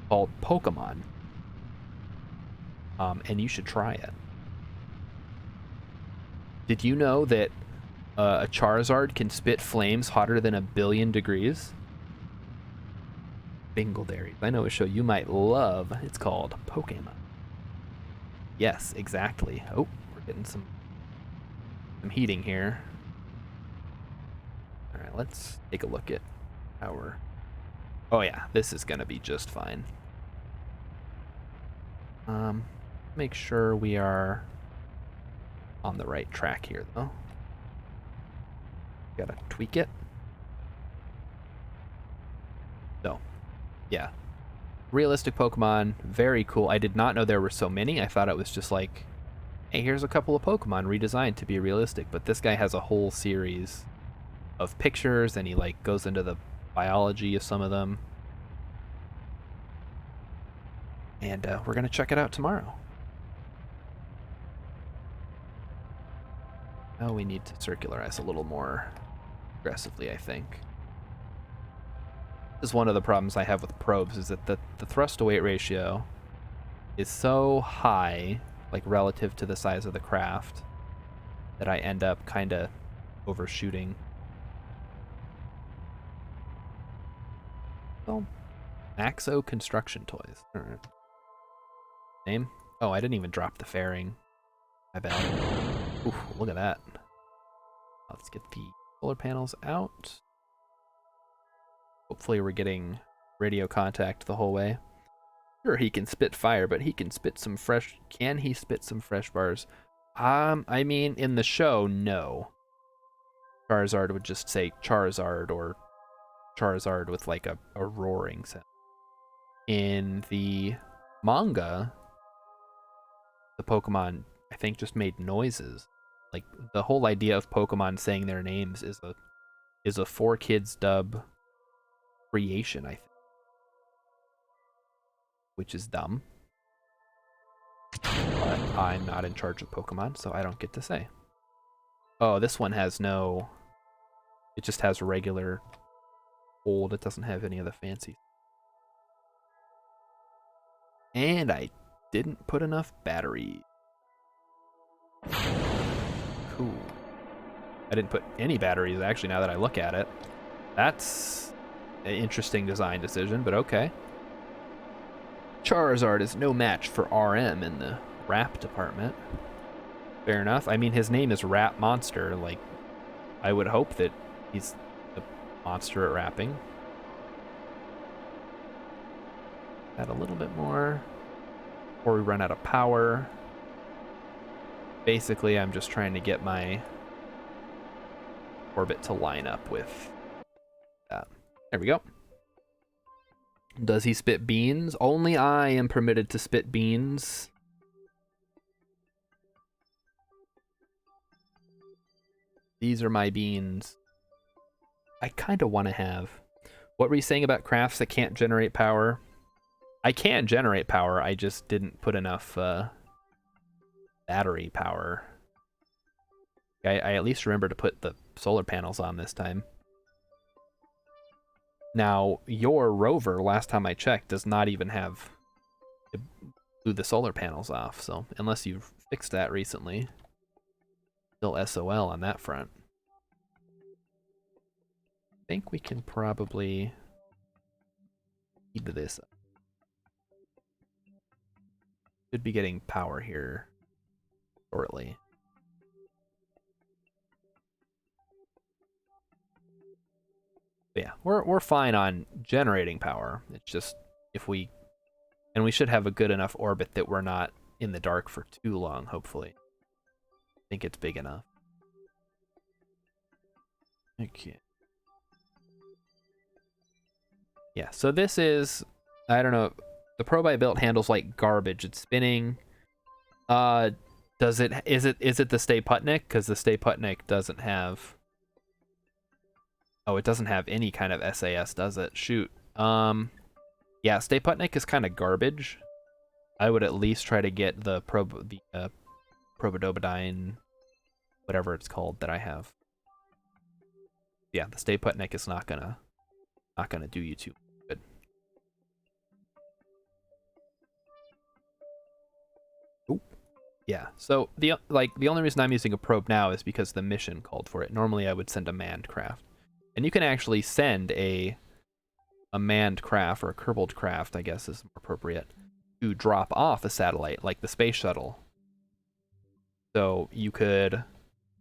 called Pokemon, and you should try it. Did you know that a Charizard can spit flames hotter than 1 billion degrees? Bingleberries. I know a show you might love. It's called Pokemon. Yes, exactly. Oh, we're getting some heating here. All right, let's take a look at our... Oh yeah, this is gonna be just fine. Make sure we are on the right track here, though. Gotta tweak it. So, yeah. Realistic Pokemon, very cool. I did not know there were so many. I thought it was just like, hey, here's a couple of Pokemon redesigned to be realistic. But this guy has a whole series of pictures, and he like goes into the biology of some of them. And we're gonna check it out tomorrow. Oh, we need to circularize a little more aggressively, I think. This is one of the problems I have with probes, is that the thrust to weight ratio is so high, like relative to the size of the craft, that I end up kind of overshooting. So, Maxo Construction Toys. Name? Oh, I didn't even drop the fairing. My bad. Ooh, look at that. Let's get the solar panels out. Hopefully we're getting radio contact the whole way. Sure, he can spit fire, but he can spit some fresh... Can he spit some fresh bars? I mean, in the show, no. Charizard would just say Charizard, or Charizard with like a roaring sound. In the manga, the Pokemon, I think, just made noises. Like, the whole idea of Pokemon saying their names is a 4Kids dub creation, I think. Which is dumb. But I'm not in charge of Pokemon, so I don't get to say. Oh, this one has no... It just has regular old. It doesn't have any of the fancy. And I didn't put enough battery. Cool. I didn't put any batteries, actually, now that I look at it. That's an interesting design decision, but okay. Charizard is no match for RM in the rap department. Fair enough. I mean, his name is Rap Monster. Like, I would hope that he's a monster at rapping. Add a little bit more before we run out of power. Basically, I'm just trying to get my orbit to line up with that. There we go. Does he spit beans? Only I am permitted to spit beans. These are my beans. I kind of want to have... What were you saying about crafts that can't generate power? I can generate power, I just didn't put enough battery power. I at least remember to put the solar panels on this time. Now, your rover, last time I checked, does not even have to blew the solar panels off, so unless you've fixed that recently, still SOL on that front. I think we can probably speed this up. Should be getting power here shortly. But yeah, we're fine on generating power. It's just if we... And we should have a good enough orbit that we're not in the dark for too long, hopefully. I think it's big enough. Okay. Yeah, so this is... I don't know. The probe I built handles like garbage. It's spinning. Is it the Stay Putnik? Because the Stay Putnik doesn't have... Oh, it doesn't have any kind of SAS, does it? Shoot. Yeah, Stay Putnik is kind of garbage. I would at least try to get the Probodobodine, whatever it's called, that I have. Yeah, the Stay Putnik is not gonna do you too good. Oop. Yeah, so the only reason I'm using a probe now is because the mission called for it. Normally I would send a manned craft. And you can actually send a manned craft, or a Kerbal craft, I guess is more appropriate, to drop off a satellite, like the space shuttle. So you could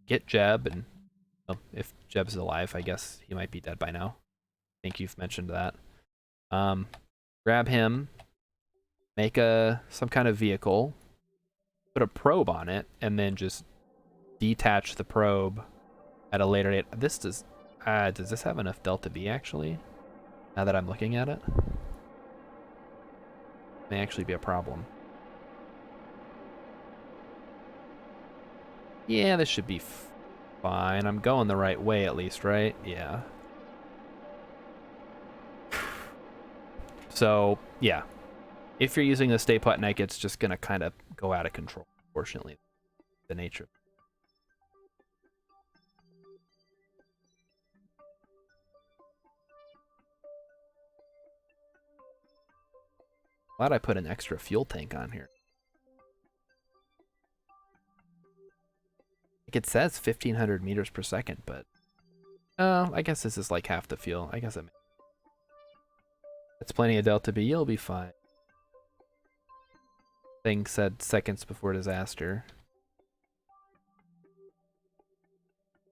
get Jeb and Oh, if Jeb's alive, I guess he might be dead by now. I think you've mentioned that. Grab him, make some kind of vehicle, put a probe on it, and then just detach the probe at a later date. This does this have enough delta V actually? Now that I'm looking at it, may actually be a problem. Yeah, this should be fine. I'm going the right way at least, right? Yeah. So, yeah. If you're using the stay put neck, it's just going to kind of go out of control, unfortunately. The nature. Glad I put an extra fuel tank on here. Like it says 1,500 meters per second, but I guess this is like half the fuel. I guess it's plenty of delta B. You'll be fine. Thing said seconds before disaster.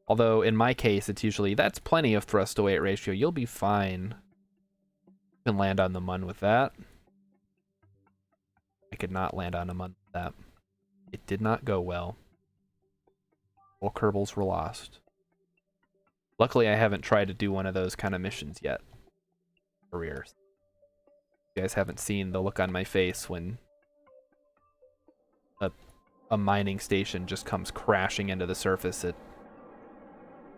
Although in my case, it's usually that's plenty of thrust to weight ratio. You'll be fine. You can land on the mun with that. I could not land on a mun with that. It did not go well. All Kerbals were lost. Luckily, I haven't tried to do one of those kind of missions yet. Careers. You guys haven't seen the look on my face when a mining station just comes crashing into the surface at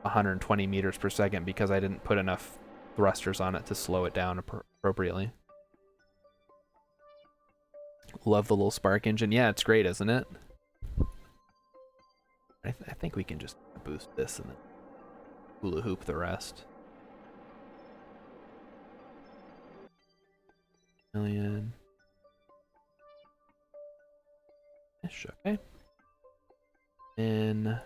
120 meters per second because I didn't put enough thrusters on it to slow it down appropriately. Love the little spark engine. Yeah, it's great, isn't it? I think we can just boost this and then hula hoop the rest. Million. Ish, okay. And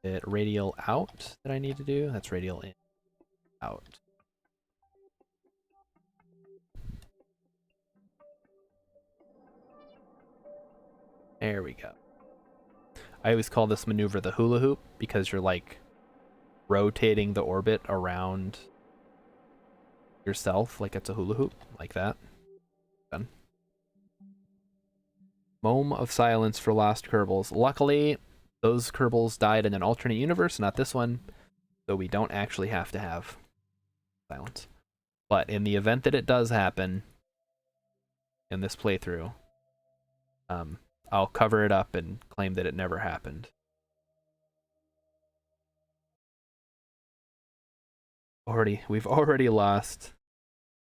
hit radial out that I need to do. That's radial in, out. There we go. I always call this maneuver the hula hoop because you're like rotating the orbit around yourself like it's a hula hoop, like that. Done. Moment of silence for lost Kerbals. Luckily, those Kerbals died in an alternate universe, not this one, so we don't actually have to have silence. But in the event that it does happen in this playthrough, I'll cover it up and claim that it never happened. We've already lost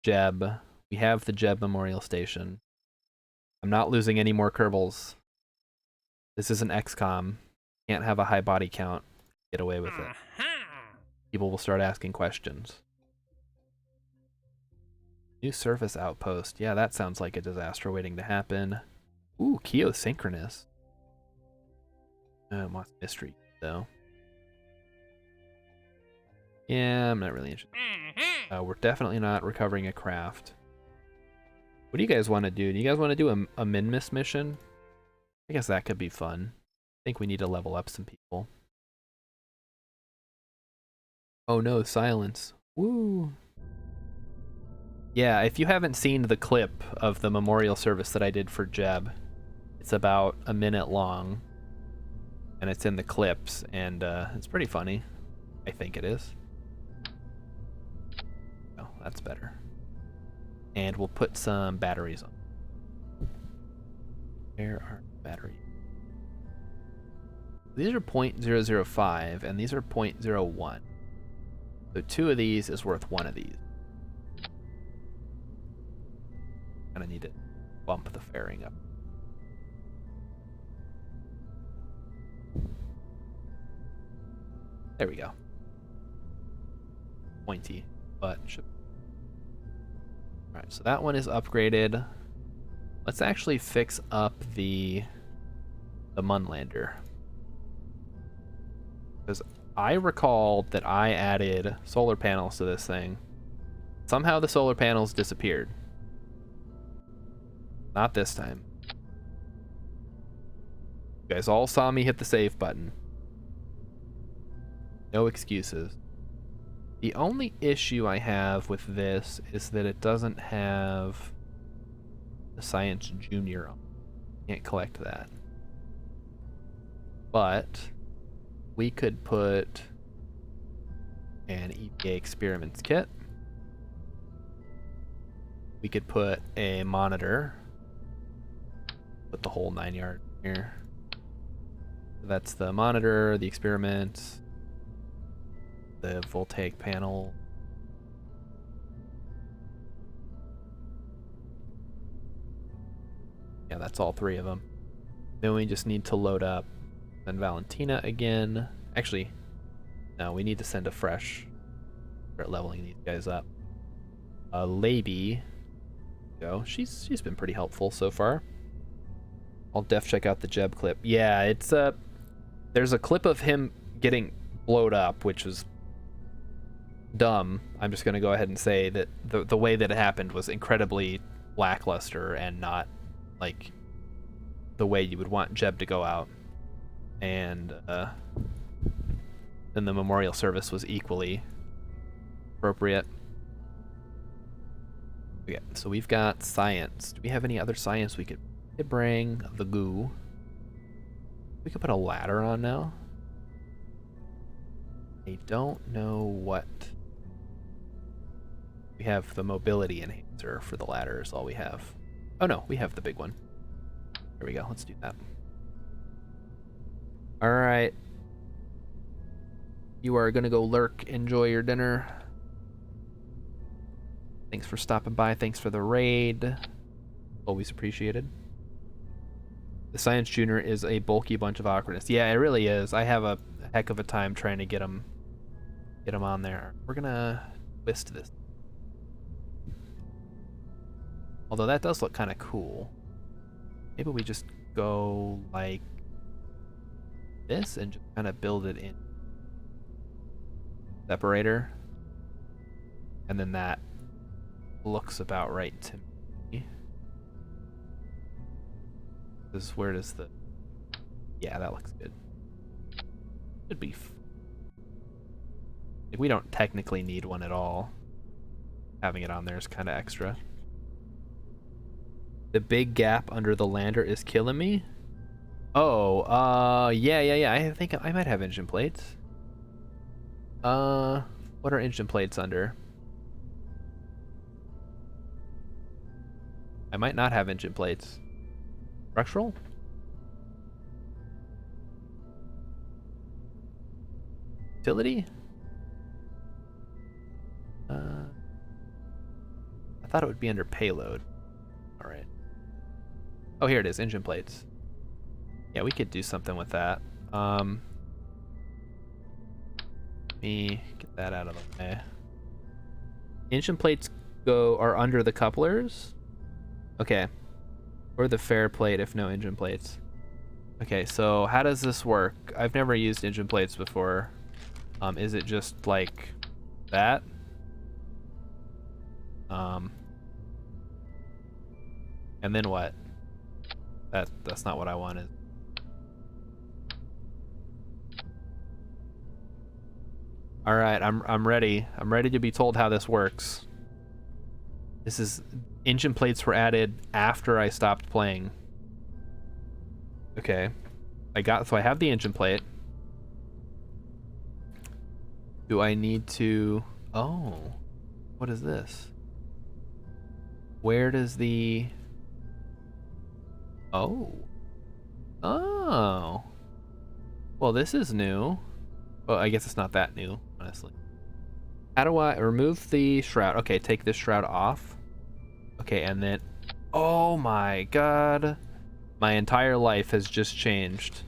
Jeb. We have the Jeb Memorial Station. I'm not losing any more Kerbals. This isn't XCOM. Can't have a high body count. Get away with it. People will start asking questions. New surface outpost. Yeah, that sounds like a disaster waiting to happen. Ooh, geosynchronous. Wants mystery, though. Yeah, I'm not really interested. We're definitely not recovering a craft. What do you guys want to do? Do you guys want to do a min-miss mission? I guess that could be fun. I think we need to level up some people. Oh no, silence. Woo! Yeah, if you haven't seen the clip of the memorial service that I did for Jeb, it's about a minute long. And it's in the clips, and it's pretty funny. I think it is. Oh, that's better. And we'll put some batteries on. Where are batteries? These are 0.005, and these are 0.01. So 2 of these is worth 1 of these. Kinda need to bump the fairing up. There we go. Pointy, but should. Alright, so that one is upgraded. Let's actually fix up the Munlander. Because I recall that I added solar panels to this thing. Somehow the solar panels disappeared. Not this time. You guys all saw me hit the save button. No excuses. The only issue I have with this is that it doesn't have the Science Junior on. Can't collect that. But we could put an EPA experiments kit. We could put a monitor. Put the whole 9 yards here. That's the monitor, the experiment, the voltaic panel. Yeah, that's all 3 of them. Then we just need to load up San Valentina again. Actually, no, we need to send a fresh. Start leveling these guys up. Laby, go. She's been pretty helpful so far. I'll def check out the Jeb clip. Yeah, it's there's a clip of him getting blowed up, which was dumb. I'm just gonna go ahead and say that the way that it happened was incredibly lackluster and not like the way you would want Jeb to go out. And then the memorial service was equally appropriate. Okay, so we've got science. Do we have any other science we could bring? The goo. We could put a ladder on now. I don't know what. We have the mobility enhancer for the ladder is all we have. Oh no, we have the big one. There we go, let's do that. Alright. You are gonna go lurk, enjoy your dinner. Thanks for stopping by, thanks for the raid. Always appreciated. The Science Junior is a bulky bunch of awkwardness. Yeah, it really is. I have a heck of a time trying to get him on there. We're gonna twist this. Although that does look kind of cool. Maybe we just go like this and just kind of build it in. Separator. And then that looks about right to me. Where does the... Yeah, that looks good. Should be... We don't technically need one at all. Having it on there is kind of extra. The big gap under the lander is killing me? Oh, yeah. I think I might have engine plates. What are engine plates under? I might not have engine plates. Structural? Utility? I thought it would be under payload. Alright. Oh, here it is, engine plates. Yeah, we could do something with that. Let me get that out of the way. Engine plates are under the couplers? Okay. Or the fair plate if no engine plates. Okay, so how does this work? I've never used engine plates before. Is it just like that? And then what? That's not what I wanted. All right, I'm ready. I'm ready to be told how this works. This is engine plates were added after I stopped playing. Okay. So I have the engine plate. Do I need to... Oh. What is this? Where does the... Oh. Oh. Well, this is new. Well, I guess it's not that new, honestly. How do I remove the shroud? Okay, take this shroud off. Okay, and then... Oh my god. My entire life has just changed.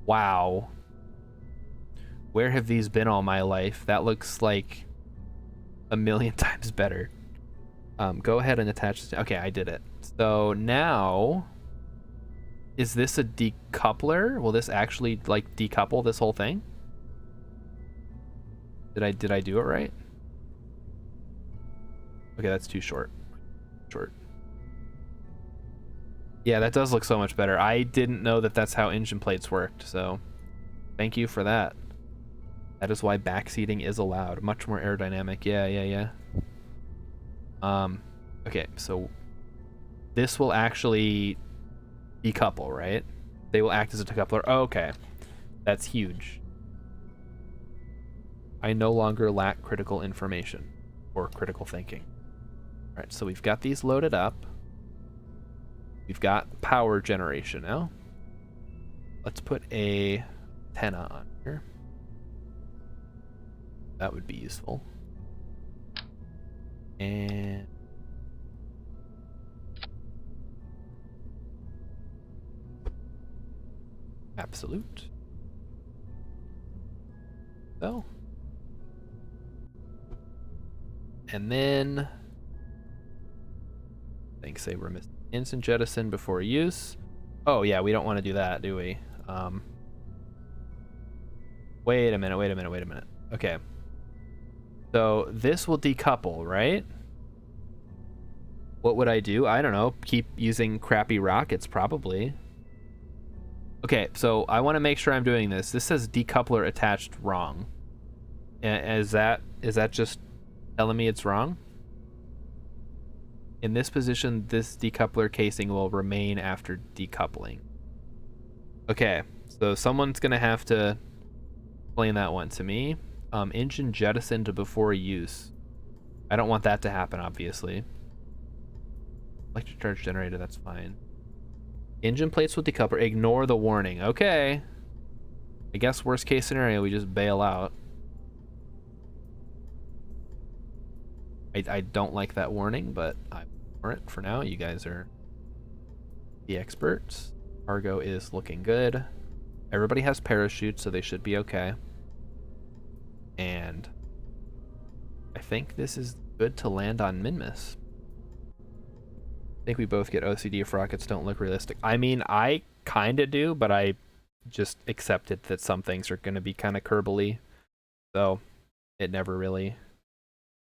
Wow. Where have these been all my life? That looks like a million times better. Go ahead and attach this. Okay, I did it. So now... Is this a decoupler? Will this actually, like, decouple this whole thing? Did I do it right? Okay, that's too short. Yeah, that does look so much better. I didn't know that that's how engine plates worked, so thank you for that. That is why backseating is allowed. Much more aerodynamic. Yeah. Okay, so this will actually decouple, right? They will act as a decoupler. Oh, okay. That's huge. I no longer lack critical information or critical thinking. All right, so we've got these loaded up. We've got power generation now. Let's put a antenna on here. That would be useful. And absolute. So. And then things say we're missing instant jettison before use. Oh yeah, we don't want to do that, do we? Wait a minute. Okay. So this will decouple, right? What would I do? I don't know. Keep using crappy rockets, probably. Okay, so I want to make sure I'm doing this. This says decoupler attached wrong. Is that just telling me it's wrong? In this position, this decoupler casing will remain after decoupling. Okay, so someone's gonna have to explain that one to me. Engine jettisoned before use. I don't want that to happen, obviously. Electric charge generator, that's fine. Engine plates will decoupler. Ignore the warning. Okay. I guess worst case scenario, we just bail out. I don't like that warning, but I ignore it for now. You guys are the experts. Cargo is looking good. Everybody has parachutes, so they should be okay. And I think this is good to land on Minmus. I think we both get OCD if rockets don't look realistic. I mean, I kind of do, but I just accepted that some things are going to be kind of Kerbal-y. So it never really...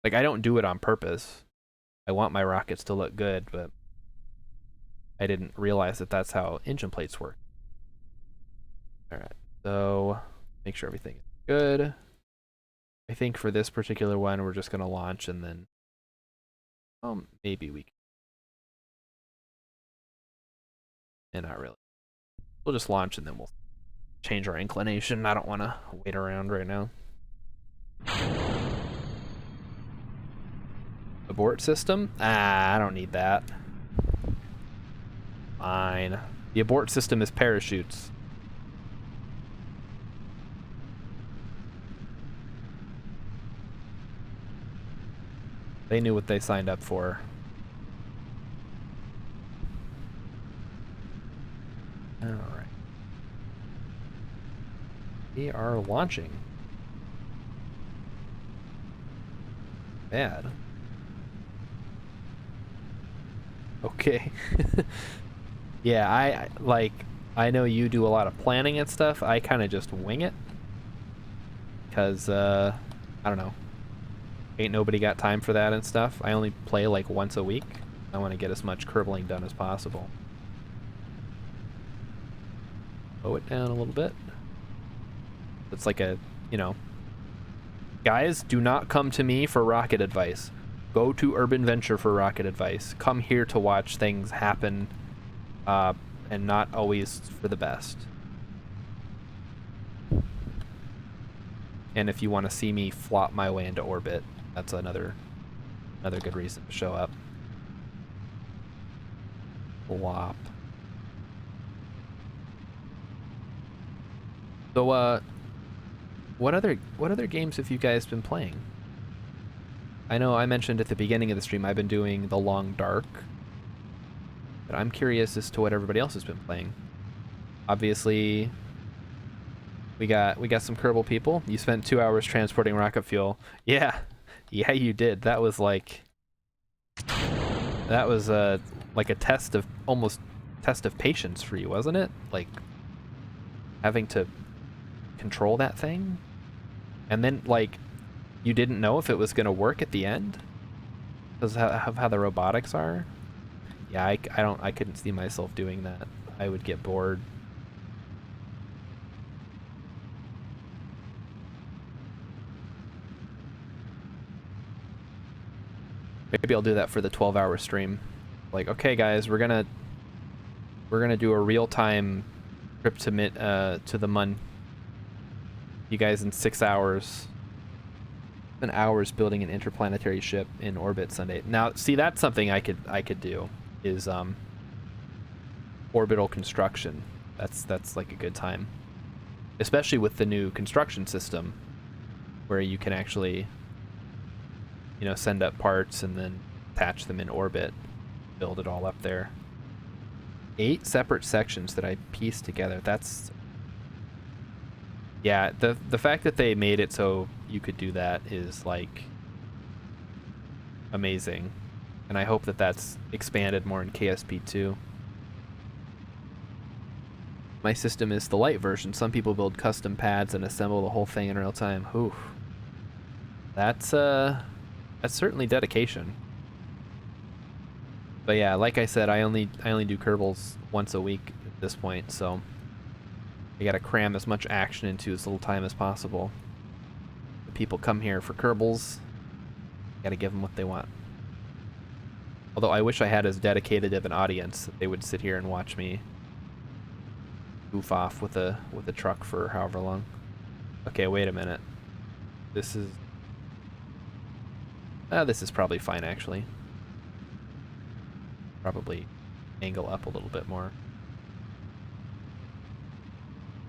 Like, I don't do it on purpose. I want my rockets to look good, but I didn't realize that that's how engine plates work. All right, so make sure everything is good. I think for this particular one, we're just going to launch and then... maybe we can. And not really. We'll just launch and then we'll change our inclination. I don't want to wait around right now. Abort system? I don't need that. Fine. The abort system is parachutes. They knew what they signed up for. All right. We are launching. Bad. Okay. Yeah, I know you do a lot of planning and stuff. I kind of just wing it. Because, I don't know. Ain't nobody got time for that and stuff. I only play like once a week. I want to get as much Kerbaling done as possible. Slow it down a little bit. It's like a, you know... Guys, do not come to me for rocket advice. Go to Urban Venture for rocket advice. Come here to watch things happen, and not always for the best. And if you want to see me flop my way into orbit, that's another good reason to show up. Flop. So, what other games have you guys been playing? I know I mentioned at the beginning of the stream I've been doing The Long Dark, but I'm curious as to what everybody else has been playing. Obviously, we got some Kerbal people. You spent 2 hours transporting rocket fuel. Yeah, you did. That was like a test of patience for you, wasn't it? Like having to control that thing, and then like you didn't know if it was going to work at the end because of how the robotics are. Yeah, I couldn't see myself doing that. I would get bored. Maybe I'll do that for the 12-hour stream. Like, okay, guys, we're gonna do a real-time trip to the Mun. You guys in 6 hours. An hours building an interplanetary ship in orbit Sunday. Now, see, that's something I could do. Is orbital construction. That's like a good time, especially with the new construction system, where you can actually, you know, send up parts and then attach them in orbit, build it all up there. 8 separate sections that I pieced together. That's, yeah, the fact that they made it so you could do that is like amazing, and I hope that that's expanded more in KSP2. My system is the light version. Some people build custom pads and assemble the whole thing in real time. Oof. That's certainly dedication. But yeah, like I said, I only do Kerbals once a week at this point, so I gotta cram as much action into as little time as possible. The people come here for Kerbals, gotta give them what they want. Although I wish I had as dedicated of an audience that they would sit here and watch me goof off with a truck for however long. Okay, wait a minute. This is probably fine, actually. Probably angle up a little bit more.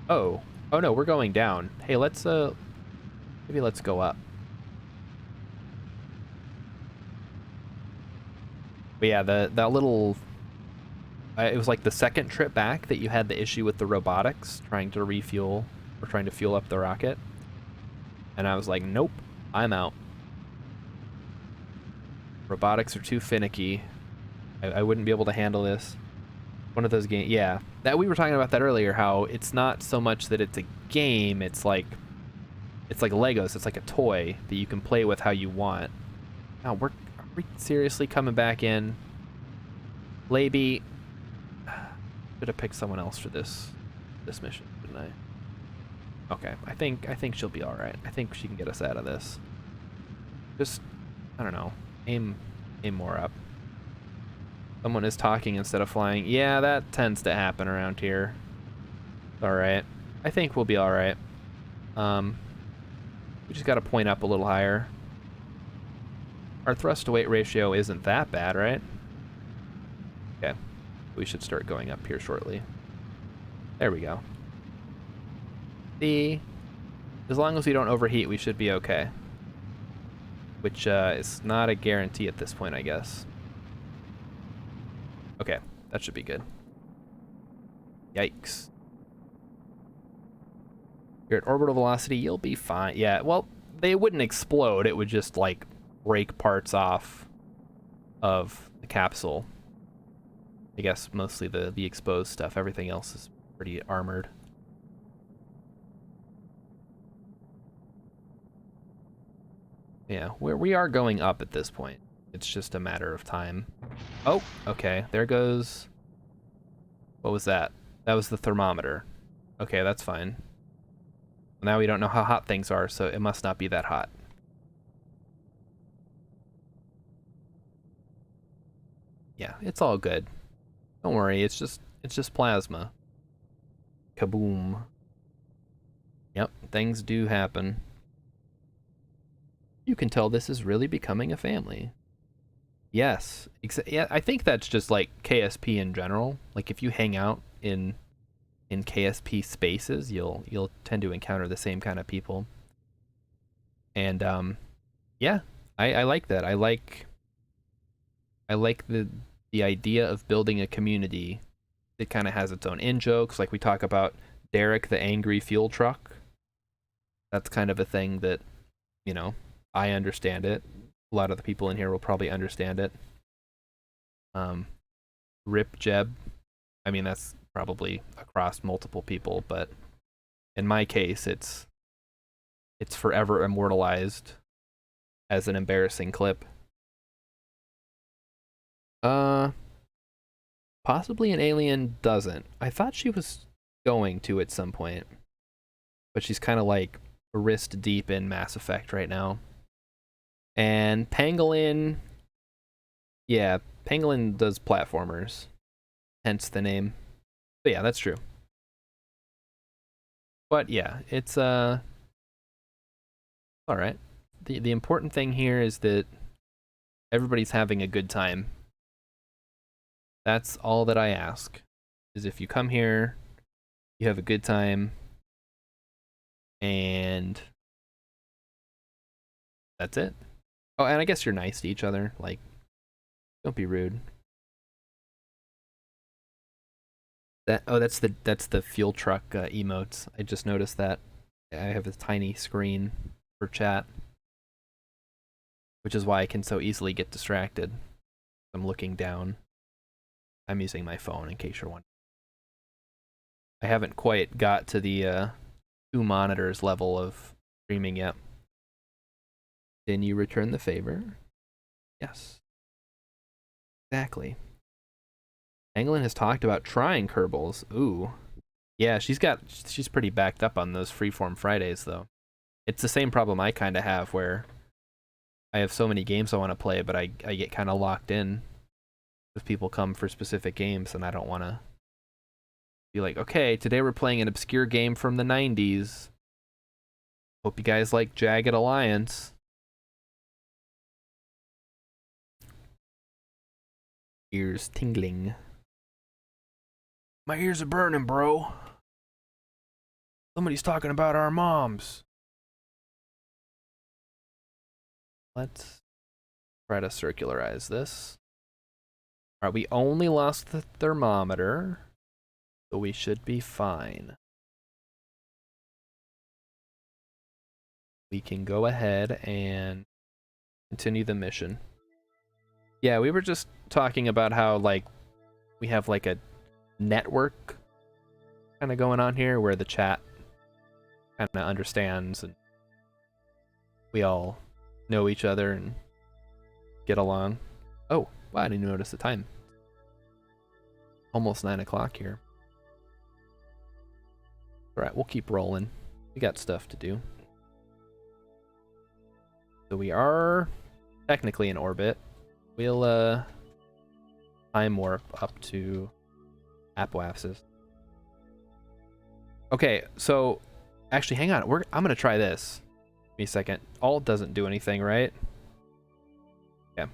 Oh no, we're going down. Hey, let's maybe let's go up. But yeah, that little it was like the second trip back that you had the issue with the robotics trying to refuel or trying to fuel up the rocket. And I was like, nope, I'm out. Robotics are too finicky. I wouldn't be able to handle this. One of those games, yeah. That we were talking about that earlier, how it's not so much that it's a game, it's like Legos, it's like a toy that you can play with how you want. Now, are we seriously coming back in? Laby, should have picked someone else for this mission, didn't I? Okay, I think she'll be all right. I think she can get us out of this. Just, I don't know, aim more up. Someone is talking instead of flying. Yeah, that tends to happen around here. All right, I think we'll be all right. We just got to point up a little higher. Our thrust to weight ratio isn't that bad, right? Okay. We should start going up here shortly. There we go. See, as long as we don't overheat, we should be okay. Which is not a guarantee at this point, I guess. Okay, that should be good. Yikes. You're at orbital velocity, you'll be fine. Yeah, well, they wouldn't explode. It would just, like, break parts off of the capsule. I guess mostly the exposed stuff. Everything else is pretty armored. Yeah, we are going up at this point. It's just a matter of time. Oh, okay. There goes... What was that? That was the thermometer. Okay, that's fine. Now we don't know how hot things are, so it must not be that hot. Yeah, it's all good. Don't worry, it's just plasma. Kaboom. Yep, things do happen. You can tell this is really becoming a family. Yes, yeah, I think that's just like KSP in general. Like if you hang out in KSP spaces, you'll tend to encounter the same kind of people. And yeah, I like that. I like the idea of building a community that kind of has its own in-jokes. Like we talk about Derek the angry fuel truck. That's kind of a thing that, you know, I understand it. A lot of the people in here will probably understand it. Rip Jeb. I mean, that's probably across multiple people, but in my case, it's forever immortalized as an embarrassing clip. Possibly an alien doesn't. I thought she was going to at some point, but she's kind of like wrist deep in Mass Effect right now. And Pangolin, Yeah, Pangolin does platformers, hence the name. But yeah, that's true. But yeah, it's all right. The important thing here is that everybody's having a good time. That's all that I ask. Is if you come here, you have a good time, and that's it. Oh, and I guess you're nice to each other. Like, don't be rude. That's the fuel truck emotes. I just noticed that. I have a tiny screen for chat, which is why I can so easily get distracted. I'm looking down. I'm using my phone in case you're wondering. I haven't quite got to the 2 monitors level of streaming yet. Can you return the favor? Yes. Exactly. Anglin has talked about trying Kerbals. Ooh. Yeah, she's pretty backed up on those Freeform Fridays though. It's the same problem I kind of have where I have so many games I want to play, but I get kind of locked in if people come for specific games, and I don't want to be like, okay, today we're playing an obscure game from the 90s. Hope you guys like Jagged Alliance. Ears tingling. My ears are burning, bro. Somebody's talking about our moms. Let's try to circularize this. Alright, we only lost the thermometer, so we should be fine. We can go ahead and continue the mission. Yeah, we were just talking about how, like, we have, like, a network kind of going on here where the chat kind of understands and we all know each other and get along. Oh, wow, I didn't notice the time. Almost 9 o'clock here. Alright, we'll keep rolling. We got stuff to do. So we are technically in orbit. We'll time warp up to Apoapsis. Okay, so actually hang on. I'm gonna try this. Give me a second. Alt doesn't do anything, right? Yeah.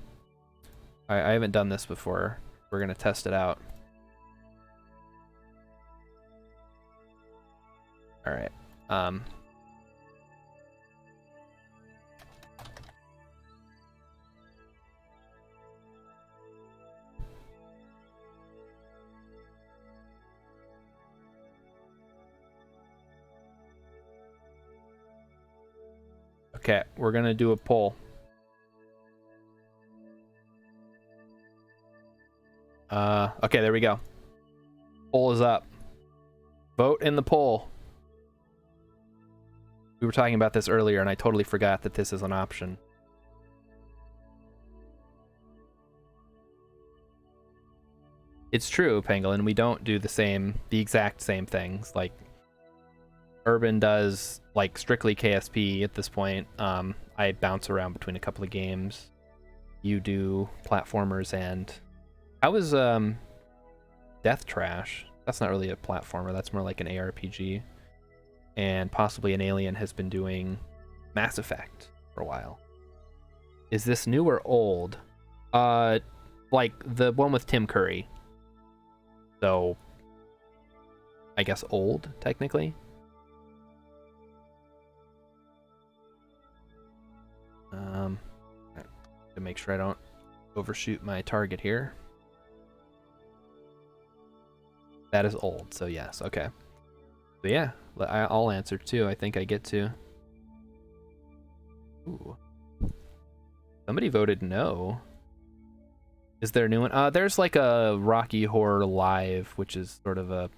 I haven't done this before. We're gonna test it out. Alright. Okay, we're gonna do a poll. Okay, there we go. Poll is up. Vote in the poll. We were talking about this earlier, and I totally forgot that this is an option. It's true, Pangolin. We don't do the exact same things. Like, Urban does, like, strictly KSP at this point. I bounce around between a couple of games. You do platformers, and how is Death Trash? That's not really a platformer. That's more like an ARPG. And possibly an Alien has been doing Mass Effect for a while. Is this new or old? Like the one with Tim Curry. So, I guess old, technically. To make sure I don't overshoot my target here. That is old, so yes, okay. So yeah, I'll answer too. I think I get to. Ooh. Somebody voted no. Is there a new one? There's like a Rocky Horror Live, which is sort of a...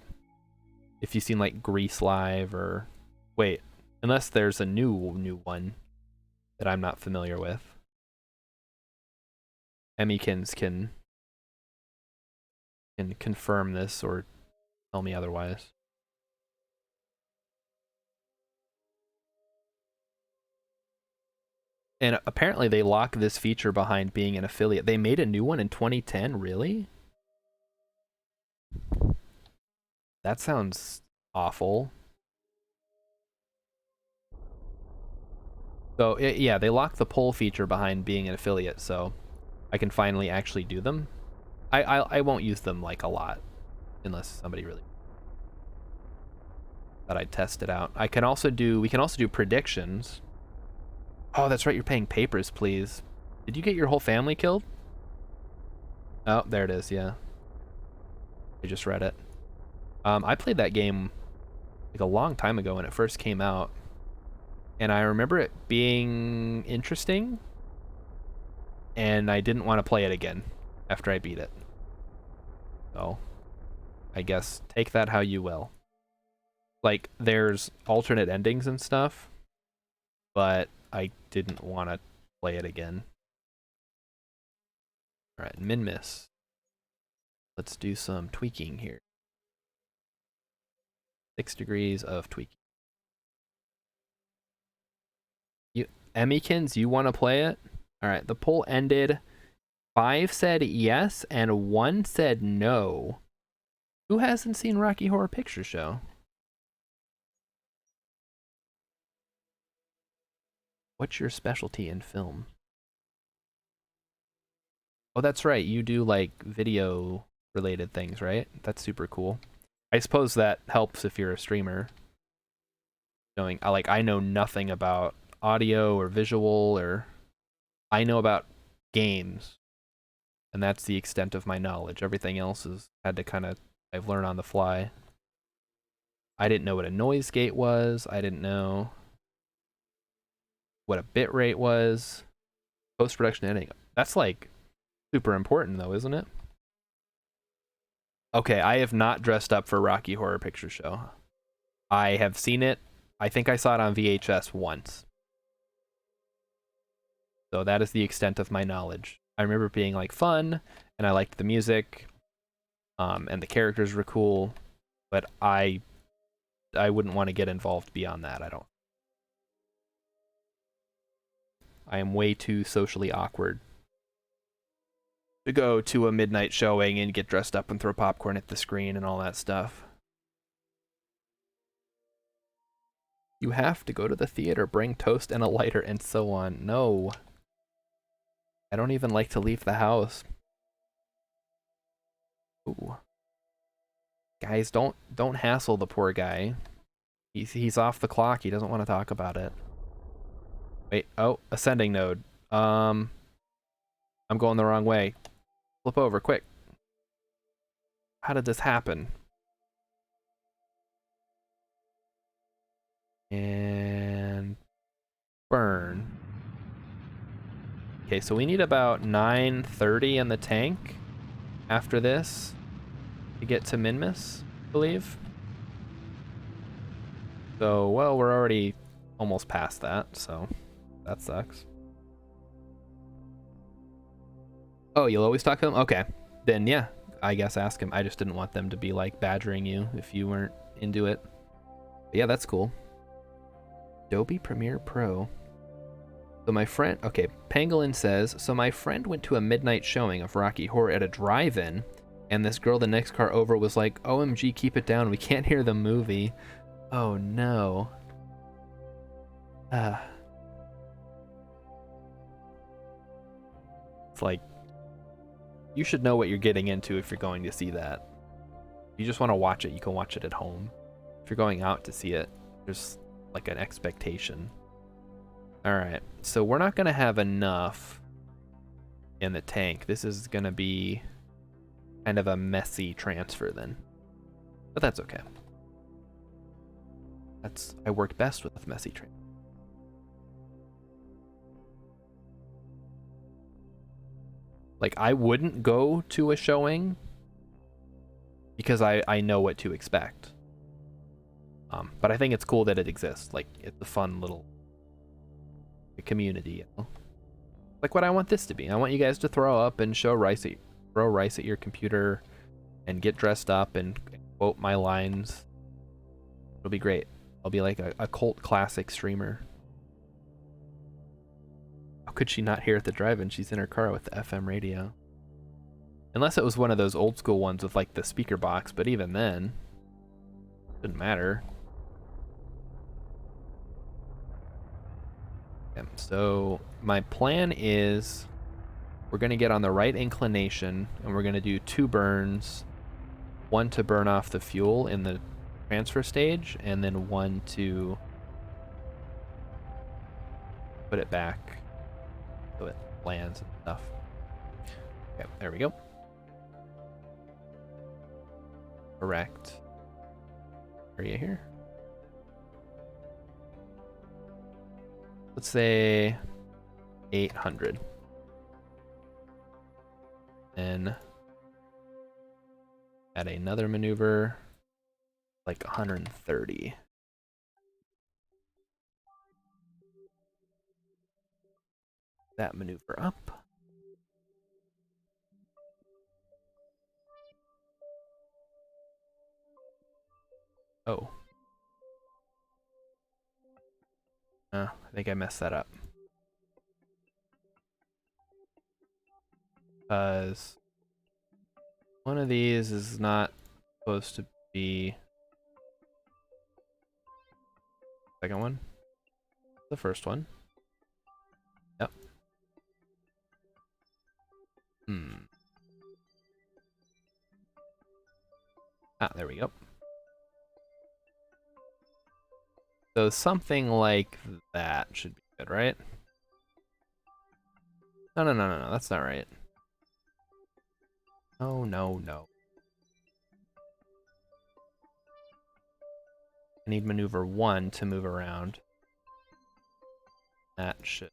If you've seen like Grease Live or... Wait, unless there's a new one that I'm not familiar with. Emmykins can confirm this or tell me otherwise. And apparently they lock this feature behind being an affiliate. They made a new one in 2010, really? That sounds awful. So, yeah, they locked the poll feature behind being an affiliate, so I can finally actually do them. I won't use them, like, a lot, unless somebody really... That I'd test it out. We can also do predictions. Oh, that's right, you're paying papers, please. Did you get your whole family killed? Oh, there it is, yeah. I just read it. I played that game like a long time ago when it first came out, and I remember it being interesting, and I didn't want to play it again after I beat it. So, I guess take that how you will. Like, there's alternate endings and stuff, but I didn't want to play it again. Alright, min-miss. Let's do some tweaking here. 6 degrees of tweaking. Emmykins, you want to play it? Alright, the poll ended. 5 said yes, and 1 said no. Who hasn't seen Rocky Horror Picture Show? What's your specialty in film? Oh, that's right. You do, like, video-related things, right? That's super cool. I suppose that helps if you're a streamer. Knowing, like, I know nothing about audio or visual, or... I know about games. And that's the extent of my knowledge. Everything else is had to kind of... I've learned on the fly. I didn't know what a noise gate was. I didn't know what a bit rate was. Post-production editing. That's, like, super important, though, isn't it? Okay, I have not dressed up for Rocky Horror Picture Show. I have seen it. I think I saw it on VHS once. So that is the extent of my knowledge. I remember it being, like, fun, and I liked the music, and the characters were cool, but I wouldn't want to get involved beyond that. I am way too socially awkward to go to a midnight showing and get dressed up and throw popcorn at the screen and all that stuff. You have to go to the theater, bring toast and a lighter, and so on. No. I don't even like to leave the house. Ooh. Guys, don't hassle the poor guy. He's off the clock. He doesn't want to talk about it. Wait, oh, ascending node. I'm going the wrong way. Flip over, quick. How did this happen? And burn. Okay, so we need about 930 in the tank after this to get to Minmus, I believe. So, well, we're already almost past that, so that sucks. Oh, you'll always talk to them? Okay. Then, yeah, I guess ask him. I just didn't want them to be, like, badgering you if you weren't into it. But yeah, that's cool. Adobe Premiere Pro. So my friend... Okay, Pangolin says, so my friend went to a midnight showing of Rocky Horror at a drive-in, and this girl the next car over was like, OMG, keep it down. We can't hear the movie. Oh, no. It's like... You should know what you're getting into if you're going to see that. If you just want to watch it, you can watch it at home. If you're going out to see it, there's like an expectation. Alright, so we're not going to have enough in the tank. This is going to be kind of a messy transfer then. But that's okay. I work best with messy transfer. Like, I wouldn't go to a showing because I know what to expect. But I think it's cool that it exists. Like, it's a fun little community, you know? Like what I want this to be. I want you guys to throw up and throw rice at your computer and get dressed up and quote my lines. It'll be great. I'll be like a cult classic streamer. could she not hear at the drive-in? She's in her car with the FM radio. Unless it was one of those old school ones with like the speaker box, but even then, didn't matter. Okay, so my plan is we're going to get on the right inclination and we're going to do 2 burns. 1 to burn off the fuel in the transfer stage, and then 1 to put it back so it lands and stuff. Okay, there we go. Correct area here. Let's say 800. Then add another maneuver, like 130. That maneuver up. Oh. I think I messed that up. Because one of these is not supposed to be the second one. The first one. Yep. Ah, there we go. So something like that should be good, right? No, that's not right. No. I need maneuver 1 to move around. That should...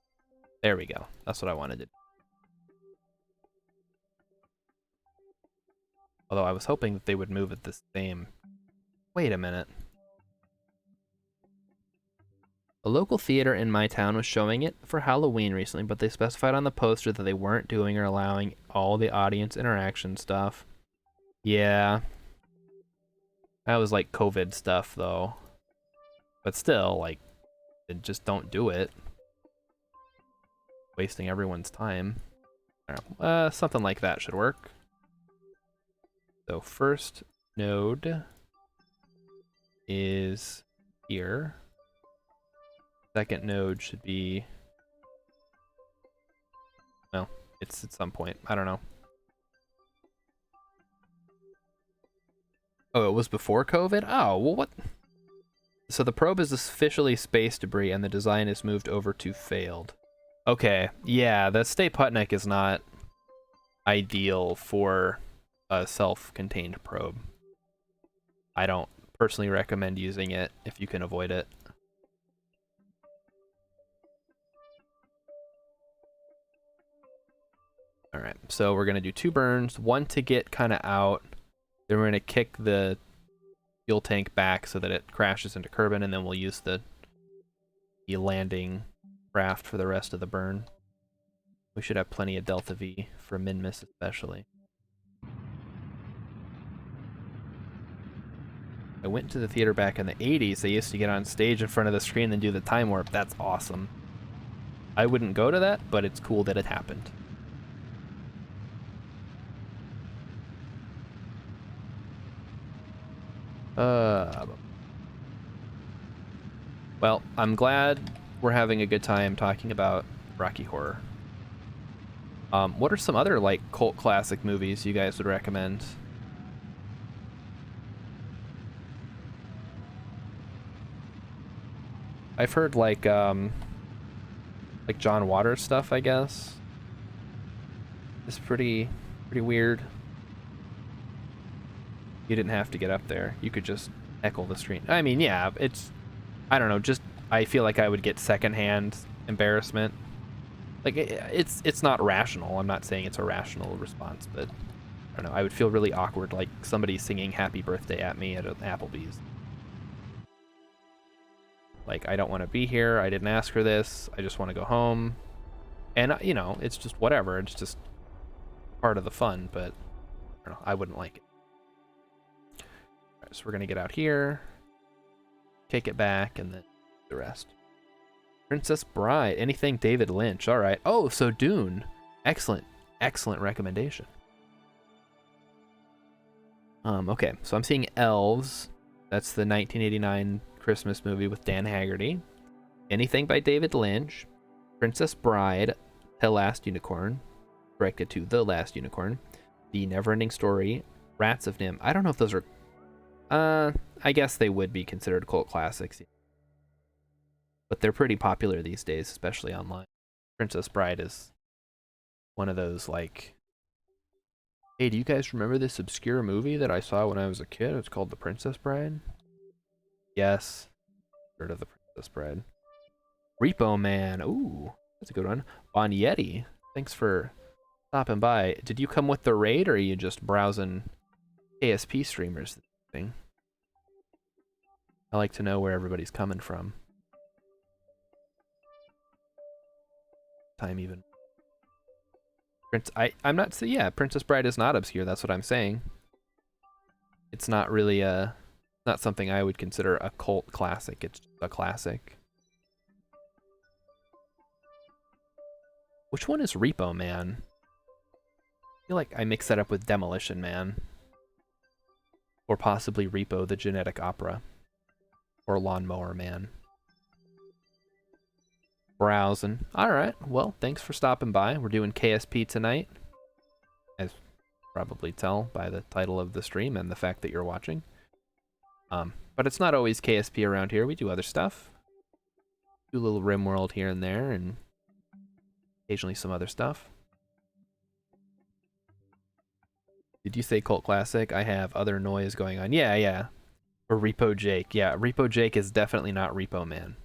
There we go. That's what I wanted to do. Although I was hoping that they would move at the same... Wait a minute. A local theater in my town was showing it for Halloween recently, but they specified on the poster that they weren't doing or allowing all the audience interaction stuff. Yeah. That was like COVID stuff, though. But still, like, just don't do it. Wasting everyone's time. I don't know. Something like that should work. So first node is here. Second node should be... Well, it's at some point. I don't know. Oh, it was before COVID? Oh, well, what? So the probe is officially space debris and the design is moved over to failed. Okay, yeah, the Stay Putnik is not ideal for a self-contained probe. I don't personally recommend using it if you can avoid it. Alright, so we're going to do 2 burns, 1 to get kind of out, then we're going to kick the fuel tank back so that it crashes into Kerbal, and then we'll use the landing craft for the rest of the burn. We should have plenty of Delta V for min-miss especially. I went to the theater back in the 80s. They used to get on stage in front of the screen and do the time warp. That's awesome. I wouldn't go to that, but it's cool that it happened. Well, I'm glad we're having a good time talking about Rocky Horror. What are some other, like, cult classic movies you guys would recommend? I've heard, like John Waters stuff, I guess. It's pretty weird. You didn't have to get up there. You could just heckle the screen. I mean, yeah, it's... I don't know, just... I feel like I would get secondhand embarrassment. Like, it's not rational. I'm not saying it's a rational response, but... I don't know, I would feel really awkward, like somebody singing Happy Birthday at me at an Applebee's. Like, I don't want to be here. I didn't ask for this. I just want to go home. And, you know, it's just whatever. It's just part of the fun, but I don't know. I wouldn't like it. All right, so we're going to get out here, kick it back, and then the rest. Princess Bride. Anything David Lynch. All right. Oh, so Dune. Excellent. Excellent recommendation. Okay, so I'm seeing Elves. That's the 1989 Christmas movie with Dan Haggerty. Anything by David Lynch. Princess Bride. The Last Unicorn. Directed to The Last Unicorn. The Neverending Story. Rats of Nim. I don't know if those are... I guess they would be considered cult classics. But they're pretty popular these days, especially online. Princess Bride is one of those, like... Hey, do you guys remember this obscure movie that I saw when I was a kid? It's called The Princess Bride. Yes. Heard of The Princess Bride. Repo Man. Ooh, that's a good one. Bon Yeti. Thanks for stopping by. Did you come with the raid, or are you just browsing ASP streamers thing? I like to know where everybody's coming from. Time even. I'm not, yeah, Princess Bride is not obscure, that's what I'm saying. It's not really not something I would consider a cult classic, it's just a classic. Which one is Repo Man? I feel like I mix that up with Demolition Man. Or possibly Repo the Genetic Opera. Or Lawnmower Man. Browsing. Alright, well, thanks for stopping by. We're doing KSP tonight. As probably tell by the title of the stream and the fact that you're watching. But it's not always KSP around here. We do other stuff. Do a little RimWorld here and there, and occasionally some other stuff. Did you say cult classic? I have other noise going on. Yeah, yeah. Or Repo Jake. Yeah, Repo Jake is definitely not Repo Man.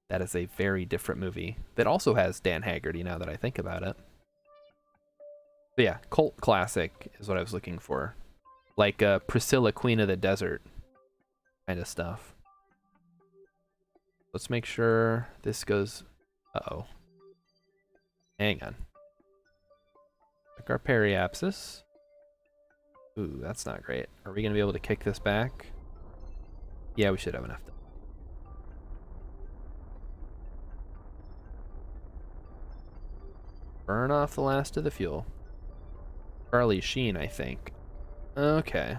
That is a very different movie that also has Dan Haggerty, now that I think about it. But yeah, cult classic is what I was looking for. Like Priscilla, Queen of the Desert kind of stuff. Let's make sure this goes... Uh-oh. Hang on. Check our periapsis. Ooh, that's not great. Are we going to be able to kick this back? Yeah, we should have enough. Burn off the last of the fuel. Charlie Sheen, I think. Okay.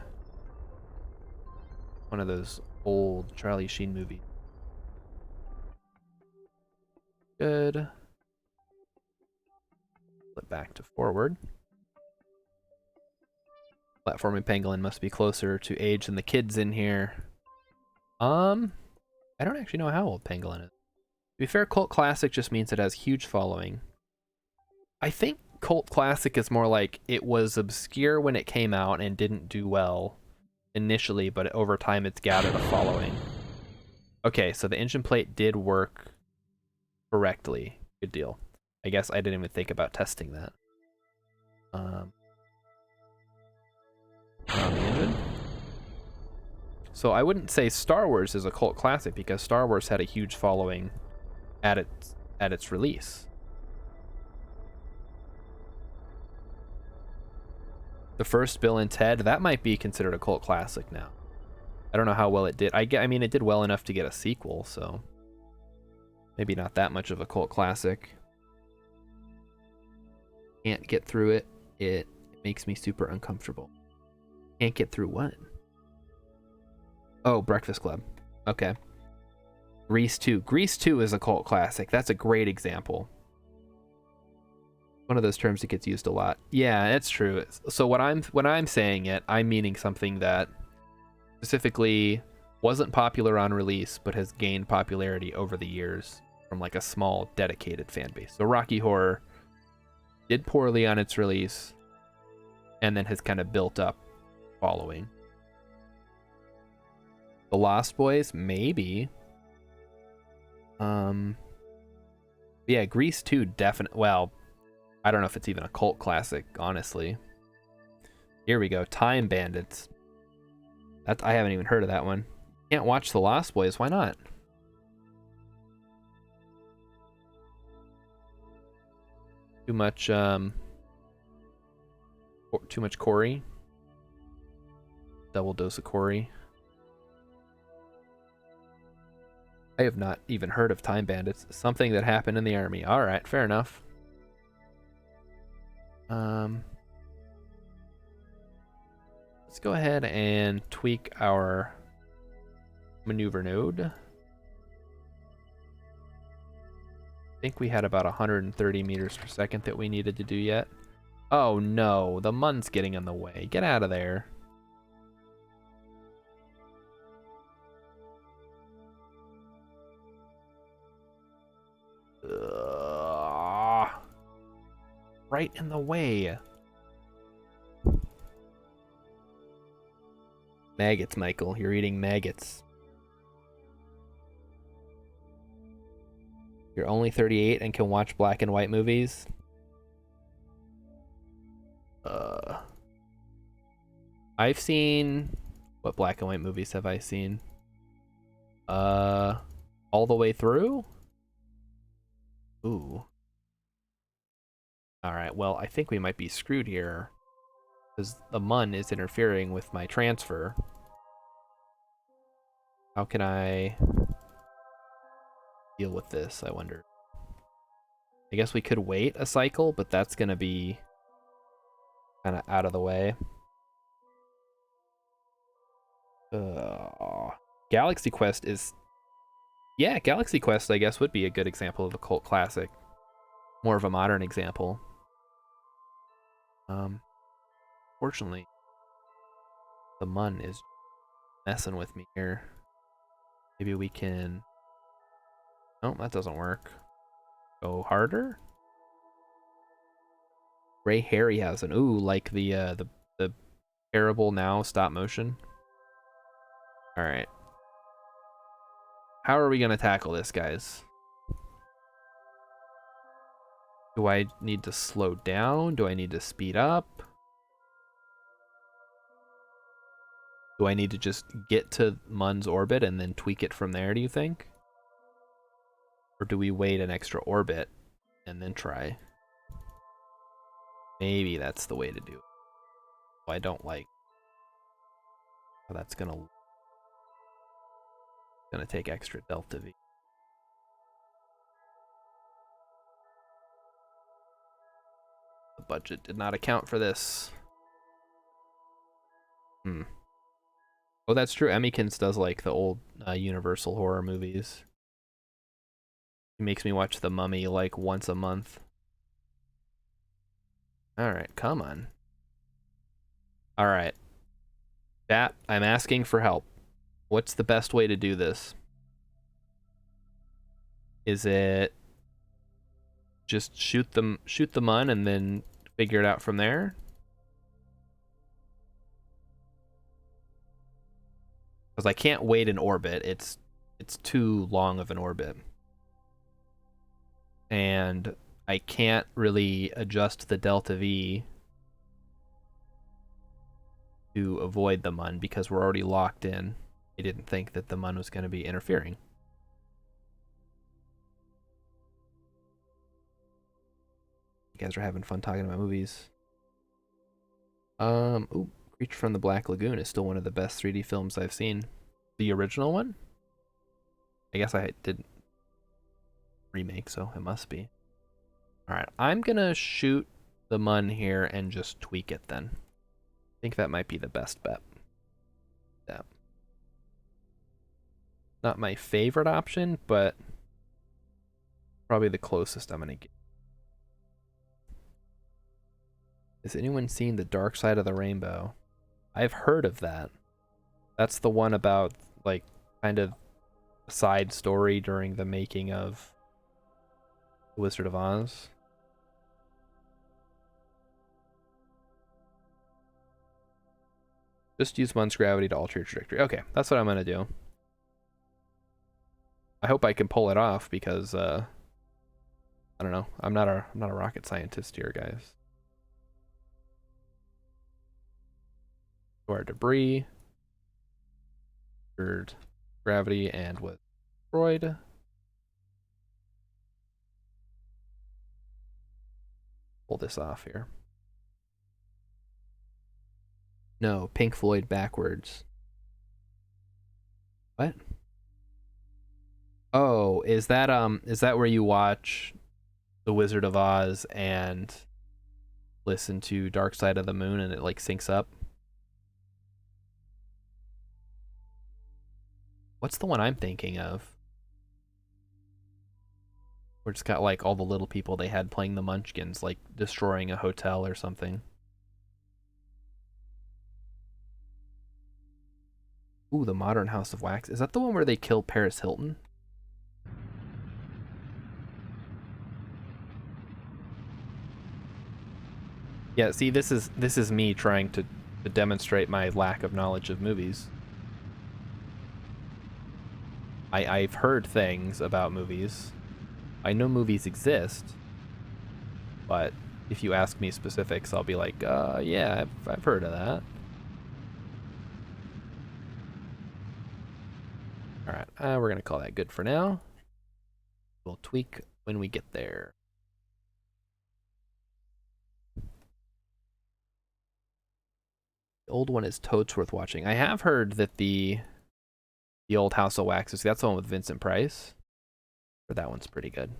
One of those old Charlie Sheen movies. Good. Flip back to forward. Platforming Pangolin must be closer to age than the kids in here. I don't actually know how old Pangolin is. To be fair, cult classic just means it has huge following. I think cult classic is more like it was obscure when it came out and didn't do well initially, but over time it's gathered a following. Okay, so the engine plate did work correctly. Good deal. I guess I didn't even think about testing that. On the engine. So I wouldn't say Star Wars is a cult classic because Star Wars had a huge following at its release. The first Bill and Ted, that might be considered a cult classic now. I don't know how well it did. I mean, it did well enough to get a sequel, so maybe not that much of a cult classic. Can't get through it. It makes me super uncomfortable. Can't get through what? Oh, Breakfast Club. Okay. Grease 2. Grease 2 is a cult classic. That's a great example. One of those terms that gets used a lot. Yeah, it's true. So when I'm saying it, I'm meaning something that specifically wasn't popular on release, but has gained popularity over the years from like a small, dedicated fan base. So Rocky Horror did poorly on its release, and then has kind of built up following. The Lost Boys, maybe. Yeah, Grease 2 definitely. Well, I don't know if it's even a cult classic, honestly. Here we go, Time Bandits. I haven't even heard of that one. Can't watch The Lost Boys. Why not? Too much Corey. Double dose of Corey. I have not even heard of time bandits. Something that happened in the army. All right, fair enough. Let's go ahead and tweak our maneuver node. I think we had about 130 meters per second that we needed to do yet. Oh no, the Mun's getting in the way. Get out of there. Ugh. Right in the way. Maggots, Michael. You're eating maggots. You're only 38 and can watch black and white movies? I've seen... What black and white movies have I seen? All the way through? Ooh. Alright, well, I think we might be screwed here. Because the Mun is interfering with my transfer. How can I deal with this, I wonder? I guess we could wait a cycle, but that's gonna be kind of out of the way. Galaxy Quest is... Yeah, Galaxy Quest, I guess, would be a good example of a cult classic. More of a modern example. Fortunately, the Mun is messing with me here. Maybe we can... No, that doesn't work. Go harder? Ray Harryhausen. Ooh, like the Kerbal now stop motion. All right. How are we gonna tackle this, guys? Do I need to slow down? Do I need to speed up? Do I need to just get to Mun's orbit and then tweak it from there, do you think? Or do we wait an extra orbit and then try? Maybe that's the way to do it. I don't like how that's gonna take extra delta V. The budget did not account for this. Oh, that's true. Emmykins does like the old Universal horror movies. He makes me watch The Mummy like once a month. Alright, come on. Alright. Chat, I'm asking for help. What's the best way to do this? Is it just shoot the Mun and then figure it out from there? Because I can't wait in orbit. It's too long of an orbit. And I can't really adjust the delta V to avoid the Mun because we're already locked in. I didn't think that the Mun was going to be interfering. You guys are having fun talking about movies. Ooh, Creature from the Black Lagoon is still one of the best 3D films I've seen. The original one? I guess I didn't remake, so it must be. Alright, I'm gonna shoot the Mun here and just tweak it then. I think that might be the best bet. Yeah. Not my favorite option, but probably the closest I'm gonna get. Has anyone seen The Dark Side of the Rainbow? I've heard of that. That's the one about, like, kind of a side story during the making of The Wizard of Oz. Just use Mun's gravity to alter your trajectory. Okay, that's what I'm gonna do. I hope I can pull it off because I don't know. I'm not a rocket scientist here, guys. To our debris. Gravity and was destroyed. Pull this off here. No, Pink Floyd backwards. What? Oh, is that where you watch The Wizard of Oz and listen to Dark Side of the Moon and it like syncs up? What's the one I'm thinking of? Where it's got like all the little people they had playing the Munchkins, like destroying a hotel or something. Ooh, The Modern House of Wax. Is that the one where they kill Paris Hilton? Yeah, see, this is me trying to demonstrate my lack of knowledge of movies. I've heard things about movies. I know movies exist, but if you ask me specifics, I'll be like, yeah, I've heard of that. All right, we're gonna call that good for now. We'll tweak when we get there. The old one is totes worth watching. I have heard that the old House of Wax, that's the one with Vincent Price. But that one's pretty good.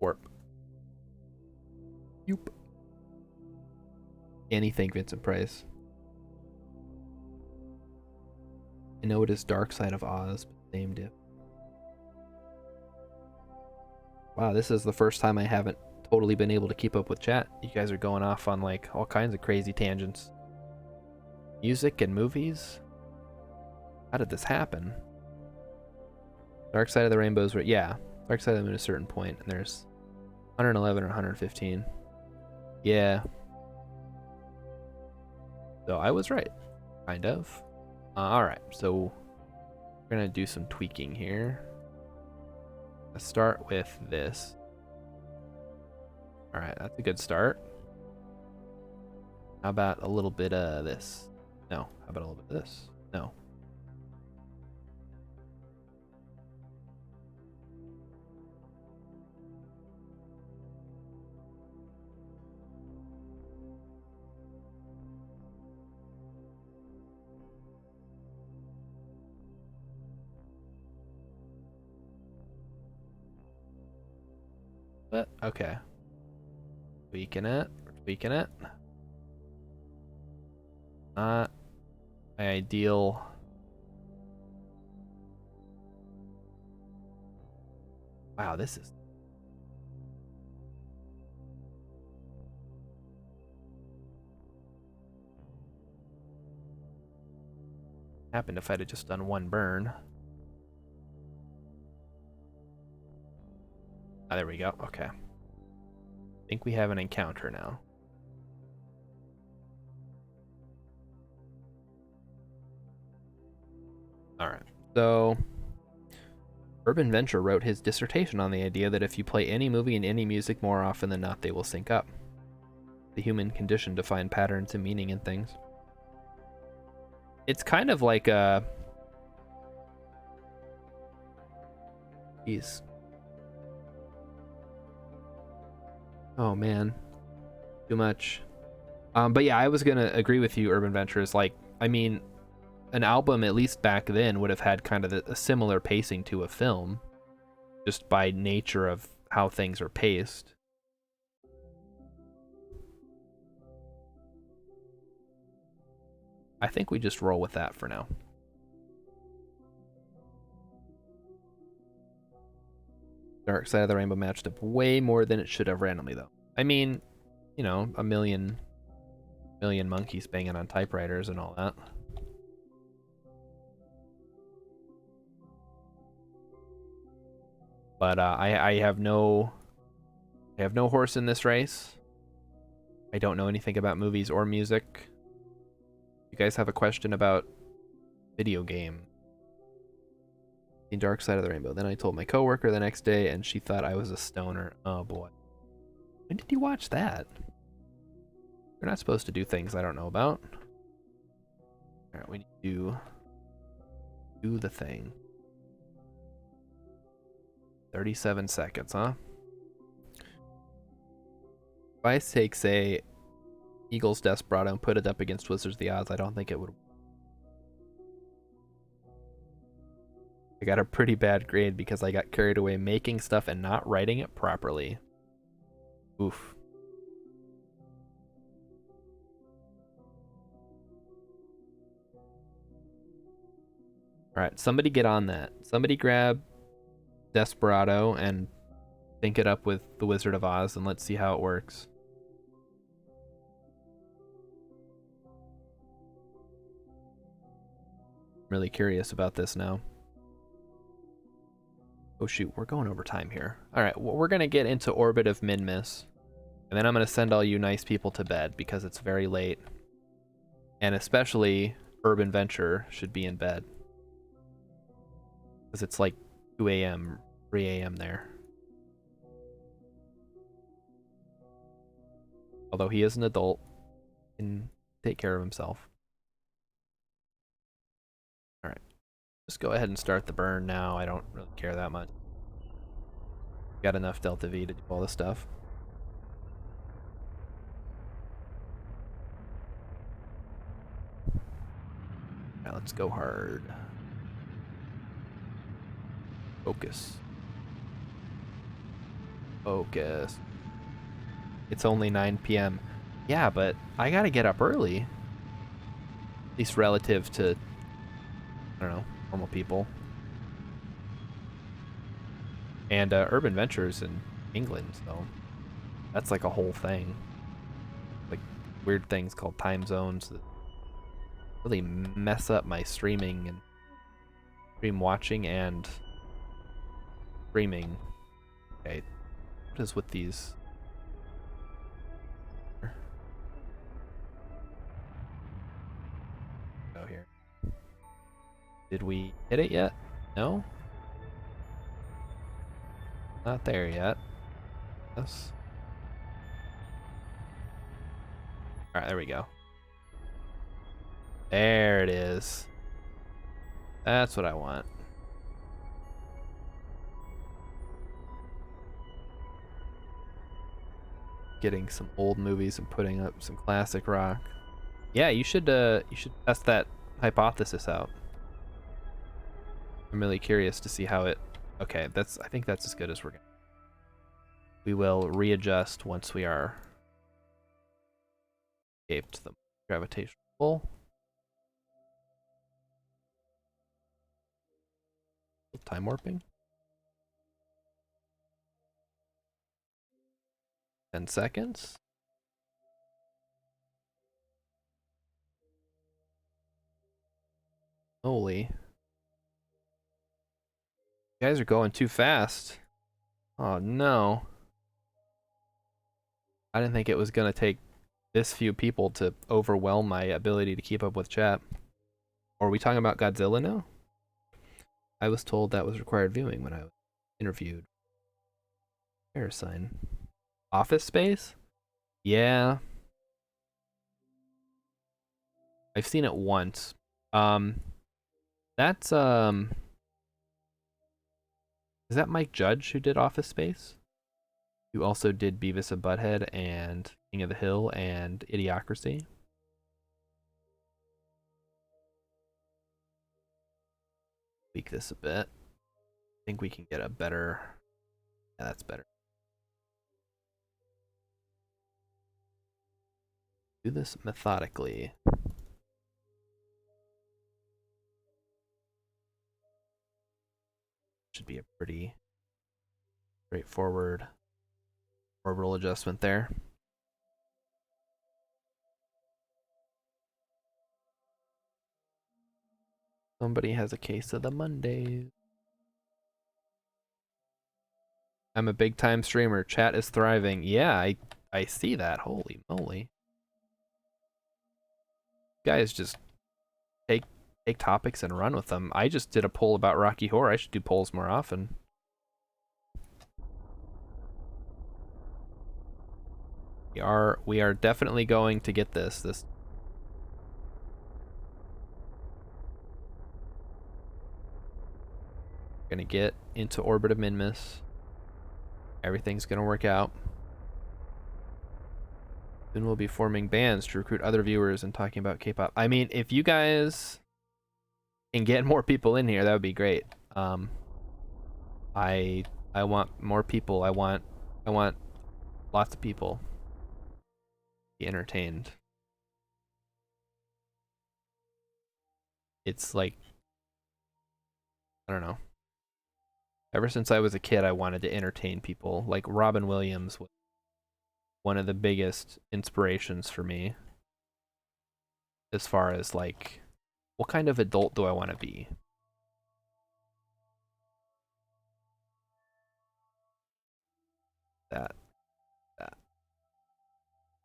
Warp. Yoop. Anything Vincent Price. I know it is Dark Side of Oz, but same diff. Wow, this is the first time I haven't totally been able to keep up with chat. You guys are going off on like all kinds of crazy tangents. Music and movies? How did this happen? Dark Side of the Rainbow's right. Yeah, Dark Side of the Moon at a certain point, and there's 111 or 115. Yeah. So I was right, kind of. All right, so we're gonna do some tweaking here. Let's start with this. All right, that's a good start. How about a little bit of this? No. How about a little bit of this? No. But okay. Tweaking it. We're tweaking it. Not ideal. Wow, this is. Happened if I'd have just done one burn. Ah, there we go. Okay. I think we have an encounter now. Alright, so Urban Venture wrote his dissertation on the idea that if you play any movie and any music more often than not, they will sync up. The human condition to find patterns and meaning in things. It's kind of like a... Jeez. Oh man. Too much. But yeah, I was gonna agree with you, Urban Ventures. Like, I mean, an album, at least back then, would have had kind of a similar pacing to a film, just by nature of how things are paced. I think we just roll with that for now. Dark Side of the Rainbow matched up way more than it should have randomly, though. I mean, you know, a million monkeys banging on typewriters and all that. But I have no horse in this race. I don't know anything about movies or music. You guys have a question about video game? The Dark Side of the Rainbow. Then I told my coworker the next day, and she thought I was a stoner. Oh boy. When did you watch that? You're not supposed to do things I don't know about. Alright, we need to do the thing. 37 seconds, huh? If I take, say, Eagles Desperado and put it up against Wizards of the Oz, I don't think it would. I got a pretty bad grade because I got carried away making stuff and not writing it properly. Oof. Alright, somebody get on that. Somebody grab Desperado and sync it up with the Wizard of Oz and let's see how it works. I'm really curious about this now. Oh shoot, we're going over time here. Alright, well, we're gonna get into Orbit of Minmus. And then I'm gonna send all you nice people to bed because it's very late. And especially Urban Venture should be in bed. Because it's like 2 a.m., 3 a.m. there. Although he is an adult, he can take care of himself. Alright. Just go ahead and start the burn now. I don't really care that much. Got enough Delta V to do all this stuff. Alright, let's go hard. Focus. Focus. It's only 9 p.m. Yeah, but I gotta get up early. At least relative to, I don't know, normal people. And Urban Ventures in England, so that's like a whole thing. Like weird things called time zones that really mess up my streaming and stream watching and streaming. Okay, what is with these? Go here. Did we hit it yet? No? Not there yet. Yes. Alright, there we go. There it is. That's what I want. Getting some old movies and putting up some classic rock. Yeah, you should test that hypothesis out. I'm really curious to see how it. Okay, I think that's as good as we're gonna. We will readjust once we are escaped the gravitational pull. Time warping. 10 seconds. Holy. You guys are going too fast. Oh no. I didn't think it was gonna take this few people to overwhelm my ability to keep up with chat. Or are we talking about Godzilla now? I was told that was required viewing when I was interviewed. Air sign. Office Space? Yeah. I've seen it once. That's is that Mike Judge who did Office Space? Who also did Beavis and Butthead and King of the Hill and Idiocracy? Tweak this a bit. I think we can get a better. Yeah, that's better. Do this methodically. Should be a pretty straightforward orbital adjustment there. Somebody has a case of the Mondays. I'm a big time streamer. Chat is thriving. Yeah, I see that. Holy moly. You guys just take topics and run with them. I just did a poll about Rocky Horror. I should do polls more often. We are definitely going to get this. We're gonna get into Orbit of Minmus. Everything's gonna work out. Soon we'll be forming bands to recruit other viewers and talking about K-pop. I mean, if you guys can get more people in here, that would be great. Um, I I want more people. I want lots of people to be entertained. It's like, I don't know. Ever since I was a kid, I wanted to entertain people. Like Robin Williams was one of the biggest inspirations for me as far as like, what kind of adult do I want to be? That that.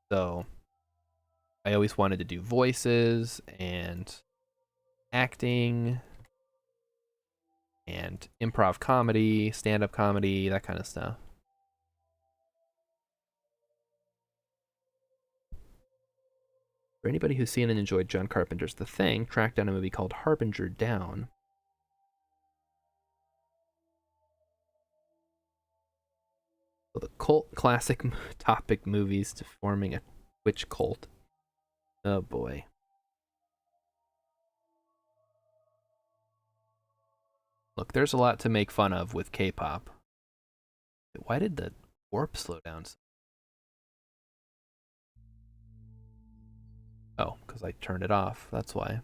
So I always wanted to do voices and acting and improv comedy, stand-up comedy, that kind of stuff. For anybody who's seen and enjoyed John Carpenter's The Thing, track down a movie called Harbinger Down. So the cult classic topic movies to forming a witch cult. Oh boy. Look, there's a lot to make fun of with K-pop. Why did the warp slow down? Oh, because I turned it off. That's why.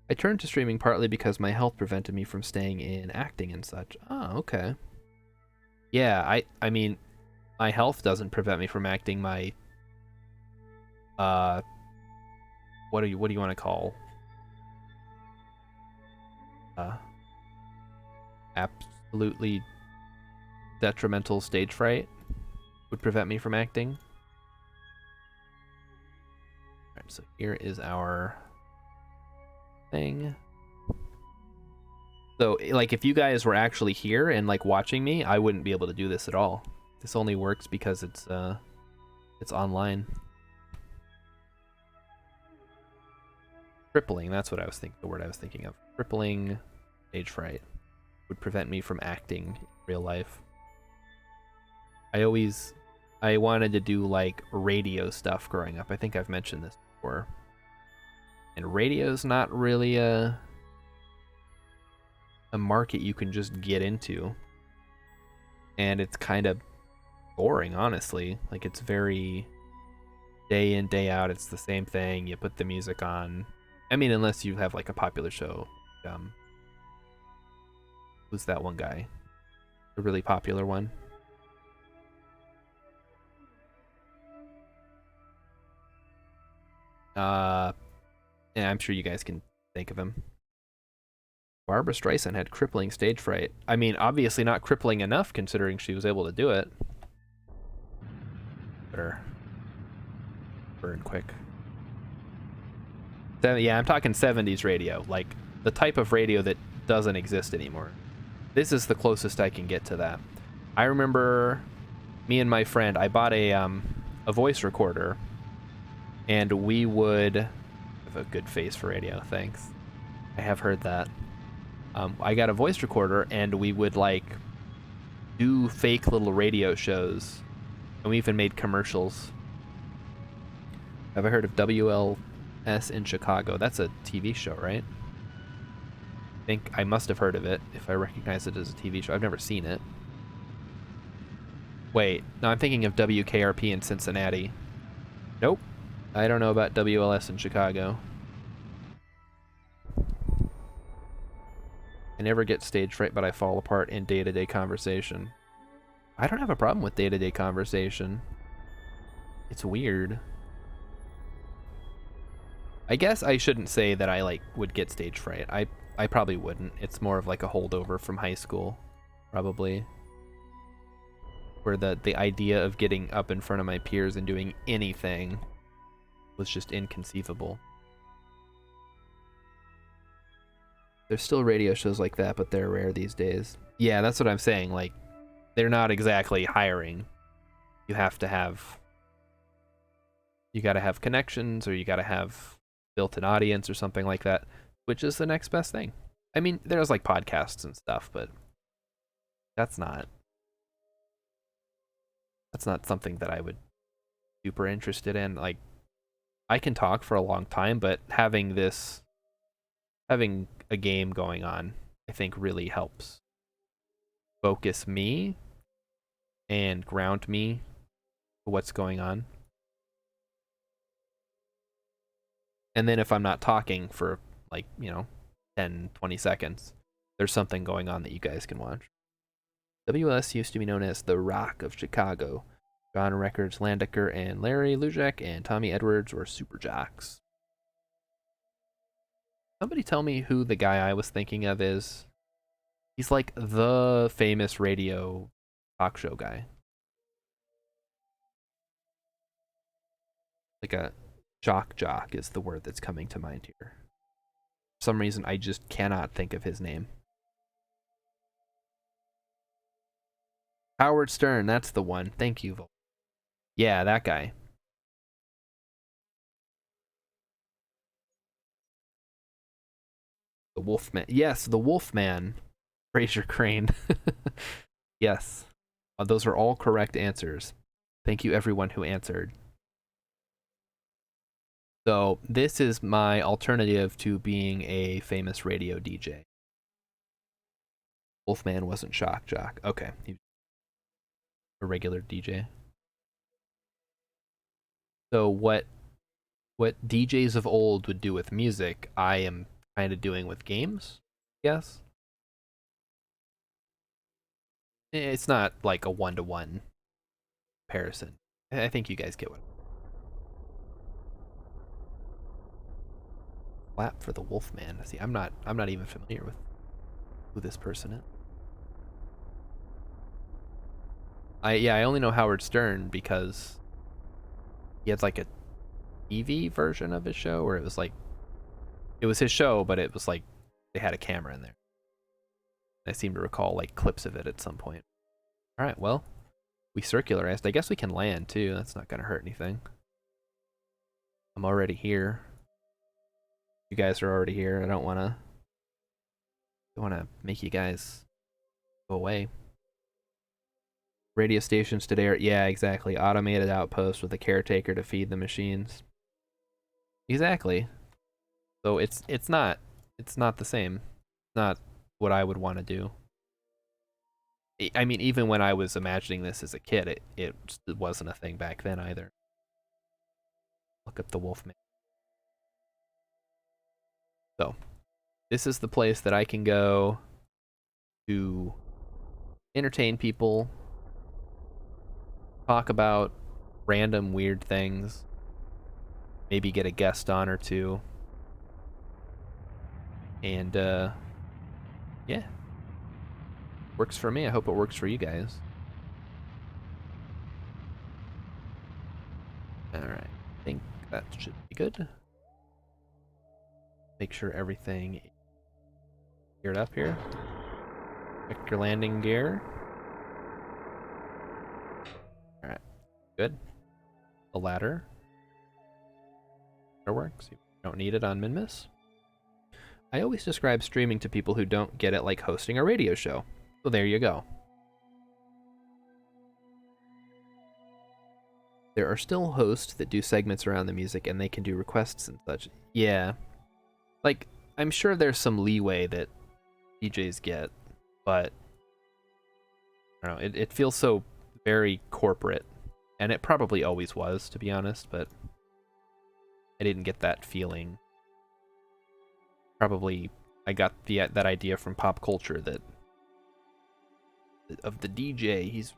I turned to streaming partly because my health prevented me from staying in acting and such. Oh, okay. Yeah, I mean, my health doesn't prevent me from acting. My uh what do you want to call uh absolutely detrimental stage fright would prevent me from acting. Alright, so here is our thing. So like if you guys were actually here and like watching me, I wouldn't be able to do this at all. This only works because it's online. Crippling, that's what I was thinking, the word I was thinking of. Crippling stage fright would prevent me from acting in real life. I wanted to do like radio stuff growing up. I think I've mentioned this before. And radio's not really a market you can just get into. And it's kind of boring, honestly. Like it's very day in, day out, it's the same thing. You put the music on. I mean, unless you have like a popular show. Who's that one guy? The really popular one. Yeah, I'm sure you guys can think of him. Barbara Streisand had crippling stage fright. I mean, obviously not crippling enough considering she was able to do it. Better burn quick. Yeah, I'm talking 70s radio, like the type of radio that doesn't exist anymore. This is the closest I can get to that. I remember me and my friend, I bought a voice recorder, and we would have a good face for radio, thanks. I have heard that. I got a voice recorder, and we would like do fake little radio shows, and we even made commercials. Have I heard of WLS in Chicago? That's a TV show, right? I think I must have heard of it if I recognize it as a TV show. I've never seen it. Wait, no, I'm thinking of WKRP in Cincinnati. Nope. I don't know about WLS in Chicago. I never get stage fright, but I fall apart in day-to-day conversation. I don't have a problem with day-to-day conversation. It's weird. I guess I shouldn't say that I like would get stage fright. I probably wouldn't. It's more of like a holdover from high school, probably. Where the idea of getting up in front of my peers and doing anything was just inconceivable. There's still radio shows like that, but they're rare these days. Yeah, that's what I'm saying. Like, they're not exactly hiring. You have to have... You gotta have connections, or you gotta have built-in audience or something like that, which is the next best thing. I mean, there's like podcasts and stuff, but that's not something that I would be super interested in. Like, I can talk for a long time, but having this having a game going on, I think, really helps focus me and ground me to what's going on. And then if I'm not talking for like, 10, 20 seconds, there's something going on that you guys can watch. WS used to be known as the Rock of Chicago. John Records, Landecker, and Larry Lujek and Tommy Edwards were super jocks. Somebody tell me who the guy I was thinking of is. He's like the famous radio talk show guy. Like a jock is the word that's coming to mind here. For some reason, I just cannot think of his name. Howard Stern, that's the one. Thank you. Yeah, that guy. The Wolfman. Yes, the Wolfman. Fraser Crane. Yes. Those are all correct answers. Thank you, everyone who answered. So, this is my alternative to being a famous radio DJ. Wolfman wasn't shock jock. Okay. He was a regular DJ. So, what DJs of old would do with music, I am kind of doing with games, yes. It's not like a one-to-one comparison. I think you guys get what. Clap for the Wolfman. See, I'm not even familiar with who this person is. I only know Howard Stern because he had like a TV version of his show where it was his show, but it was like they had a camera in there. I seem to recall like clips of it at some point. All right, well, we circularized. I guess we can land too. That's not gonna hurt anything. I'm already here. You guys are already here. I don't wanna make you guys go away. Radio stations today are, yeah, exactly, automated outposts with a caretaker to feed the machines. Exactly. So it's not the same. It's not what I would want to do. I mean, even when I was imagining this as a kid, it wasn't a thing back then either. Look up the Wolfman. So, this is the place that I can go to entertain people, talk about random weird things, maybe get a guest on or two, and yeah, works for me. I hope it works for you guys. Alright, I think that should be good. Make sure everything is geared up here. Check your landing gear. Alright, good. The ladder. That works. You don't need it on Minmus. I always describe streaming to people who don't get it like hosting a radio show. So there you go. There are still hosts that do segments around the music and they can do requests and such. Yeah. Like, I'm sure there's some leeway that DJs get, but I don't know, it feels so very corporate. And it probably always was, to be honest, but I didn't get that feeling. Probably I got that idea from pop culture that of the DJ, he's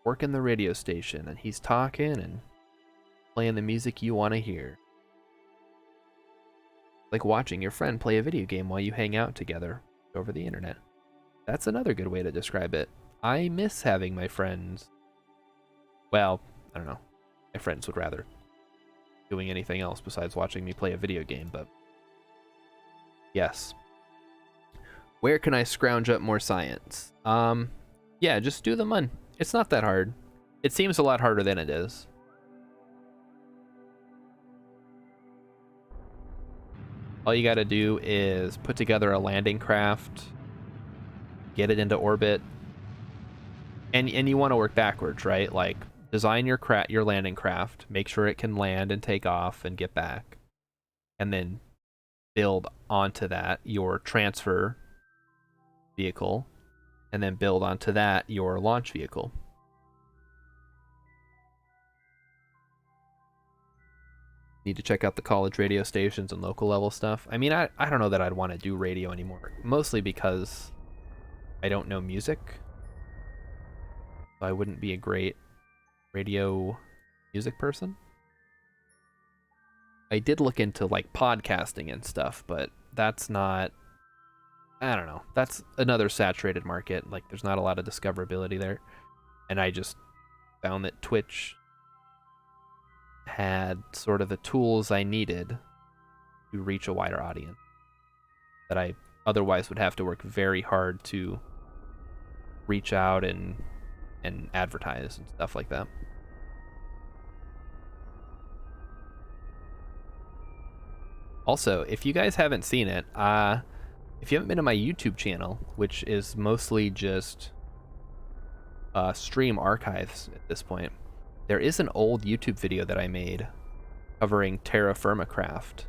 working the radio station and he's talking and playing the music you want to hear. Like watching your friend play a video game while you hang out together over the internet. That's another good way to describe it. I miss having my friends. Well, I don't know. My friends would rather doing anything else besides watching me play a video game, but yes. Where can I scrounge up more science? Yeah, just do the mun. It's not that hard. It seems a lot harder than it is. All you gotta do is put together a landing craft, get it into orbit, and you want to work backwards, right? Like, design your landing craft, make sure it can land and take off and get back, and then build onto that your transfer vehicle, and then build onto that your launch vehicle. Need to check out the college radio stations and local level stuff. I mean, I don't know that I'd want to do radio anymore, mostly because I don't know music. So I wouldn't be a great radio music person. I did look into like podcasting and stuff, but that's not, I don't know. That's another saturated market. Like there's not a lot of discoverability there. And I just found that Twitch had sort of the tools I needed to reach a wider audience that I otherwise would have to work very hard to reach out and advertise and stuff like that. Also, if you guys haven't seen it, if you haven't been to my YouTube channel, which is mostly just stream archives at this point, there is an old YouTube video that I made covering Terra Firma Craft.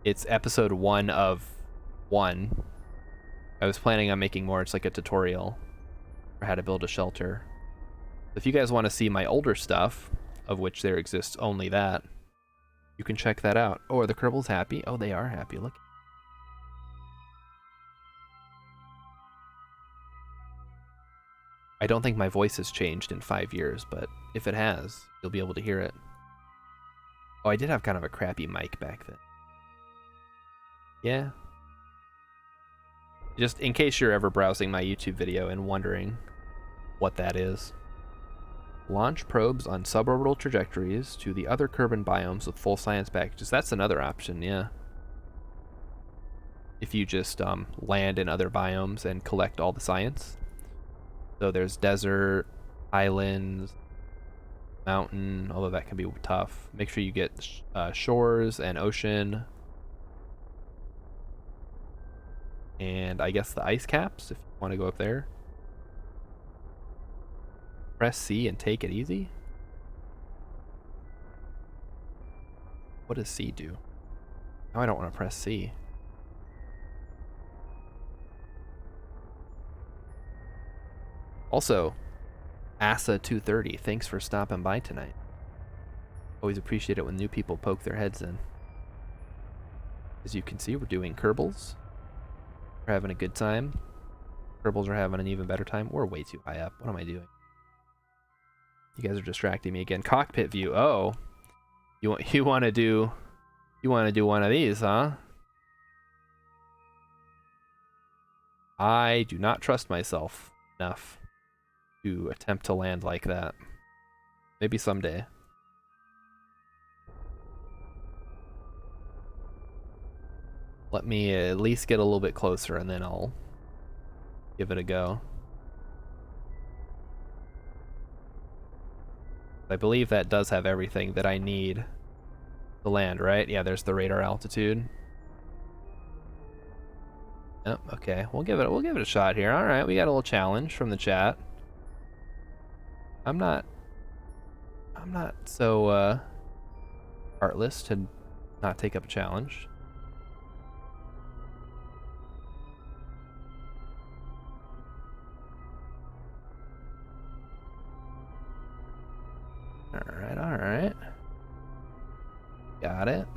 It's episode 1 of 1. I was planning on making more. It's like a tutorial for how to build a shelter. If you guys want to see my older stuff, of which there exists only that, you can check that out. Oh, are the Kerbals happy? Oh, they are happy. Look. I don't think my voice has changed in 5 years, but if it has, you'll be able to hear it. Oh, I did have kind of a crappy mic back then. Yeah. Just in case you're ever browsing my YouTube video and wondering what that is. Launch probes on suborbital trajectories to the other Kerbal biomes with full science packages. That's another option, yeah. If you just land in other biomes and collect all the science. So there's desert, islands, mountain, although that can be tough. Make sure you get shores and ocean. And I guess the ice caps, if you want to go up there. Press C and take it easy? What does C do? Now I don't want to press C. Also, Asa230, thanks for stopping by tonight. Always appreciate it when new people poke their heads in. As you can see, we're doing Kerbals. We're having a good time. Kerbals are having an even better time. We're way too high up. What am I doing? You guys are distracting me again. Cockpit view. Oh, you want to do one of these, huh? I do not trust myself enough to attempt to land like that. Maybe someday. Let me at least get a little bit closer and then I'll give it a go. I believe that does have everything that I need to land, right? Yeah, there's the radar altitude. Yep, okay. We'll give it a shot here. All right, we got a little challenge from the chat. I'm not so heartless to not take up a challenge. All right. Got it.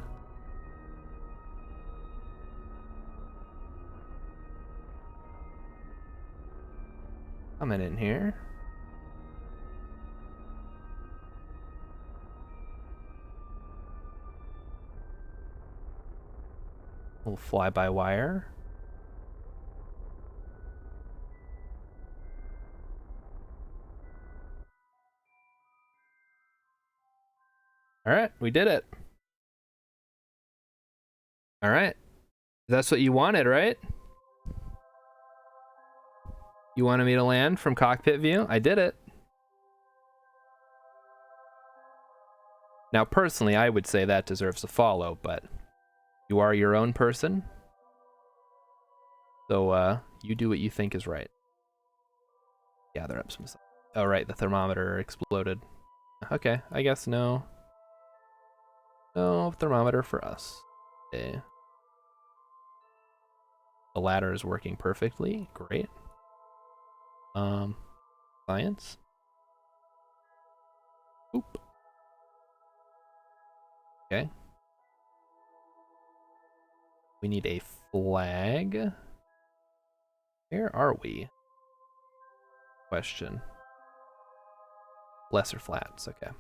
Coming in here. Little fly-by-wire. All right, we did it. All right. That's what you wanted, right? You wanted me to land from cockpit view? I did it. Now, personally, I would say that deserves a follow, but you are your own person. So, you do what you think is right. Gather up some stuff. Oh, right, the thermometer exploded. Okay, I guess no thermometer for us. Okay. The ladder is working perfectly. Great. Science. Oop. Okay. We need a flag. Where are we? Question. Lesser flats, okay.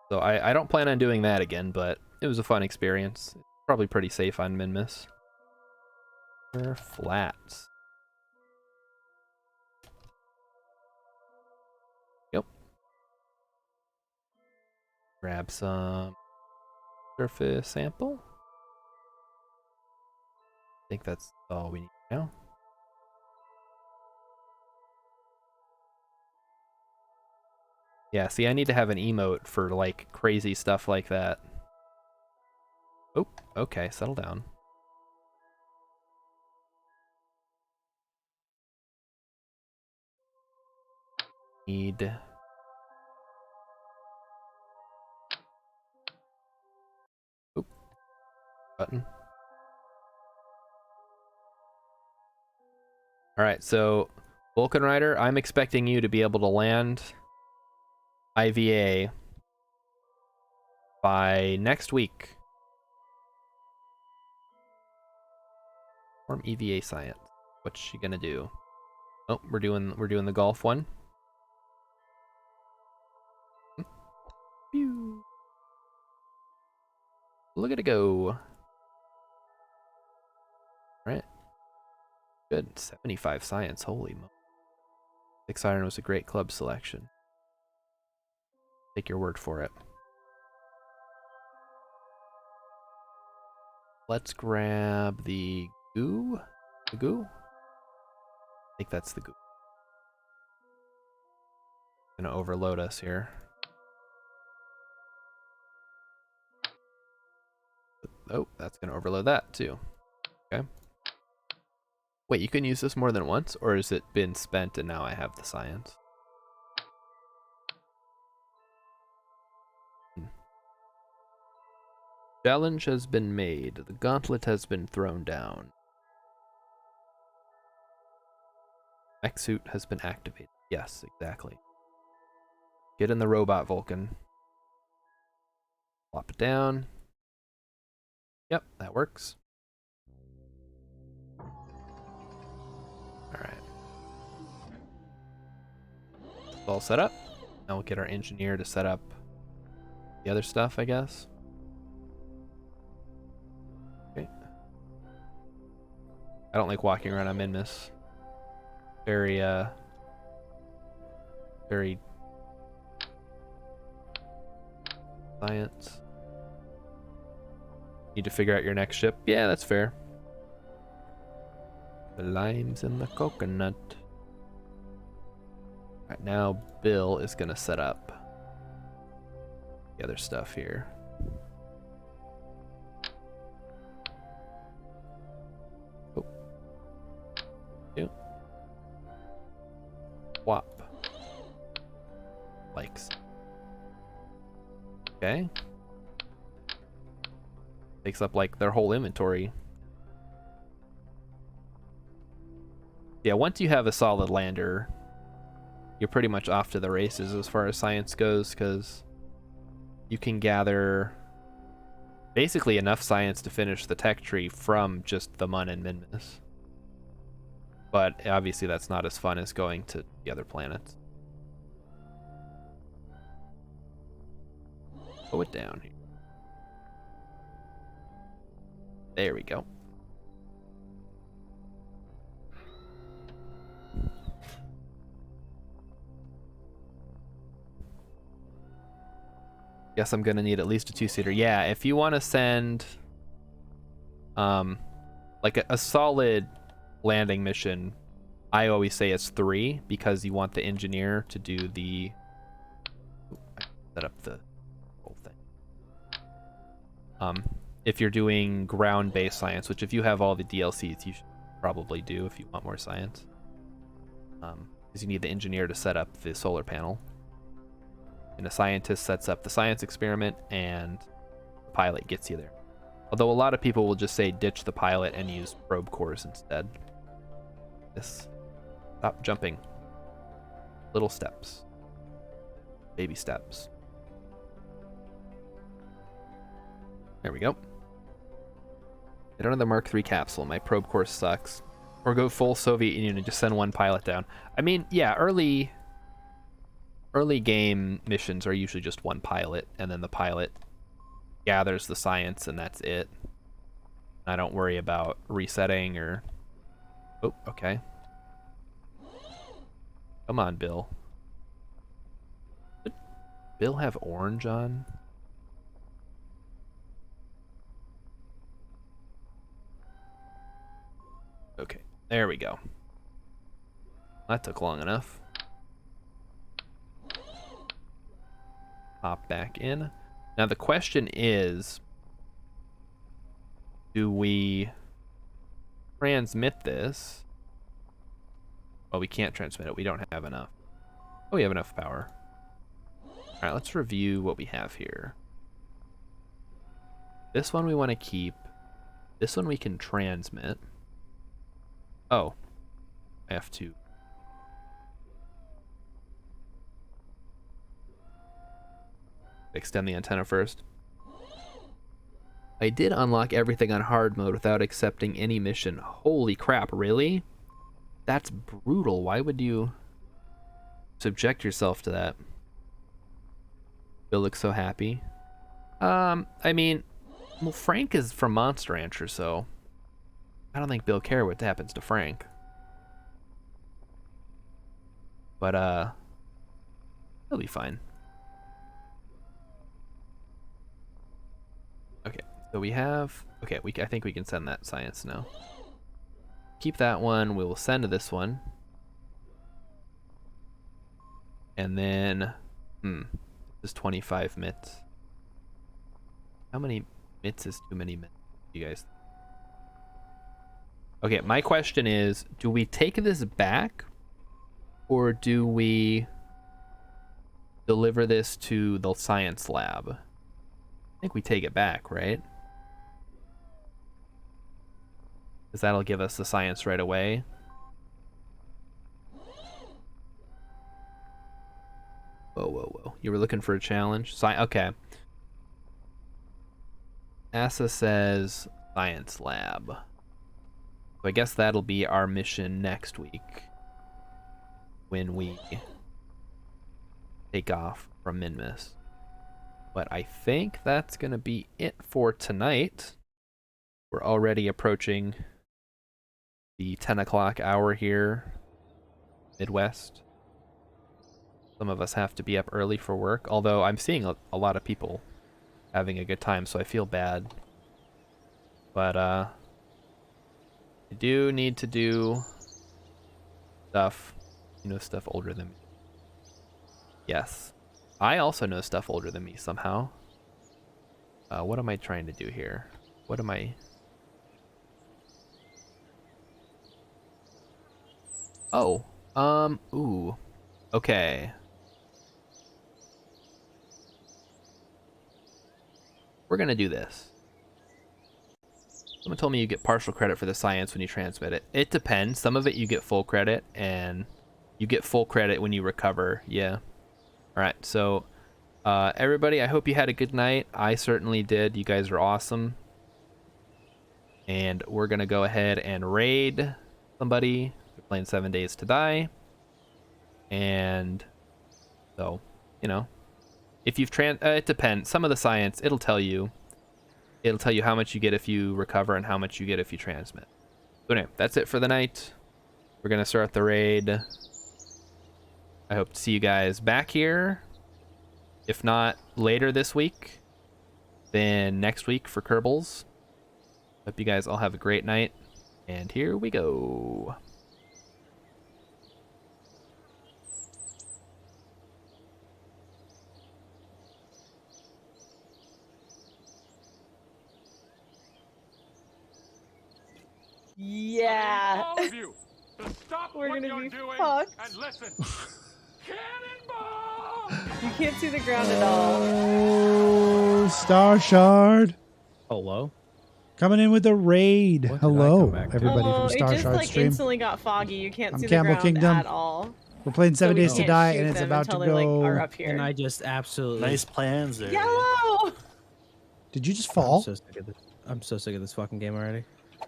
So I don't plan on doing that again, but it was a fun experience. Probably pretty safe on Minmus. Flats. Yep. Grab some surface sample. I think that's all we need now. Yeah, see, I need to have an emote for, like, crazy stuff like that. Oh, okay, settle down. Need... Oop. Button. Alright, so, Vulcan Rider, I'm expecting you to be able to land IVA by next week. Form EVA science. What's she gonna do? Oh, we're doing the golf one. Pew. Look at it go. All right. Good. 75 science. Holy moly. 6 iron was a great club selection. Take your word for it. Let's grab the goo. The goo? I think that's the goo. Gonna overload us here. Oh, that's gonna overload that too. Okay. Wait, you can use this more than once, or has it been spent and now I have the science? Challenge has been made. The gauntlet has been thrown down. Mech suit has been activated. Yes, exactly. Get in the robot, Vulcan. Plop it down. Yep, that works. Alright. It's all set up. Now we'll get our engineer to set up the other stuff, I guess. Okay. I don't like walking around on Minmus. Very science. Need to figure out your next ship. Yeah, that's fair. The limes in the coconut. Alright, now Bill is gonna set up the other stuff here. Oh. Two. Whop. Likes. Okay. Takes up like their whole inventory. Yeah, once you have a solid lander, you're pretty much off to the races as far as science goes, because you can gather basically enough science to finish the tech tree from just the Mun and Minmus. But obviously that's not as fun as going to the other planets. Slow it down here. There we go. Guess I'm gonna need at least a 2-seater. Yeah, if you want to send like a solid landing mission, I always say it's 3 because you want the engineer to do the I set up the whole thing. If you're doing ground-based science, which if you have all the DLCs, you should probably do if you want more science. Because you need the engineer to set up the solar panel. And a scientist sets up the science experiment, and the pilot gets you there. Although a lot of people will just say ditch the pilot and use probe cores instead. This. Stop jumping. Little steps. Baby steps. There we go. Get another Mark III capsule. My probe course sucks. Or go full Soviet Union and just send one pilot down. I mean, yeah, early game missions are usually just one pilot, and then the pilot gathers the science, and that's it. I don't worry about resetting or... Oh, okay. Come on, Bill. Did Bill have orange on? Okay, there we go. That took long enough. Hop back in. Now the question is, do we transmit this? Well, we can't transmit it. We don't have enough. Oh, we have enough power. All right, let's review what we have here. This one we want to keep. This one we can transmit. Oh, I have to. Extend the antenna first. I did unlock everything on hard mode without accepting any mission. Holy crap, really? That's brutal. Why would you subject yourself to that? Bill looks so happy. I mean, well, Frank is from Monster Rancher, so I don't think Bill cares what happens to Frank. But, he'll be fine. Okay, so we have... Okay, I think we can send that science now. Keep that one. We will send to this one. And then... this is 25 MITs. How many MITs is too many MITs, you guys? Okay, my question is, do we take this back? Or do we deliver this to the science lab? I think we take it back, right? Because that'll give us the science right away. Whoa, whoa, whoa. You were looking for a challenge? Okay. NASA says science lab. So I guess that'll be our mission next week when we take off from Minmus. But I think that's going to be it for tonight. We're already approaching the 10 o'clock hour here, Midwest. Some of us have to be up early for work, although I'm seeing a lot of people having a good time, so I feel bad. But, I do need to do stuff. You know, stuff older than me. Yes. I also know stuff older than me somehow. What am I trying to do here? What am I... Oh, ooh. Okay. We're gonna do this. Someone told me you get partial credit for the science when you transmit it. It depends. Some of it you get full credit, and you get full credit when you recover. Yeah. Alright, so everybody, I hope you had a good night. I certainly did. You guys are awesome. And we're gonna go ahead and raid somebody. We're playing 7 Days to Die. And so, you know, if you've it depends. Some of the science, it'll tell you how much you get if you recover and how much you get if you transmit. So anyway, that's it for the night. We're gonna start the raid. I hope to see you guys back here. If not later this week, then next week for Kerbals. Hope you guys all have a great night. And here we go. Yeah. All of you, to stop We're what gonna you're be doing fucked. and listen. Cannonball! You can't see the ground at all. Oh, Star Shard. Hello? Coming in with a raid. What did I Hello, come back to? everybody Oh, from Star it just Shard like stream. instantly got foggy. You can't I'm see the Campbell ground Kingdom. at all. We're playing So 7 we Days to can't Die, shoot and it's them about to until they, like, are go. up here. And I just absolutely... Nice plans there. Yellow! Did you just I'm fall? so sick of this. I'm so sick of this fucking game already.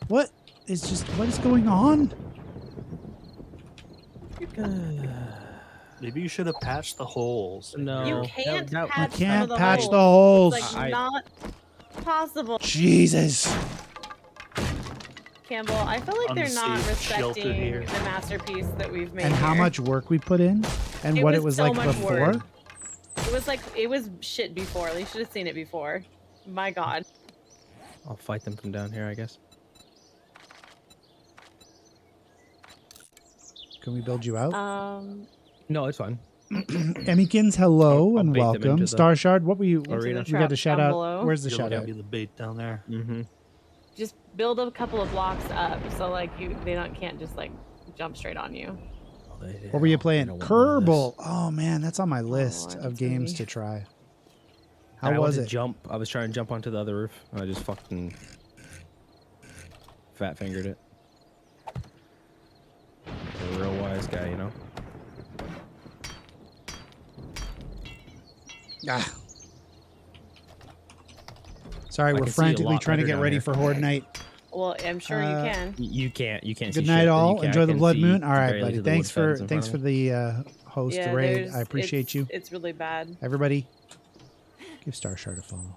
What is going on? Maybe you should have patched the holes. No. You can't that- patch You can't some of the patch holes. the holes. It's like not possible. Jesus. Campbell, I feel like they're not Unsafe, sheltered respecting here. the masterpiece that we've made. And how here. much work we put in, and It what was it was so like much before. work. It was shit before. You should have seen it before. My God. I'll fight them from down here, I guess. Can we build you out? No, it's fine. Emmykins, hello I'll and bait them into welcome. the- Star Shard, what were you? Into the We got trap a shout down out. below. Where's the You're shout gonna out? be the bait down there. Mm-hmm. Just build a couple of blocks up so like can't just like jump straight on you. What were you playing? Kerbal. Oh man, that's on my list that's of games me. to try. I How was to it? Jump. I was trying to jump onto the other roof. And I just fucking fat fingered it. A real wise guy, you know. Ah. Sorry, I we're can see a frantically lot trying to better get down ready here. for Horde Night. Well, I'm sure you can. You can't. You can't. Good see night, shit, but all. you can- Enjoy I the can Blood see Moon. All right, barely buddy. to the Thanks wood fence for in front of me. the host Yeah, raid. there's- I appreciate you. It's really bad. Everybody, give Star Shard a follow.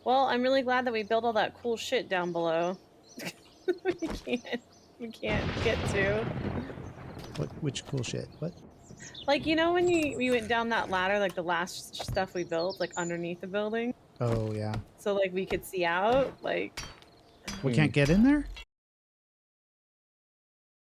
Well, I'm really glad that we built all that cool shit down below. we can't get to. Which cool shit? What? Like, you know when we went down that ladder, like the last stuff we built, like underneath the building? Oh yeah. So like we could see out, like We can't get in there.